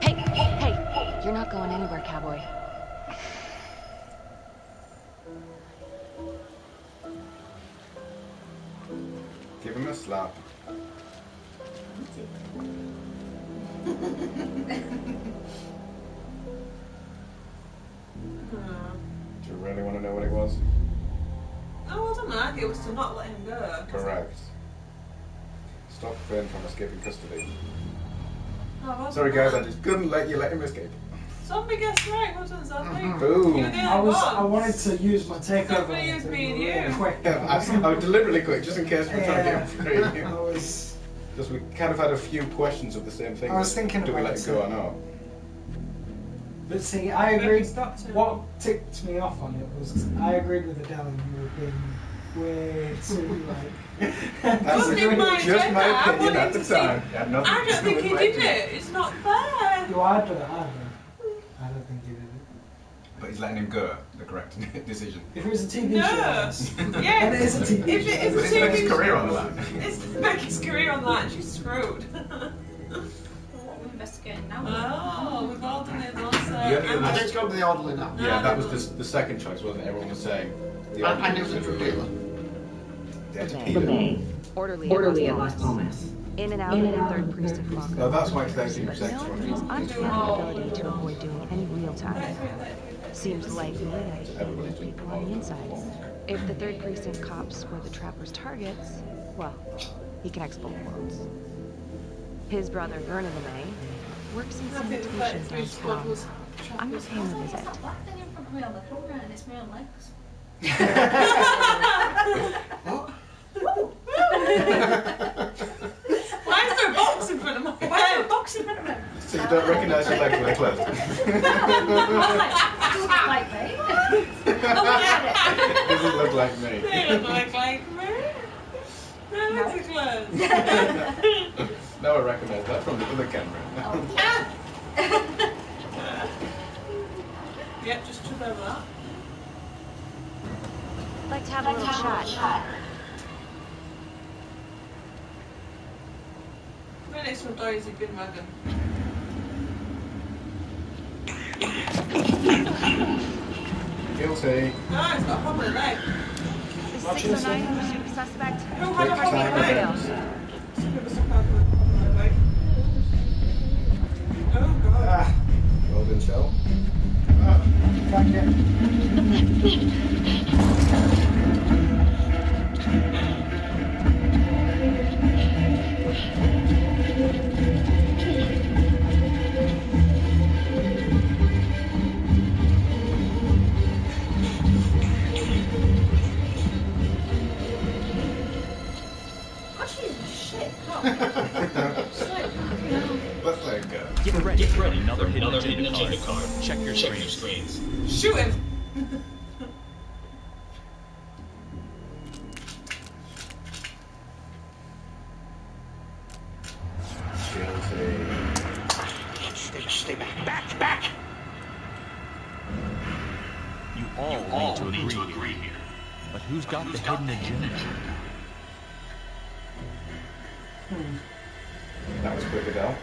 Hey, you're not going anywhere, cowboy. Give him a slap. Do you really want to know what it was? Oh, well, done, Mark. It was to not let him go. Correct. Stop Finn from escaping custody. Oh, well Sorry done, guys, I Mark. just couldn't let him escape. Zombie gets right. Well done, Zombie. Boom. You were the I only one. wanted to use my takeover. Not gonna use me and you. Quick. Yeah, I was deliberately quick, just in case we're trying to get him free. I was. Just we kind of had a few questions of the same thing. I was thinking do we about let it go it. or not? But see, I agreed. What ticked me off on it was I agreed with Adele and you were being way too like. Wasn't in my just agenda. my I opinion wanted at the to see. time. It had nothing I to don't do think with he my did agenda. it. It's not fair. You I don't think he did it. But he's letting him go, the correct decision. If it was a TV No. show, Yeah. and it is a TV If show. it is But a it's Becky's TV career on the line. It's Becky's career on that. She's screwed. What are we investigating now? Oh, we've all done it once. I think it's got to be the orderly now. Yeah, that was the second choice, wasn't it? Everyone was saying. The I knew it was a dealer. Orderly at Las Palmas. In and out of the 3rd Precinct locker. No, that's why today's the But sex no one. his uncanny ability to avoid doing any real time. Seems likely that he Everybody's killed people on the inside. If the 3rd Precinct cops were the trapper's targets, well, he connects both worlds. His brother, Vernon LeMay, works in sanitation downtown. I'm just paying him a visit. That black thing in front of me on the camera and it's my own legs. Why is there a box in front of my head? Why is there a box in front of me? So you don't recognise your legs when they're closed? Like me. It doesn't look like me. They don't look like me. My legs are closed. Now I recognise that from the other camera. Yep, just trip over that. Like to have a little shot. Minutes from Dorsey bin wagon. Guilty. No, it's got a problem with the leg. The 609 pursuit suspect. Who had a problem with the leg? Oh god. Golden shell. Let's let it go. Get ready for another hidden agenda card. Check your screens. Shoot him! Stay back. You all need to agree here. But who's got the hidden agenda? That was quick, Adele.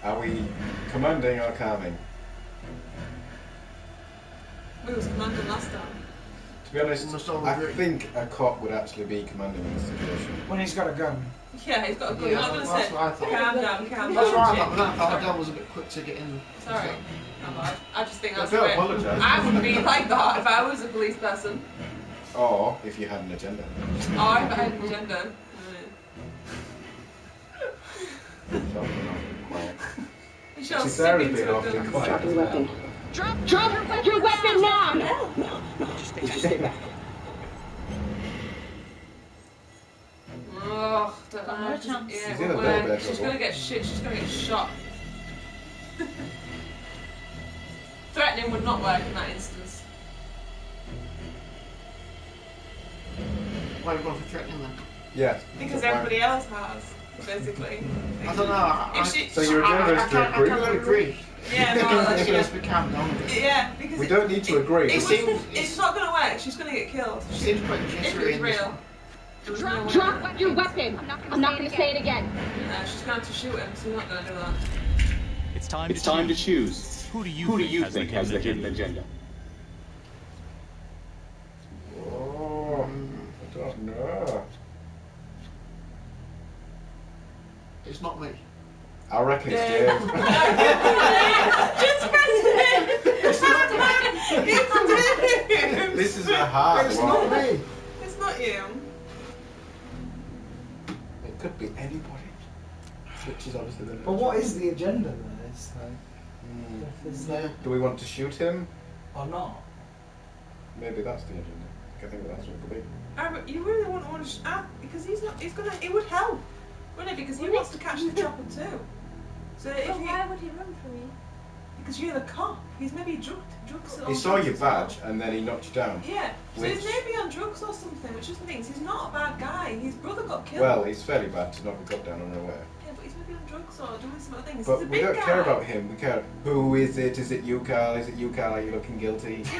Are we commanding or calming? We was commanding last time. To be honest, I think a cop would actually be commanding in this situation. When he's got a gun. Yeah, he's got a gun. Yeah, I'm not going to that's say, what I thought. calm down, calm That's down. what I thought, but then I thought Adele was a bit quick to get in. Sorry. I'm bad. I just think that's Don't the way. apologise. I wouldn't be like that if I was a police person. Or if you had an agenda. Or if I had an agenda. Michelle Actually, Sarah's sticking been to a awfully gun. quiet. Drop your weapon now! Stay back. Oh, don't know. No chance. Yeah, She's in a well, little bit of she's trouble. gonna get shit. She's gonna get shot. Threatening would not work in that instance. Why are we going for threatening then? Yes. Because everybody else has, basically. I don't know. If she, So your agenda is to agree? I can't agree. Yeah, no, Let's yeah. be calm down. Yeah, because We don't need to agree. it's not gonna work. She's gonna get killed. It seems quite If jittery it's in this real. one. There's no way. Drop your weapon! I'm not gonna say it again. She's going to shoot him, so you're not gonna do that. It's time to choose. Who do you think has the hidden agenda? Oh, I don't know. It's not me. I reckon it's Yeah. Dave. Just press it! It's Dave! This is a hard It's one. not me. It's not you. It could be anybody. Which is obviously the. But what is the agenda then? It's like, if it's like, Do we want to shoot him? or not? Maybe that's the agenda. I think that's what it could be. You really want to because he's not. He's gonna. It would help, wouldn't it? Because he wants to catch the chopper too. So if But he, why would he run from you? because you're the cop, he's maybe drugs. He saw your badge and then he knocked you down. Yeah, so Which- he's maybe on drugs or something, which just means he's not a bad guy. His brother got killed. Well, it's fairly bad to knock a cop down unaware. Yeah, but he's maybe on drugs or doing some other things. But he's a we big don't guy. care about him. We care. Who is it? Is it you, Carl? Is it you, Carl? Are you looking guilty? It's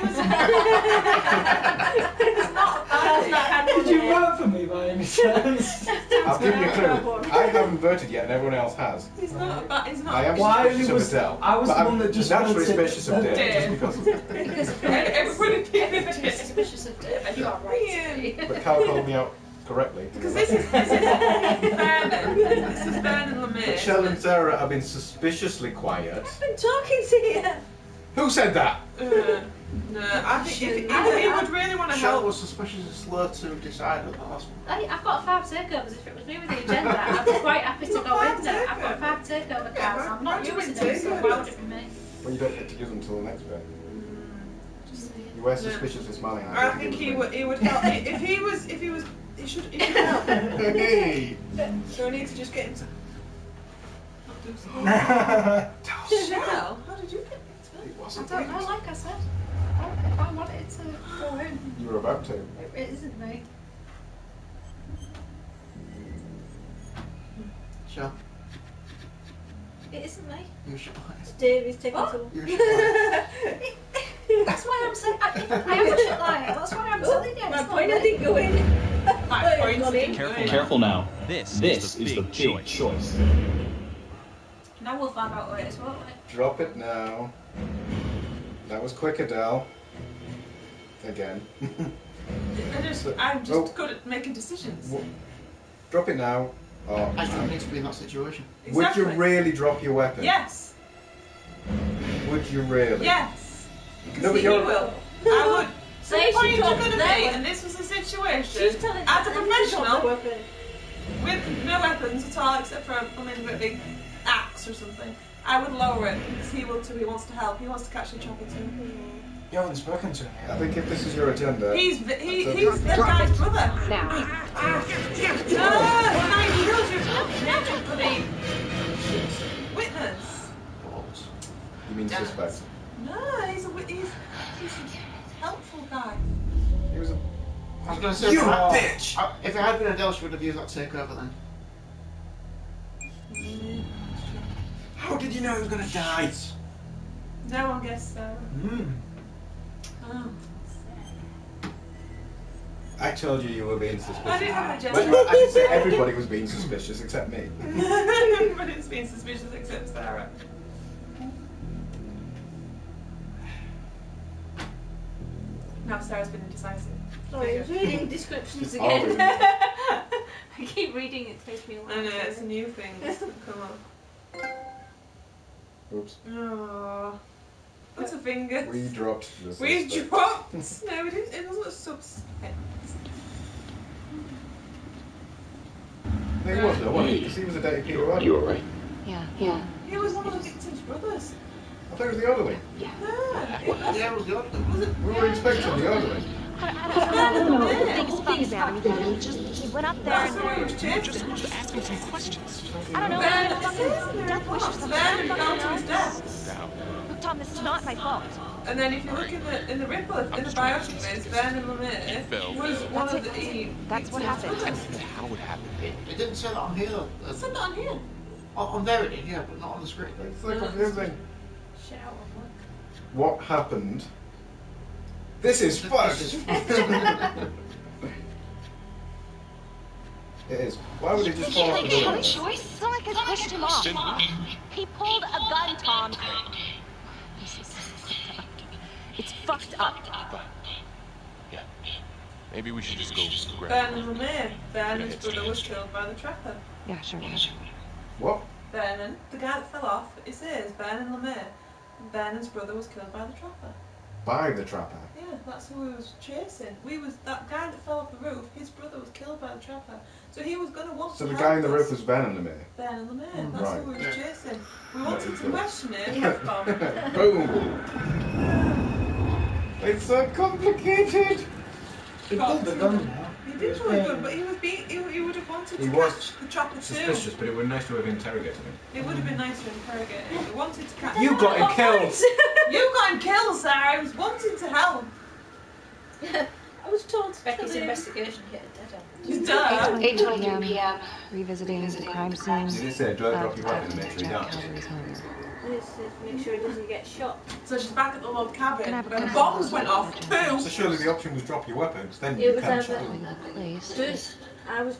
not a bad guy. Did you vote for me by any chance? I'll give you a clue. I haven't voted yet, and everyone else has. He's not a bad. He's not. I am Why suspicious of was- Adele. I was but the I'm one that just naturally voted suspicious of Dave, Dave. just because. Because Everybody everybody's suspicious of Dave, and you are right to be. But Carl called me out correctly. Because this is Vernon. This is Vernon But Lemire. Shell and Sarah have been suspiciously quiet. I've been talking to you. Who said that? No, I think if he would really want to Shell help. was suspiciously slow to decide at the last one. Hey, I've got 5 takeovers. If it was me with the agenda, I'd be quite happy to go in there. I've got 5 takeover cards. I'm not using them, so why would it be me? Well, you don't get to use them until the next bit. Just saying. You were suspiciously smiling. I think he would help. If he was, he should help. Hey! So we need to just get him to. Not do something. Shell, how did you get It I wasn't don't know, me. like I said. I wanted to go in. You were about to. It isn't me. Shell, It isn't me. you should buy it. Dave is taking What? some. You should buy That's why I'm saying I am a shit liar. That's why I'm telling you. My It's point, not I me. didn't go in. My point. Got in. Careful now. This This is the big choice. Now we'll find out what it is, won't we? Drop it now. That was quick, Adele. Again. I'm just good at making decisions. Drop it now. Or, I don't need to be in that situation. would you Exactly. really drop your weapon? Yes. Would you really? Yes. Because No, but he you're- will. I would. So Say if she you dropped took it their at me weapon. and this was the situation, She's telling as a them to drop professional, the weapon. with no weapons at all except for a big axe or something, I would lower it because he will too. He wants to help. He wants to catch the chopper too. You haven't spoken to him I yet. think if this is your agenda. He's the guy's brother. Now. No, now he killed your bloody witness. You mean suspect? No, he's a helpful guy. He was a. I was going to say, You bitch! If it had been Adele, she would have used that takeover then. How did you know he was going to die? No one guessed so. Oh. I told you you were being suspicious. I didn't have an agenda. Well, I did say everybody was being suspicious except me. Everybody's being suspicious except Sarah. Now Sarah's been indecisive. Sorry, I was reading descriptions Oh, again. really? I keep reading it, takes me a while. I know, it's a new thing that's come up. Oops. Oh. What's a finger? We dropped the We suspect. dropped? No, we didn't. It wasn't a suspect. He was though, wasn't he? Because he was a dirty Peter. You alright? Yeah. He was one of the victim's brothers. I thought it was the orderly. No, it was. Yeah, it was the order. Was it? We were inspecting the orderly. I don't know. The thing is fucking about him. He went up there That's and why he was chasing. Just ask him some questions. I don't know. He had a fucking death wish or something. Then it fell to his death. Now, Look, Tom, this is not my fault. And then if you look in the ripple, in the biographies, Vernon Lemire was one of the... That's what happened. how it happened. It didn't say that on here though. I said that on here. On there it did, yeah, but not on the script. It's so confusing. Shit out of luck. What happened? This is fucked! This is It is. Why would it just Did you fall off make the a building? choice? It's not like I pushed him off. He pulled a gun, Tom. This is fucked up. It's fucked up. Yeah. Maybe we should just go grab Vernon Lemire. Vernon's brother was killed by the trapper. Yeah, sure. What? Vernon, the guy that fell off, it says Vernon Lemire. Vernon's brother was killed by the trapper. By the trapper. Yeah, that's who we was chasing. That guy that fell off the roof, his brother was killed by the trapper. So he was going to want So to the help guy in the us. roof was Vernon Lemire. Vernon Lemire, that's Right. who we was chasing. We wanted to Right. question him. Boom! It's so complicated! He pulled the gun now. He did throw a gun, but he would have wanted to catch the chopper too. Suspicious, but it would be nice to have interrogated him. It would have been nice to interrogate him. He wanted to catch. You got him killed. You got him killed, sir. I was wanting to help. I was told Becky's investigation hit a dead end. You done? 8:20 p.m. Revisiting the crime scene. Did it say, drop your weapon and make sure you don't? This is make sure he doesn't get shot. So she's back at the log cabin, and bombs went off too. So surely the option was drop your weapons, then It you was can either I was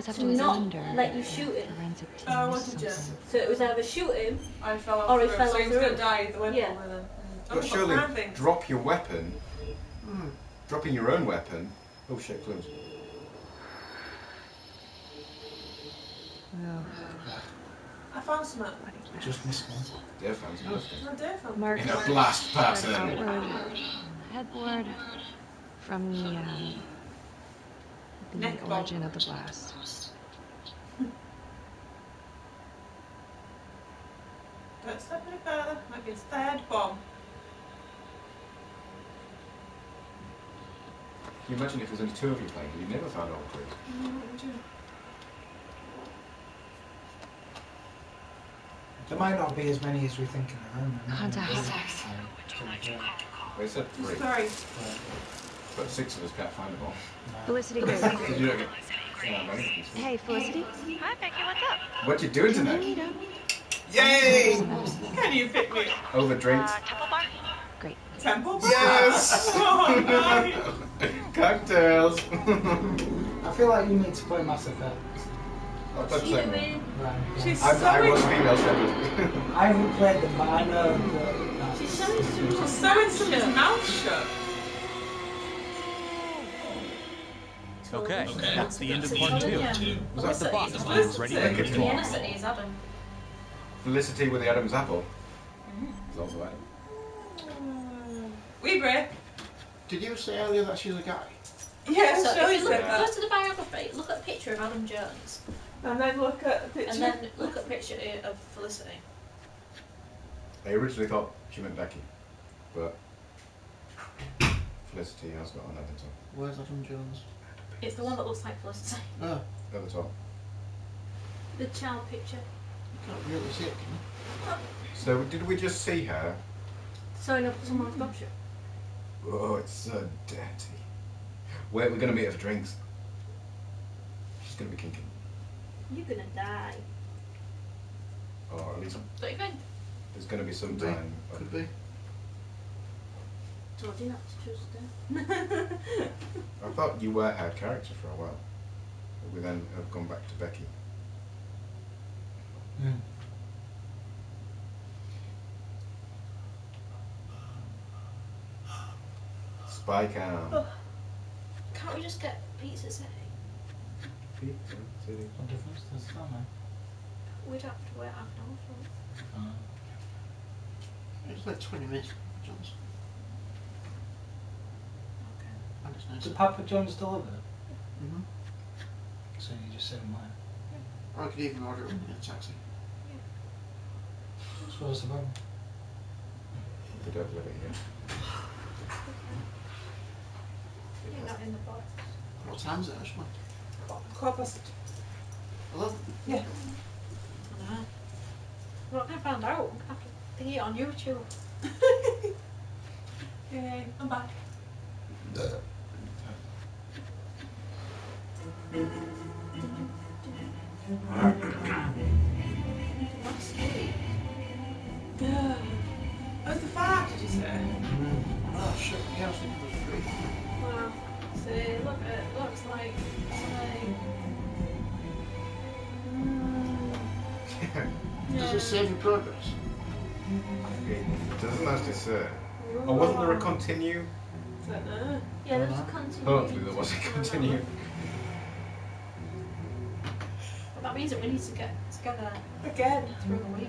had to not let you shoot him. Oh, what did you? So it was either shoot him I fell off or he the roof, fell so off he the was going roof. to die at the window Yeah. with him. But surely, drop your weapon, dropping your own weapon. Oh shit, close. I found some. Just missed one. Dave found some. No, Dave found Mark In a blast pattern. Headboard from the origin of the blast. Don't step any further. Might be his third bomb. Can you imagine if there's only two of you playing and you never found all three? There might not be as many as we think in the room. Contact. They said three. Sorry. But 6 of us can't find a bomb. Felicity Grace. Did you get... Hey, Felicity. Hi, Becky, what's up? What you doing tonight? Yay! Can you pick me up? Over drinks. Temple bar? Great. Temple bar? Yes! Oh, no. Cocktails! I feel like you need to play Mass Effect. What's she doing? She's I was female shepherd. I haven't played them, but I know that. She's sewing She's sewing somebody's mouth shut. Okay, that's the end of part 2. With the box is ready to The continue. innocent is Adam. Felicity with the Adam's apple. Is also Adam. We break. Did you say earlier that she's a guy? Yeah, So Shelley if you look, said that. go to the biography, look at a picture of Adam Jones, And then look at a picture. and then look at a picture of Felicity. I originally thought she meant Becky, but Felicity has got an editor. Where's Adam Jones? It's the one that looks like Felicity. Oh, At the top. The child picture. you can't really see it, can you? So did we just see her? Sewing up someone's gobshot. Oh, it's so dirty. We're going to meet her for drinks. She's going to be kinky. You're gonna die. Or at least Don't you think? there's going to be some Could be. time. Could be. Told you not to trust her. I thought you were her character for a while. But we then have gone back to Becky. Spy cam. Oh. Can't we just get Pizza City? Pizza City. What difference does that make? We'd have to wait half an hour for it. It's like 20 minutes, Jones. And it's nice. Did Papa John's deliver? Mm-hmm. So you just sit in mine. Or I could even order it in a taxi. So what's the problem? We don't live it here. You're not in the box. What time is it, Ashman? 11:15. 11? Yeah. I know. We're not going to find out. We're going to have to think it on YouTube. Yay, I'm back. Where's the fire, did you say? Oh shit, yeah, I was thinking it was free. Wow. See, look, it looks like something. Does it save your progress? It doesn't actually say. Or wasn't there a continue? Don't know. Yeah, there's a continue. Hopefully there was a continue. But that means that we need to get together Again. through the week.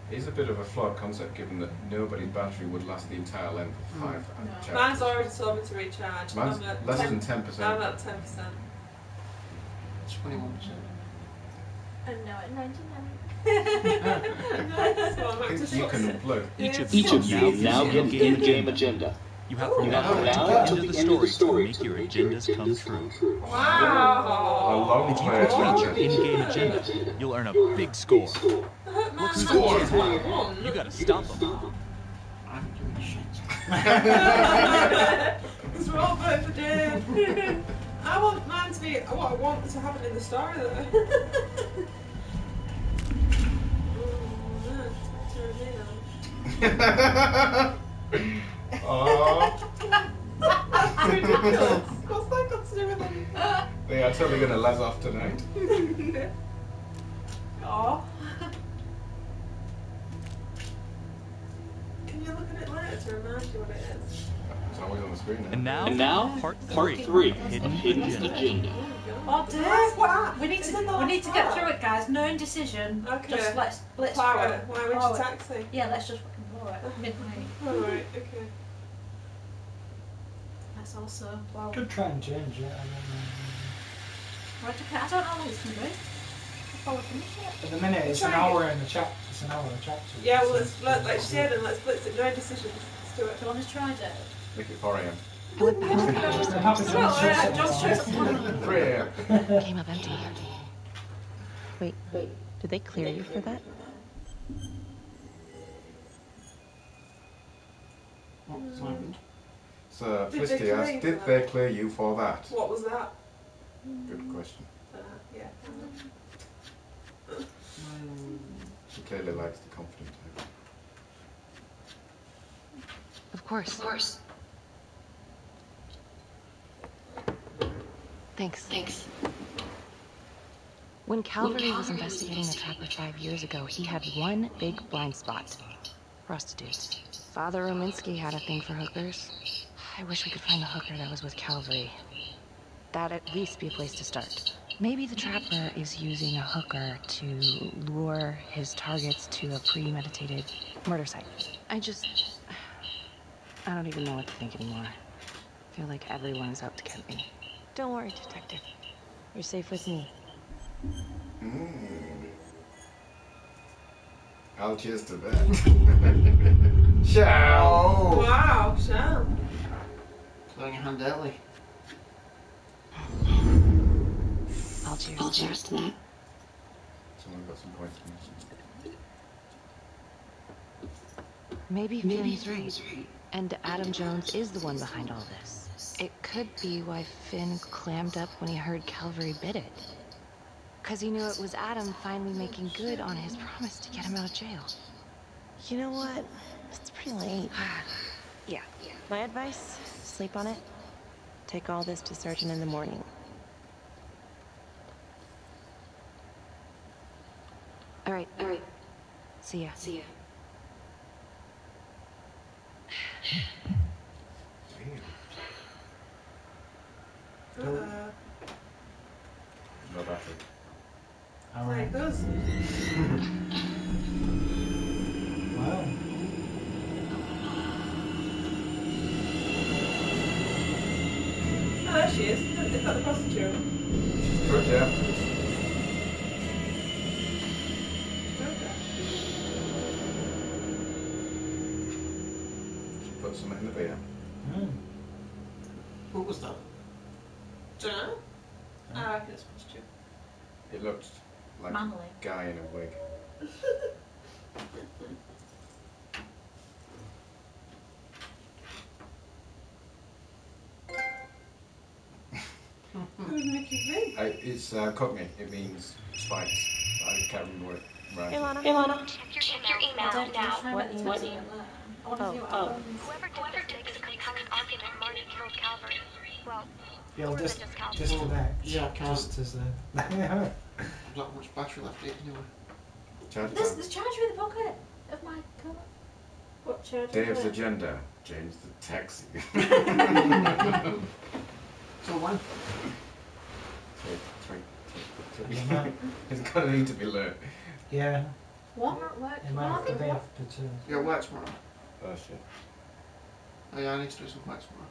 It's a bit of a flawed concept given that nobody's battery would last the entire length of 5 charges. Mine's already told me to recharge. Mine's I'm at less 10 than 10%. I'm at 10%. 21%. And now at 99. That's what I'm I up to think you can six. unplug. Each of Each of you you now get in-game agenda. You have from now to the end of the story to make your agendas come true. Wow! If you complete your in-game agenda, you'll earn a big score. Look who's at one. You gotta stop them. I'm doing shit. Because we're all voting for Dave. I want mine to be what I want to happen in the story, though. That's ridiculous. What's that got to do with anything? They are totally going to les off tonight. Aw. Can you look at it later to remind you what it is? It's always on the screen now. And now part 3 of Hidden Agenda. Oh, Dave, we need to get through it, guys. No indecision. Okay. Just let's plow it. Why went plow you it. taxi? Yeah, let's just fucking blow it. Midnight. Alright, okay. Let's also blow it. Could try and change it. I don't know. Right, okay. I don't know how long it's going to be. Before we finish it. At the minute, it's an hour in the chat. It's an hour in the chat. Yeah, well, let's share them. Let's blitz it. No decisions. Let's do it. Do you want to try, Dave? Make it 4 a.m. 3 a.m. Came up empty. Wait, did they clear you for that? What's happened? So, Did Felicity they clear asked, you did for they clear you for that? What was that? Good question. Yeah. She clearly likes the confident type. Of course. Thanks. When Calvary was investigating the Trapper 5 years ago, he had one big blind spot. Prostitutes. Father Rominsky had a thing for hookers. I wish we could find the hooker that was with Calvary. That'd at least be a place to start. Maybe the Trapper is using a hooker to lure his targets to a premeditated murder site. I don't even know what to think anymore. I feel like everyone's out to get me. Don't worry, Detective. You're safe with me. I'll cheers to that. Ciao! Wow, ciao. Throwing your hand early. I'll cheers to that. Someone got some points. Maybe Finn's right. And Adam Jones is the one behind all this. It could be why Finn clammed up when he heard Calvary bid it. Because he knew it was Adam finally making good on his promise to get him out of jail. You know what? It's pretty late. Yeah. My advice, sleep on it. Take all this to Sergeant in the morning. All right. See ya. No battery. Like this. Wow. Oh, there she is. Is that the prostitute? Good, yeah. She put something in the beer. What was that? Dunno. I reckon it's a prostitute. It looked like Manly. a guy in a wig. Who's Mickey Finn? It's Cockney. It means spikes. I can't remember what it rhymes Hey, with. Lana. Check your email now. What email? Whoever did this compelling argument Marty killed Calvary. Well, Yeah, more just than just Calvary. to that. Yeah, I can't. Just as a. I've not much battery left anyway. There's charger in the pocket of my coat. What charger? Dave's agenda. Change the taxi. So when? Three. It's gonna need to be learned. Yeah. What? Work? It might have to be after 2. Yeah, work tomorrow. Oh shit. Oh yeah, I need to do some work tomorrow.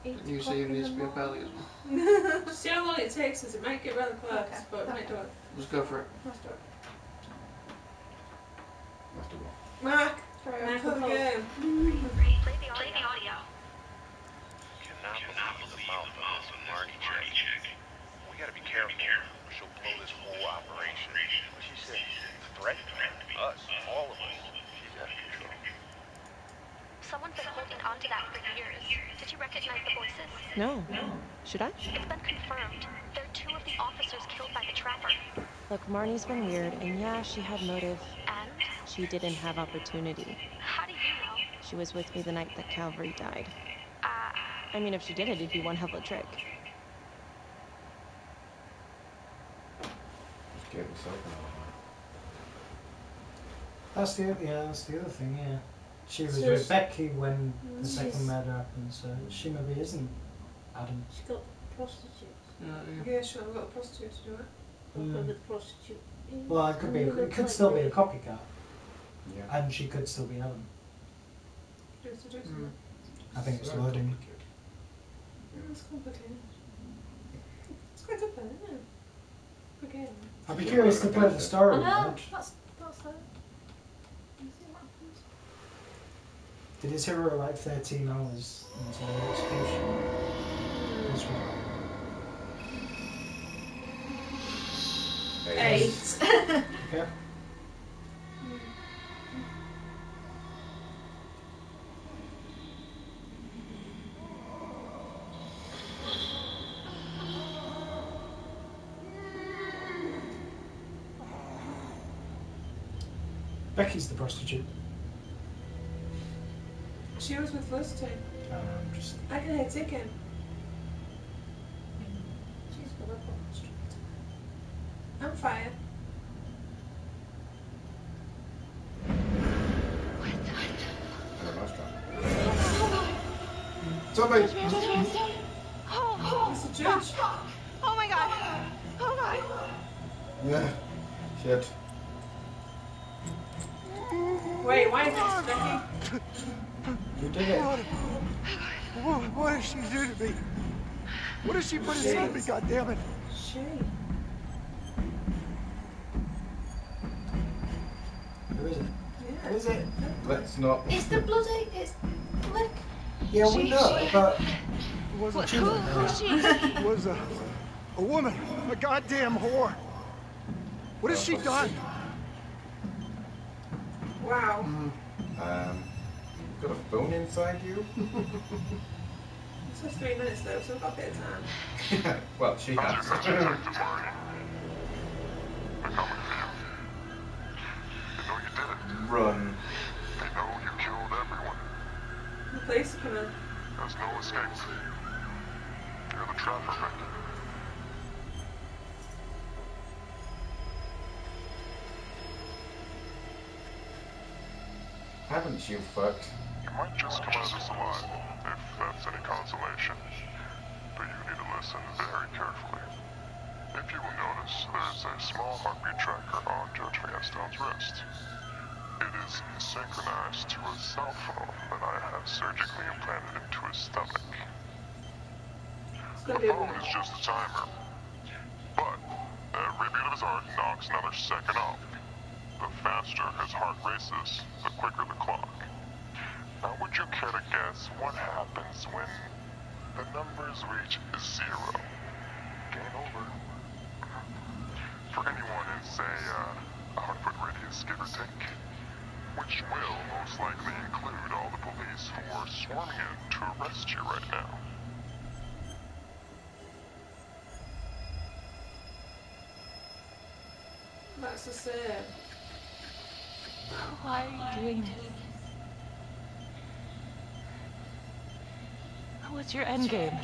And you say you need to be up early as well. See how long it takes us. It might get rather close, but it might do it. Let's go for it. Let's do it. Let's do it. Mark, play the game. Play the audio. recognize the voices? No. Should I? It's been confirmed. They're two of the officers killed by the trapper. Look, Marnie's been weird, and yeah, she had motive. And? She didn't have opportunity. How do you know? She was with me the night that Calvary died. I mean, if she did it, it'd be one hell of a trick. Just get yourself an That's the other thing, yeah. She was So with she- Becky when the She's- second murder happened, so she maybe isn't Adam. She's got prostitutes. Yeah, sure, I've got a prostitute to do it. With the prostitute. Well, it could be. It could still be a copycat. Yeah. And she could still be Adam. Just to do something. I think it's wording. It's complicated. It's quite good though, isn't it? Okay. I'd be curious to play the story. I know, Reg. that's her. You see what happens? Did it take her like 13 hours until the execution? That's right. 8. Okay. Becky's the prostitute. She was with Felicity. Just I can hear ticking. She's got a prostitute. I'm fired. Somebody! It's a judge. Oh my god. Oh god. Yeah. Shit. Wait, why is it Becky? You did it. What did she do to me? What did she put inside me, goddammit? She. Who is it? Yeah. Who is it? Let's not. It's the bloody. It's like. Yeah, we know, but Was a, Who's she? was a woman, a goddamn whore. What has she done? Wow. Got a phone inside you? This was 3 minutes though, so we've got a bit of time. Well, she has. Run. They know you killed everyone. The police are coming. There's no escape. You're the trapper, Becky. Haven't you fucked? You might just come out of this alive, if that's any consolation. But you need to listen very carefully. If you will notice, there's a small heartbeat tracker on Judge Firestone wrist. It is synchronized to a cell phone that I have surgically implanted into his stomach. The phone is just a timer. But every beat of his heart knocks another second off. The faster his heart races, the quicker the clock. Now would you care to guess what happens when the numbers reach 0? Game over. For anyone in, say, a 100-foot radius, give or take, which will most likely include all the police who are swarming in to arrest you right now. That's the same. Why are you doing this? What's your end game?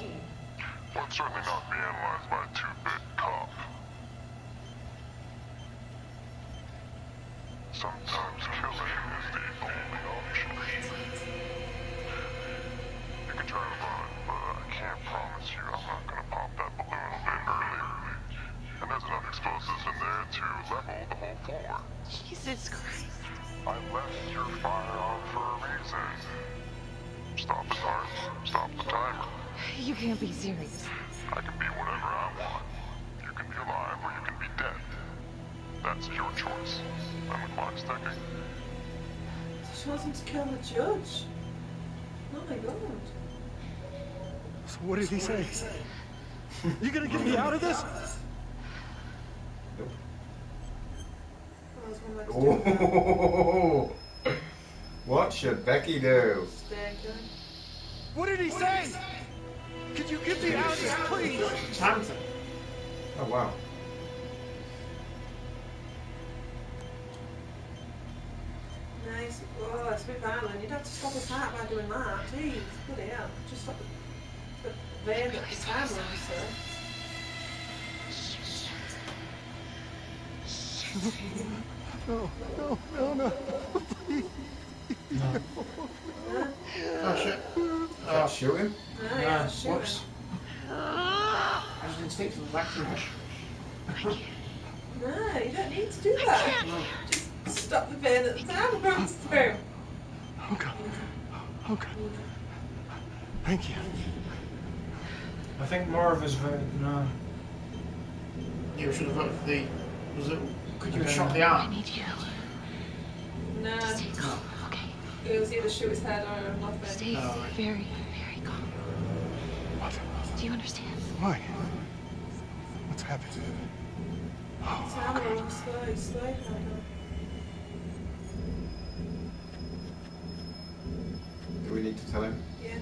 Would certainly not be analyzed by a 2-bit cop. Sometimes killing is the only option. You can try to run, but I can't promise you I'm not gonna pop that balloon a bit early. And there's enough explosives in there to level the whole floor. Jesus Christ. I left your fire on for a reason. Stop his heart, stop the timer. You can't be serious. I can be whatever I want. You can be alive or you can be dead. That's your choice. And the clock's ticking. She wants him to kill the judge. Oh my god. So what did he say? You gonna get me out of this? Oh, what should Becky do? Stay good. What did he say? Could you get me out of this, please? Samson. Oh wow. Nice. Oh, it's a bit violent. You'd have to stop his heart by doing that. Jeez, bloody hell. Just stop the vein that his time runs through. No, no, no, no. Please. No. Oh shit. Oh, shoot him? No, yeah, shoot him. Whoops. I just instinctively back to him. No, you don't need to do that. Just stop the vein that the time runs through. Oh god. Oh god. Thank you. I think more of us voted no. You should have voted for the. Was it? Could you have shot the arm? I need you. No. No. Okay. It was either shoot his head or nothing. Stay Oh, right. very, very calm. What? Do you understand? Why? What's happened? Time runs slow. Do we need to tell him? Yeah.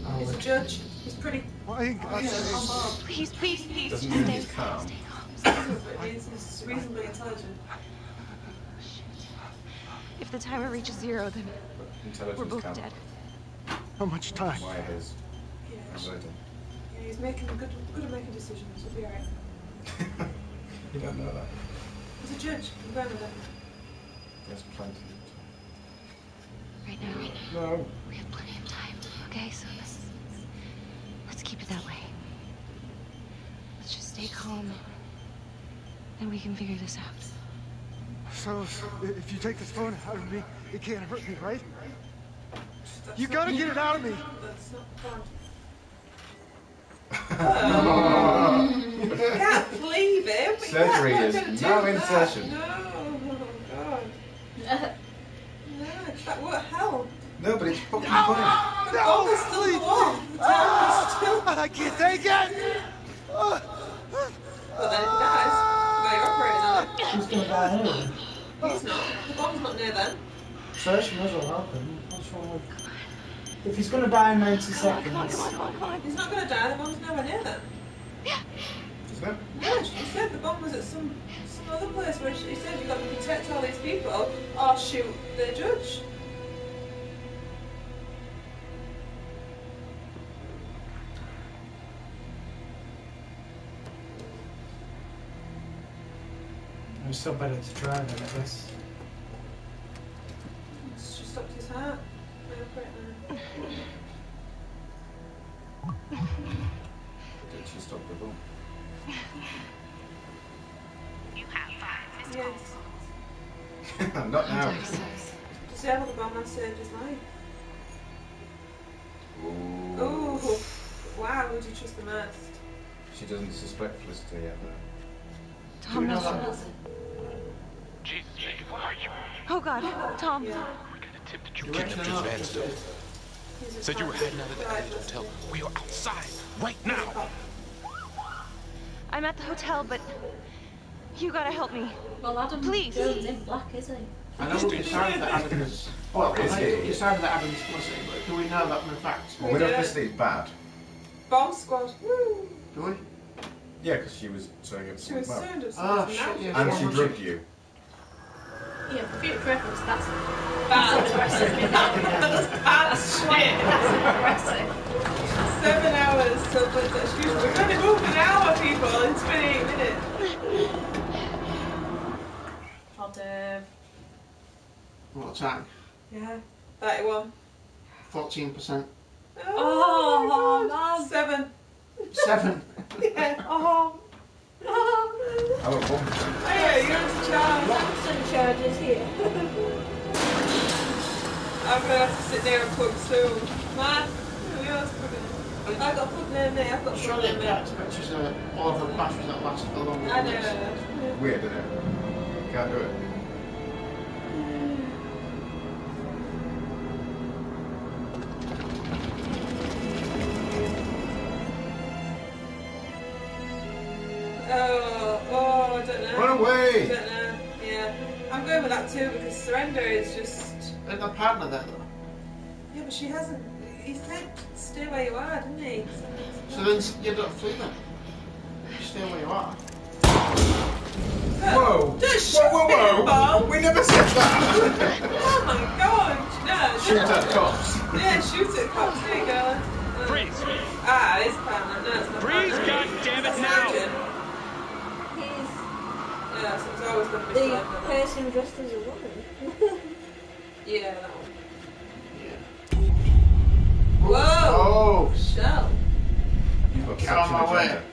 Oh, He's a judge. He's pretty. Why in God's sake? Please, please, please. Doesn't Stay mean he's calm. calm. He's reasonably intelligent. If the timer reaches 0, then Intelligence we're both count. dead. How much time? Why his Yeah. voting? Yeah, he's making good at making decisions. He'll be alright. You don't know that. He's a judge. I'm going with him. There's plenty. Right now, No. we have plenty of time. Okay, so let's keep it that way. Let's just stay calm, and we can figure this out. So, if you take this phone out of me, it can't hurt me, right? You gotta get it out of me. That's not fun. Can't believe it. But Surgery you can't is do now that. in session. No, God. No, that won't help. No, but it's fucking funny. The ball is still the wall. The time is still. I can't take it! But then if he dies, you're operating on it. Who's gonna die anyway? He's not. The bomb's not near then. Search may as well happen. What's wrong with... If he's gonna die in 90 seconds... Come on. He's not going to die. The bomb's nowhere near then. Isn't it? No, she said the bomb was at some other place where she said you've got to protect all these people or shoot the judge. It's still better to try than I guess. She stopped his heart. Did she stop the bomb? You have 5 missed calls. Yes. Not now. Disable the bomb and saved his life. Ooh. Ooh. Wow, who do you trust the most? She doesn't suspect Felicity yet, though. Tom knows. Jesus, Jake, where are you? Oh God, Tom. You kidnapped Judge Vanstone. Said you were heading out of the Elliott Hotel. We are outside right now. I'm at the hotel, but you gotta help me. Well, Adam Please. Jones in black, isn't he? I know we decided that Adam is. Well, I think we decided that Adam is Felicity, but do we know that in fact? Well, we know Felicity is bad. Bomb squad. Woo! Do we? Yeah, because she was saying it. She was saying it. Oh shit! Yeah. And she drugged you. Yeah, for future reference, that's Bad. aggressive. Bad shit. That's aggressive. 7 hours till the excuse me. We've only moved an hour, people, in 28 minutes. Positive. What time? Yeah. 31. 14%. Oh, man. 7. 7. Yeah. Oh. Oh. How about 1%? Hey, you're in charge. Some charges here. I'm going to have to sit there and plug soon. Man, who else plugging? I've got a plug near me. I've got a plug Surely near it me. can't expect all of the batteries that last for longer. I know. Weird, isn't it? Can't do it. Oh, I don't know. Run away! I don't know. Yeah. I'm going with that too because surrender is just. There's no partner there though. Yeah, but she hasn't. he said stay where you are, didn't he? So then you don't flee then. Stay where you are. Whoa! Just shoot whoa! people! We never said that! Oh my god! No, Shoot at cops. Yeah, shoot at cops. There you go. Freeze! Ah, it's permanent. No, it's not Freeze, permanent. goddammit, now! He's Yeah, so it's always going to be the slow. person dressed as a woman. Yeah, that one. Yeah. Whoa! Oh! Shell. You've got Get on my captured way. agenda.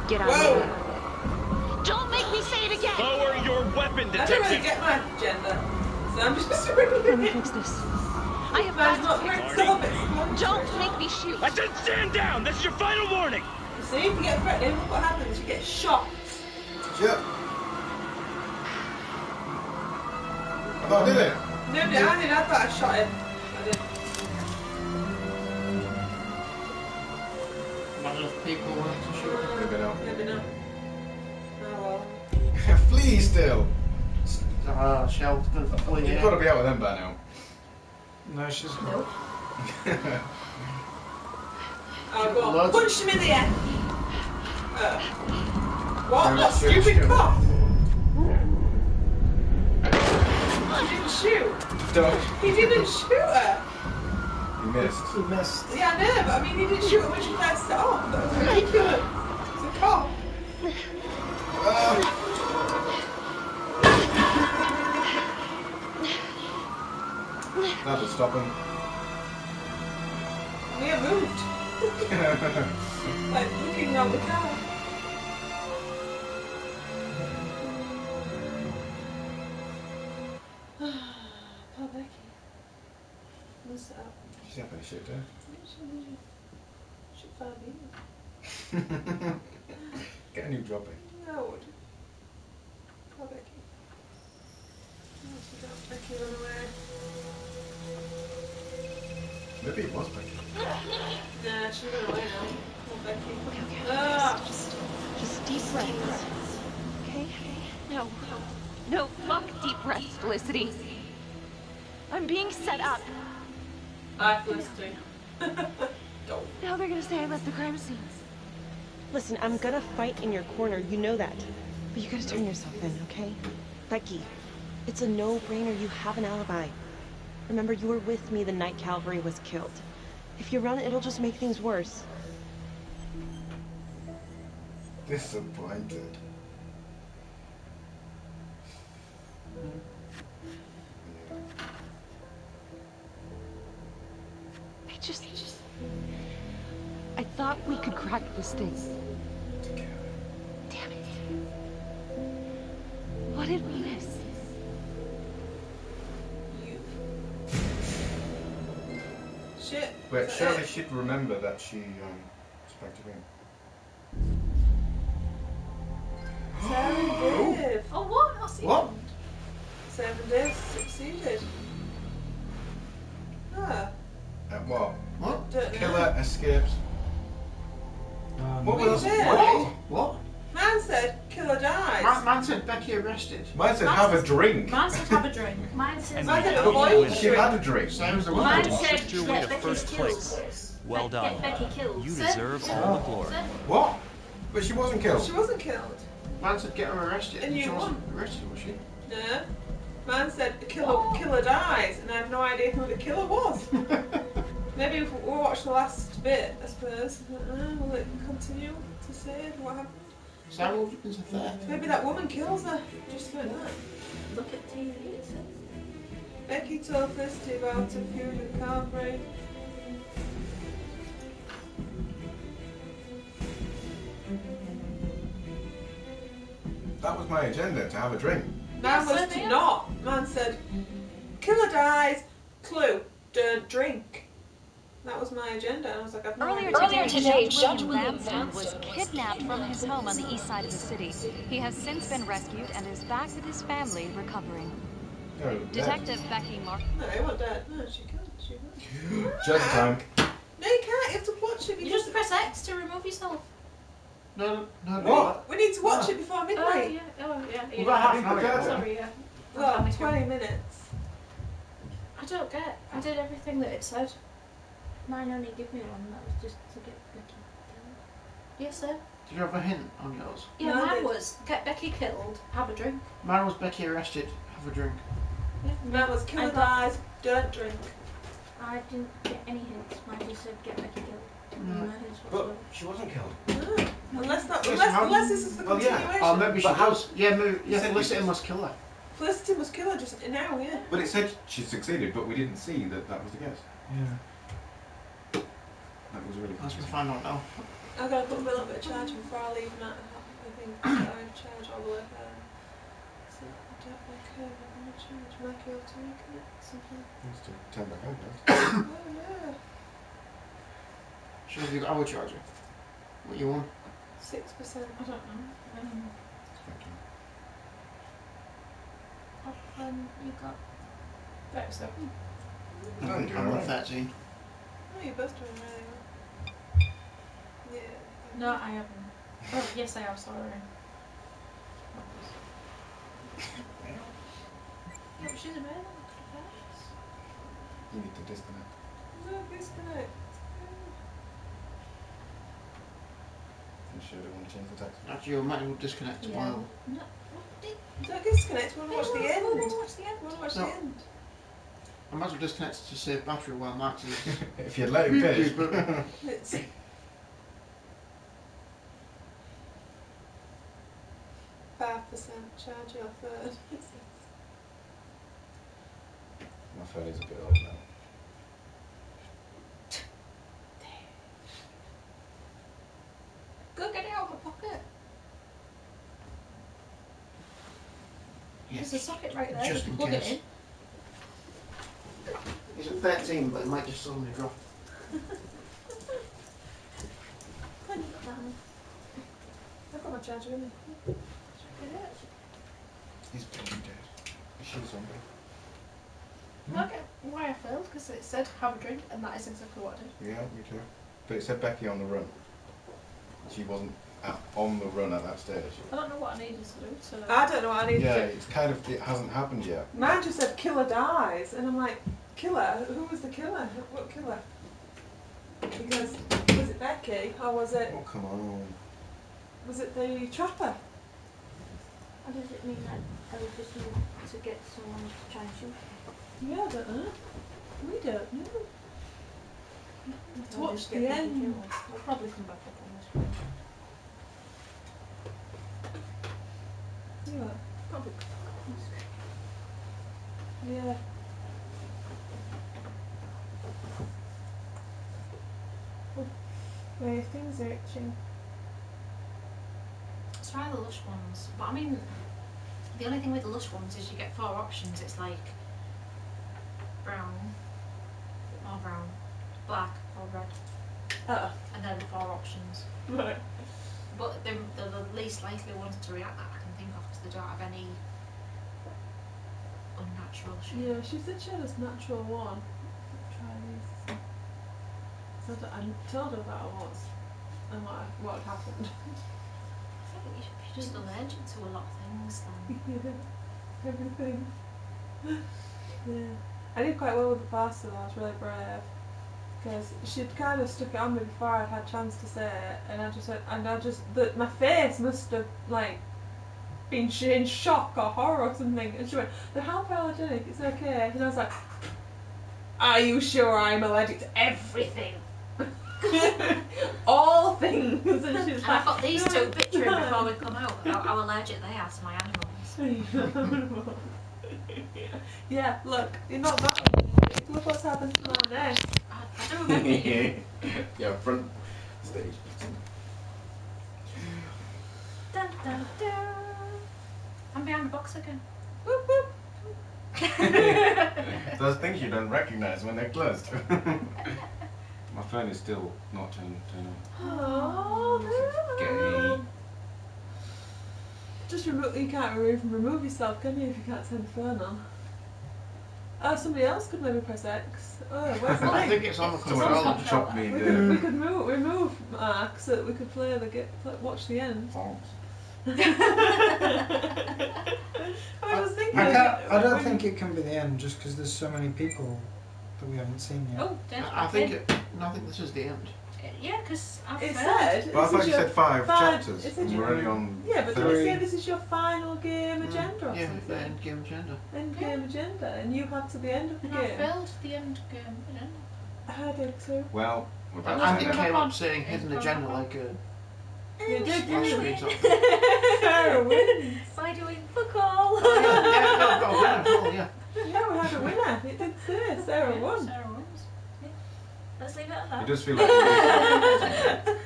Get out Whoa! of here. Don't make me say it again! Lower your weapon, I don't really detective! get my agenda, so I'm just reading Let me it. fix this. I have Man's got not to very fix stop this. it. Don't make me shoot. I said stand down! This is your final warning! You see, if you get threatened, what happens? You get shot. Yep. I thought I did it. No, I didn't. I thought I shot him. I didn't. Not enough people wanting to shoot. Maybe not. Maybe not. Oh well. Flee still. Shell's gonna flee. You've got to be out with them by now. No, she's not. Nope. Oh, go on. Loads. Punch him in the head. What? No, That shoot, stupid shoot. cop? He didn't shoot. Don't. He didn't shoot her. You missed. He missed. Yeah, I know, but I mean, he didn't shoot her when she first set off. That was ridiculous. It's a cop. That'll stop him. Mia moved. Like looking around the car. Poor Becky. What's that? She's happy to shoot her. Should 5 years. Get a new job in. I would. Poor Becky. Oh, she got Becky run away. Maybe it was Becky. Nah, she's run away now. Poor Becky. Okay. Ah. Just deep breaths. Okay? No. No, fuck deep breaths, Felicity. I'm being set up. Hi, Felicity. Now they're gonna say I left the crime scene. Listen, I'm gonna fight in your corner, you know that. But you gotta turn yourself in, okay? Becky, it's a no-brainer, you have an alibi. Remember, you were with me the night Calvary was killed. If you run, it'll just make things worse. Disappointed. I thought we could crack this thing. Damn it. What did we miss? Shit. But surely she'd remember that she expected him. Serendip. Oh, what? I'll see. What? 7 days succeeded. Ah. What? What? Don't know. Killer escapes. What Wait, was really? What? Man said killer dies. Man said Becky arrested. Mine said have a drink. Mine said have a drink. Mine said And Mine we said put avoid you in She had a drink. Same as the Mine one. said Shipped your way to get Becky first killed. place. Well Get done. Becky killed. You Said- deserve all the glory. said- What? But she wasn't killed. She wasn't killed. Man said get her arrested. And you she wasn't won. arrested, was she? No. Man said the killer dies, and I have no idea who the killer was. Maybe if we'll watch the last bit, I suppose. I don't know. Will it continue to say what happened? So how old is it there? Maybe that woman kills her. Just like that. Look at TV. It says. Becky told Felicity about a feud with Calvary. That was my agenda, to have a drink. Man was to not. Man said, killer dies, clue, don't drink. That was my agenda. And I was like, I've no Earlier idea. today, Judge William Vanstone was kidnapped from his home on the east side of the city. He has since been rescued and is back with his family recovering. No, Detective Becky Mark. No, he wasn't dead. No, she can't. She can't. Just time. No, you can't. You have to watch it. You just press X to remove yourself. No. What? We need to watch it before Oh, midnight. yeah. Oh, yeah. Well, that half an hour. Sorry, Sorry, yeah. Well, 20 minutes. I don't get. I did everything that it said. Mine only give me one. That was just to get Becky killed. Yes, sir. Did you have a hint on yours? Yeah, No, I mine did. was get Becky killed, have a drink. Mine was Becky arrested, have a drink. That was killer I got- dies, don't drink. I didn't get any hints. Mine just said get Becky killed. No hints But whatsoever. she wasn't killed. Unless this is the Well, yeah. continuation. Oh, maybe she But how- does. Yeah, maybe. Yeah, said Felicity we- must kill her. Felicity must kill her just now, yeah. But it said she succeeded, but we didn't see that that was the case. Yeah. That was really Let's confusing. find out now. I've got to put a little bit of charge in before I leave Matt. I think I'm in charge all the way home. So I don't like her. I'm in charge. Might be able to reconnect something. Needs to turn back on, guys. Oh no. Should have you got our charger? What you want? 6%. I don't know. You got 37. No, you're doing I'm on alright. 13. Oh, you're both doing really well. Yeah. No, I haven't. Oh, yes, I have. Sorry. Yeah, but she's available. You need to disconnect. No, disconnect. You should have want to change the text. Actually, your Matty will disconnect Yeah. tomorrow. No. Don't disconnect. We want to watch the end. We want to watch the end. We want to watch No. the end. I might as well disconnect to save battery while Max is. If you'd let him finish. It's 5% charge your third. My phone is a bit old now. Go get it out of my pocket. There's a socket right there. Just in Plug case. it He's at 13, but it might just suddenly drop. I've got my charger in me. He's been dead. Is she a zombie? in. Okay, why I failed because it said have a drink, and that is exactly what I did. Yeah, me too. But it said Becky on the run. She wasn't on the run at that stage. I don't know what I needed to do. So I don't know what I need Yeah, to do. it's kind of, it hasn't happened yet. Mine just said killer dies, and I'm like, killer? Who was the killer? What killer? Because was it Becky or was it Oh, come on. the trapper? Or does it mean that I would just need to get someone to try and shoot her? Yeah, I don't know. We don't know. To I'll watch just the get Becky end. killed. I'll probably come back up on this one. Yeah, probably. Yeah. My things are itching. Let's try the lush ones. But I mean, the only thing with the lush ones is you get 4 options. It's like brown, or brown, black, or red. Oh. And then 4 options. Right. But they're the least likely ones to react that I can think of because they don't have any unnatural shit. Yeah, she said she had this natural one. Try these. So I told her about it once and what had happened. I feel like you're just allergic to a lot of things then. Yeah, everything. Yeah. I did quite well with the pasta though, I was really brave. Because she'd kind of stuck it on me before I'd had a chance to say it, and I just went, my face must have, like, been in shock or horror or something, and she went, "They're hypoallergenic, it's okay," and I was like, "Are you sure I'm allergic to everything?" All things! And she's And like, I've got these "No, 2 it's pictures fine." before we come out about how allergic they are to my animals. Yeah, look, you're not that allergic. Look what's happened to my neck. I don't remember you. Yeah, front stage. Dun, dun, dun. I'm behind the box again. Whoop, whoop. Those things you don't recognise when they're closed. My phone is still not turned on. Oh, just you can't remove yourself, can you, if you can't turn the phone on? Oh, somebody else could maybe press X. Oh, where's the I link? think it's on the Someone else controller. chopped me We in could remove Mark so that we could watch the end. Thanks. I was thinking. I don't think it can be the end just because there's so many people that we haven't seen yet. Oh, definitely. I think I think this is the end. Yeah, because I've It heard. said. Well, I thought you said five It chapters. said And we're only on Yeah, but did you 3. say this is your final game agenda or Yeah, something? the end game agenda. End game agenda, and you had to the end of the And I game. failed the end game. I did too. Well, we're about And to it say came that. up saying hidden agenda like a You did, splash didn't screen you? something. Sarah wins. By doing fuck all. Oh, yeah, no, I've got a winner, cool, yeah. Yeah, we had a winner. It did say Sarah won. Sarah wins. Yeah. Let's leave it at that. It does feel like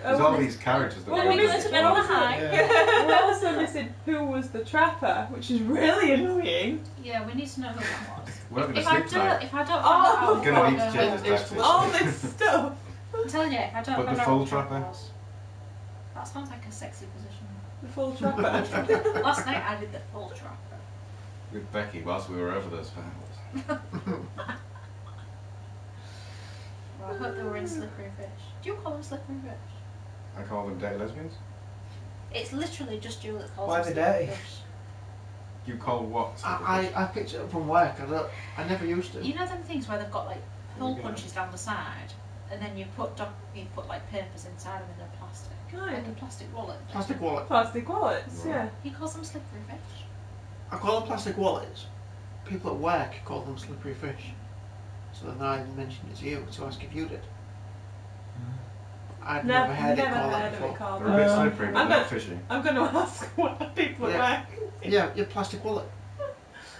there's all these characters that Well, we're we missing. go to bed on a high. We're also missing who was the trapper, which is really annoying. Yeah, we need to know who that was. We're not going to If I sleep tonight. don't find Oh, out You're going to need to change who this tactics. all this stuff. I'm telling you, if I don't But find the out full who the trapper? was, that sounds like a sexy position. The full trapper. Last night I did the full trapper. With Becky whilst we were over those files. Well, I hope they were in slippery fish. Do you call them slippery fish? I call them dirty lesbians. It's literally just you that calls Why them they slippery dirty? fish. You call what? I picked it up from work. I never used to. You know them things where they've got like hole Yeah. punches down the side, and then you put like papers inside them in their plastic, like a plastic wallet. Plastic wallet. Plastic wallets, yeah. He calls them slippery fish. I call them plastic wallets. People at work call them slippery fish. So then I mentioned it to you to ask if you did. I'd never heard it called that before. They're a bit slippery, but I'm not gonna- fishy. I'm going to ask what people are Yeah. like. Yeah, your plastic wallet.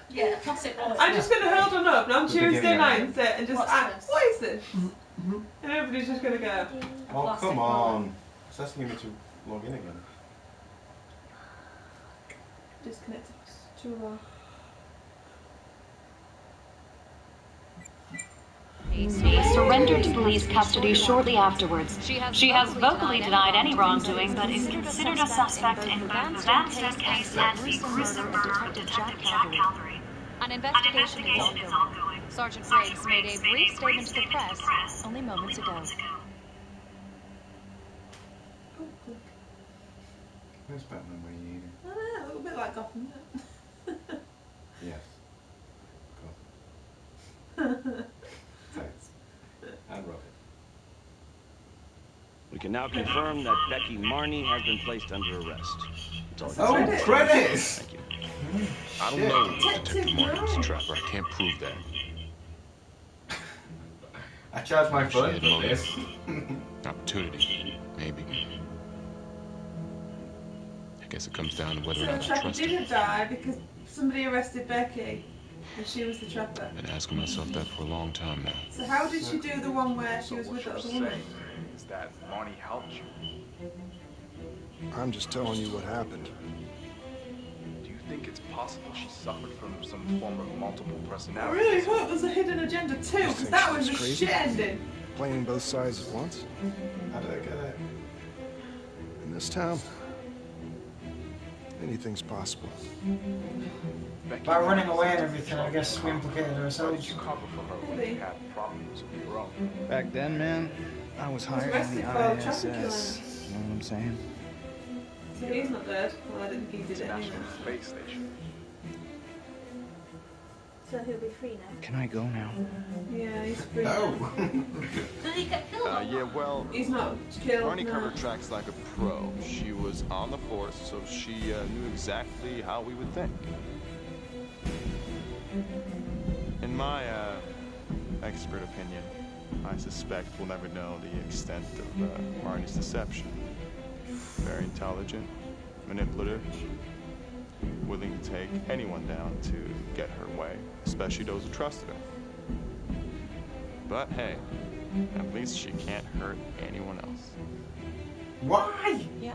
Yeah, plastic wallet. I'm just going to hold one up on The Tuesday beginning night of and sit and just What's ask, this? what is this? And everybody's just going to go, Oh, plastic come wallet. on. It's asking me to log in again. disconnected to He surrendered to police custody shortly afterwards. She has vocally denied any wrongdoing, but is considered a suspect in both the Vanstone case and the gruesome murder of Detective Jack Calvary. An investigation is ongoing. Sergeant Briggs made a brief statement to the press only moments ago. Where's Batman when you need him? a little bit like Gotham. Yes. Cool. Thanks. And Robin. We can now confirm that Becky Marnie has been placed under arrest. That's all I Oh, can say. credits! Thank you. I don't know if Detective Martin was a trapper. I can't prove that. I charge my She phone had for motive. this. Opportunity, maybe. I guess it comes down to whether So or the not I trapper trust her. didn't die because somebody arrested Becky and she was the trapper. I've been asking myself that for a long time now. So how did she do the one where she was with the other woman? Is that Marnie helped you? I'm just telling you what happened. Do you think it's possible she suffered from some form of multiple I personality? really hope there's a hidden agenda too, because think that she was a was crazy? shit ending. Playing both sides at once? How did I get it? In this town, anything's possible. By running away and everything, I guess we implicated Why did ourselves. you cover for her when you had problems of your own? Back then, man, I was hired on the arrested for traffic ISS. You know what I'm saying? So he's not dead. Well, I didn't think he did it anyway. International Space Station. So he'll be free now. Can I go now? Yeah, he's free. No. Did he get killed? Yeah, well, He's not killed. Marnie no. covered tracks like a pro. She was on the force, so she knew exactly how we would think. In my expert opinion, I suspect we'll never know the extent of Marnie's deception. Very intelligent, manipulative, willing to take anyone down to get her way, especially those who trusted her. But hey, at least she can't hurt anyone else. Why? Yeah,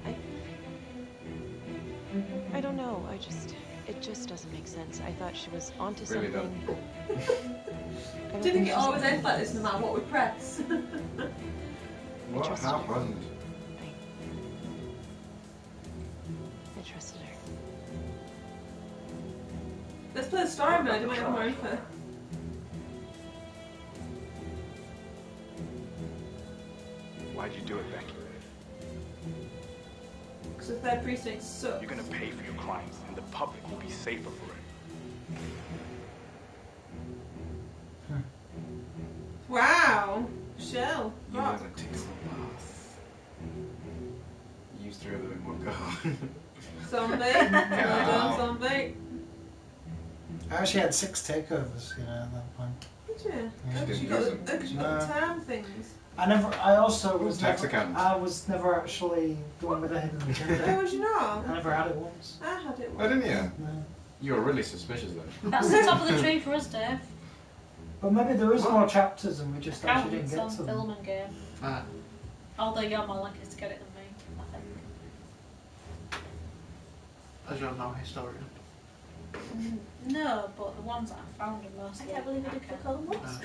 I don't know. It just doesn't make sense. I thought she was onto Really something. I don't Do you think it she's always okay. ends like this no matter what we press? What trusted her. happened? I trusted her. Let's play the story mode, it might have more info. Why'd you do it, Becky? because the third precinct sucks. You're gonna pay for your crimes, and the public will be safer for it. Wow. Shell. You Rock. never take some bath. Use 3 of them in one go. Zombie. Well done, zombie. I actually had 6 takeovers, you know, at that point. Did you? Yeah. Because you got the time things. I also was tax never, account. I was never actually the one with a hidden agenda. Oh, was you not? I never had it once. I had it Oh, once. didn't you? No. You were really suspicious then. That's the top of the tree for us, Dave. But maybe there is more chapters and we just actually didn't Accountants get on to them. film and game. Ah. Although you're more likely to get it than me, I think. As you're now a historian. No, but the ones that I found are mostly. I can't believe I did pick all the ones.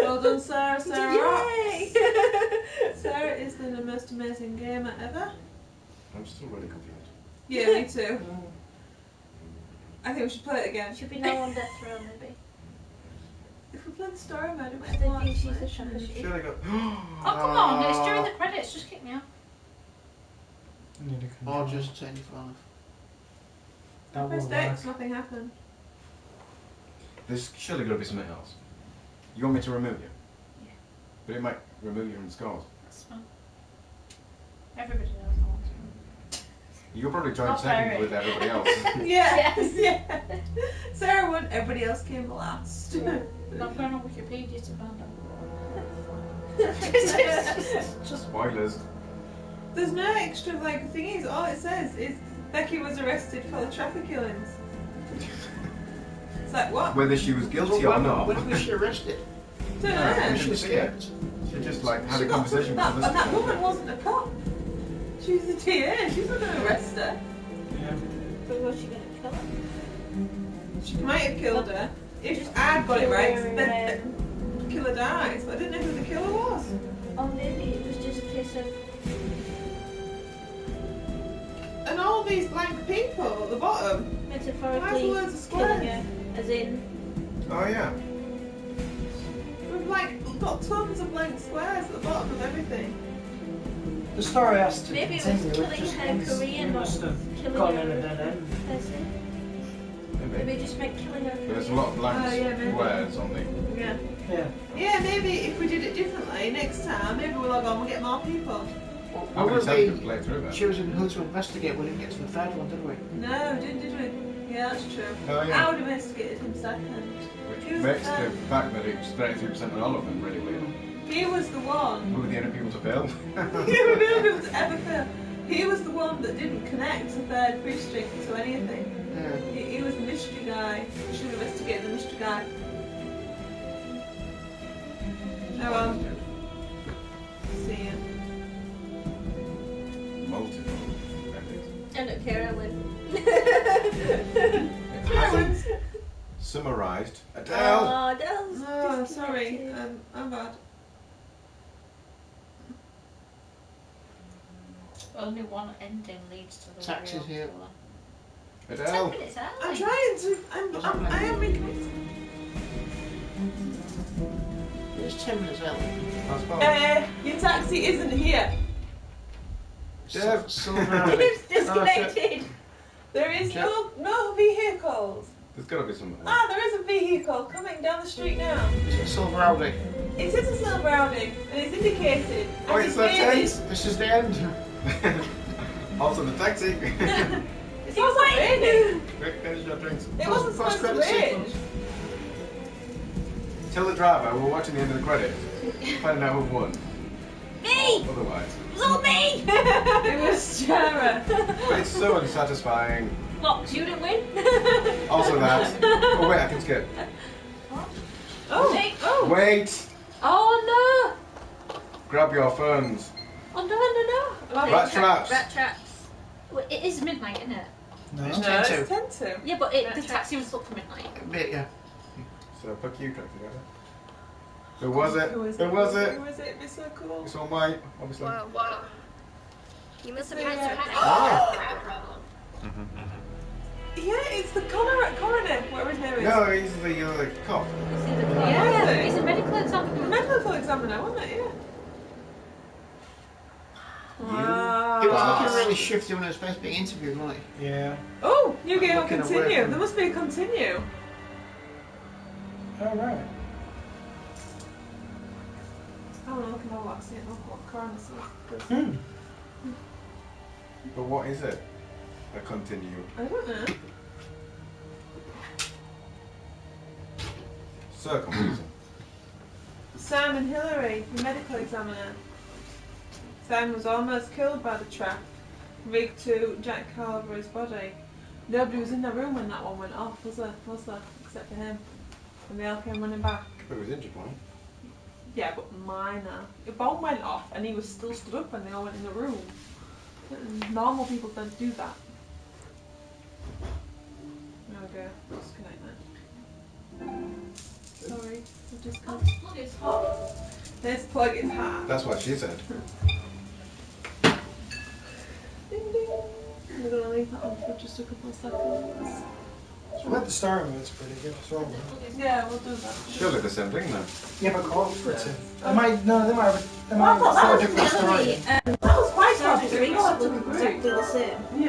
Well done, Sarah. Sarah Yay! rocks. Sarah is the most amazing gamer ever. I'm still really confused. Yeah, me too. I think we should play it again. Should be no on death row, maybe. If we play the story mode, it I might think be she's a championship. Surely go. Oh, come on, it's during the credits, just kick me off. Or just turn your phone off. That Press will X, work. nothing happened. There's surely got to be something else. You want me to remove you? Yeah. But it might remove you from the scores. That's fine. Everybody knows I want to. You'll probably join Not second very. with everybody else. Yes, yeah. Sarah won, everybody else came last. I'm going on Wikipedia to find out. Just spoilers. There's no extra like thingies. All it says is Becky was arrested for the traffic killings. It's like what? Whether she was guilty or not. When was she arrested? Don't No, know. she escaped. She just like had a got conversation that, with and that the woman wasn't a cop. She was a TA. She's not going to arrest her. But was she going to kill her? She might have killed her if I'd got it right. Then the killer dies. But I didn't know who the killer was. Or maybe it was just a case of. And all these blank people at the bottom. Metaphorically loads of killing squares. her, as in. Oh yeah. We've like got tons of blank squares at the bottom of everything. The story has to Maybe it was continue. killing just her means career, we not must have killing gone her in a dead end. person. Maybe. Maybe just meant killing her But career. there's a lot of blank Oh, yeah, maybe. squares on the. Yeah. Yeah. Yeah, maybe if we did it differently next time, maybe we'll log on, we'll get more people. How many times did we play through that? Choosing who to investigate. We didn't get to the third one, did we? No, did we? Yeah, that's true. Oh, yeah. I would have investigated him second. Which He was makes the the fact that it's 33% on all of them really weird. He was the one. Who were the only people to fail? He was the only one to ever fail. He was the one that didn't connect the third precinct to anything. Yeah. He was the mystery guy. We should have investigated the mystery guy. Oh well. See ya. Multiple methods. I don't care, I win. It hasn't summarised. Adele! Oh, that was Oh, sorry. disconnected. I'm bad. Only one ending leads to the Taxis real here. killer. 10 Adele! minutes early. I'm trying to. I am reconnected. It's 10 minutes early. That's fine. Your taxi isn't here. Dev! It's disconnected. There is no vehicles. There's got to be something. Ah, there is a vehicle coming down the street now. Is it Silver Audi? It is a silver Audi, and it's indicated. Oh, and it's it's that waiting. tent! This is the end. Also the taxi! It's not raining. Quick, finish your drinks. It wasn't supposed to rain. Tell the driver we're watching the end of the credits. Find out who won. Me! Otherwise. It was all me! It was Sarah. But it's so unsatisfying. What, 'cause you didn't win? Also that. Oh wait, I can skip. Oh, oh. Wait! Oh Grab your phones. no! Oh no! Rat traps. Rat traps. Well, it is midnight, isn't it? No. It's No, 10 it's 10 to. Yeah, but the taxi was booked for midnight. Yeah. So fuck you, track together. Who was it? Who was Who was it? Who was it? It's so cool. It's all mine, obviously. Whoa. You must have had Yeah, it's the coroner, whatever his name is. No, he's the cop. Yeah, He's a medical examiner. medical examiner, wasn't it? Yeah. Wow. It looking really shifty when it was supposed to be interviewed, wasn't he? Yeah. Oh, new game will Looking away continue. from- There must be a continue. Alright. I want to look at my watch, see what Coroner says. Hmm. But what is it? A continue. I don't know. Circumcision. Simon Hillary, the medical examiner. Simon was almost killed by the trap rigged to Jack Calvary's body. Nobody was in the room when that one went off, was there? Except for him. And they all came running back. But it was injured, wasn't Yeah, but minor. The bomb went off and he was still stood up when they all went in the room. Normal people don't do that. Okay, disconnect that. Sorry, I just can't. This plug is hot. This plug is hot. That's what she said. Ding ding. I'm gonna leave that on for just a couple of seconds. I bet the story mode's pretty good as well. Yeah, we'll do that. Surely the same thing then. Yeah, but cooperative. They might have Well, I thought that a was different gonna story. be, that was quite Sounds positive. exactly Yeah. the same.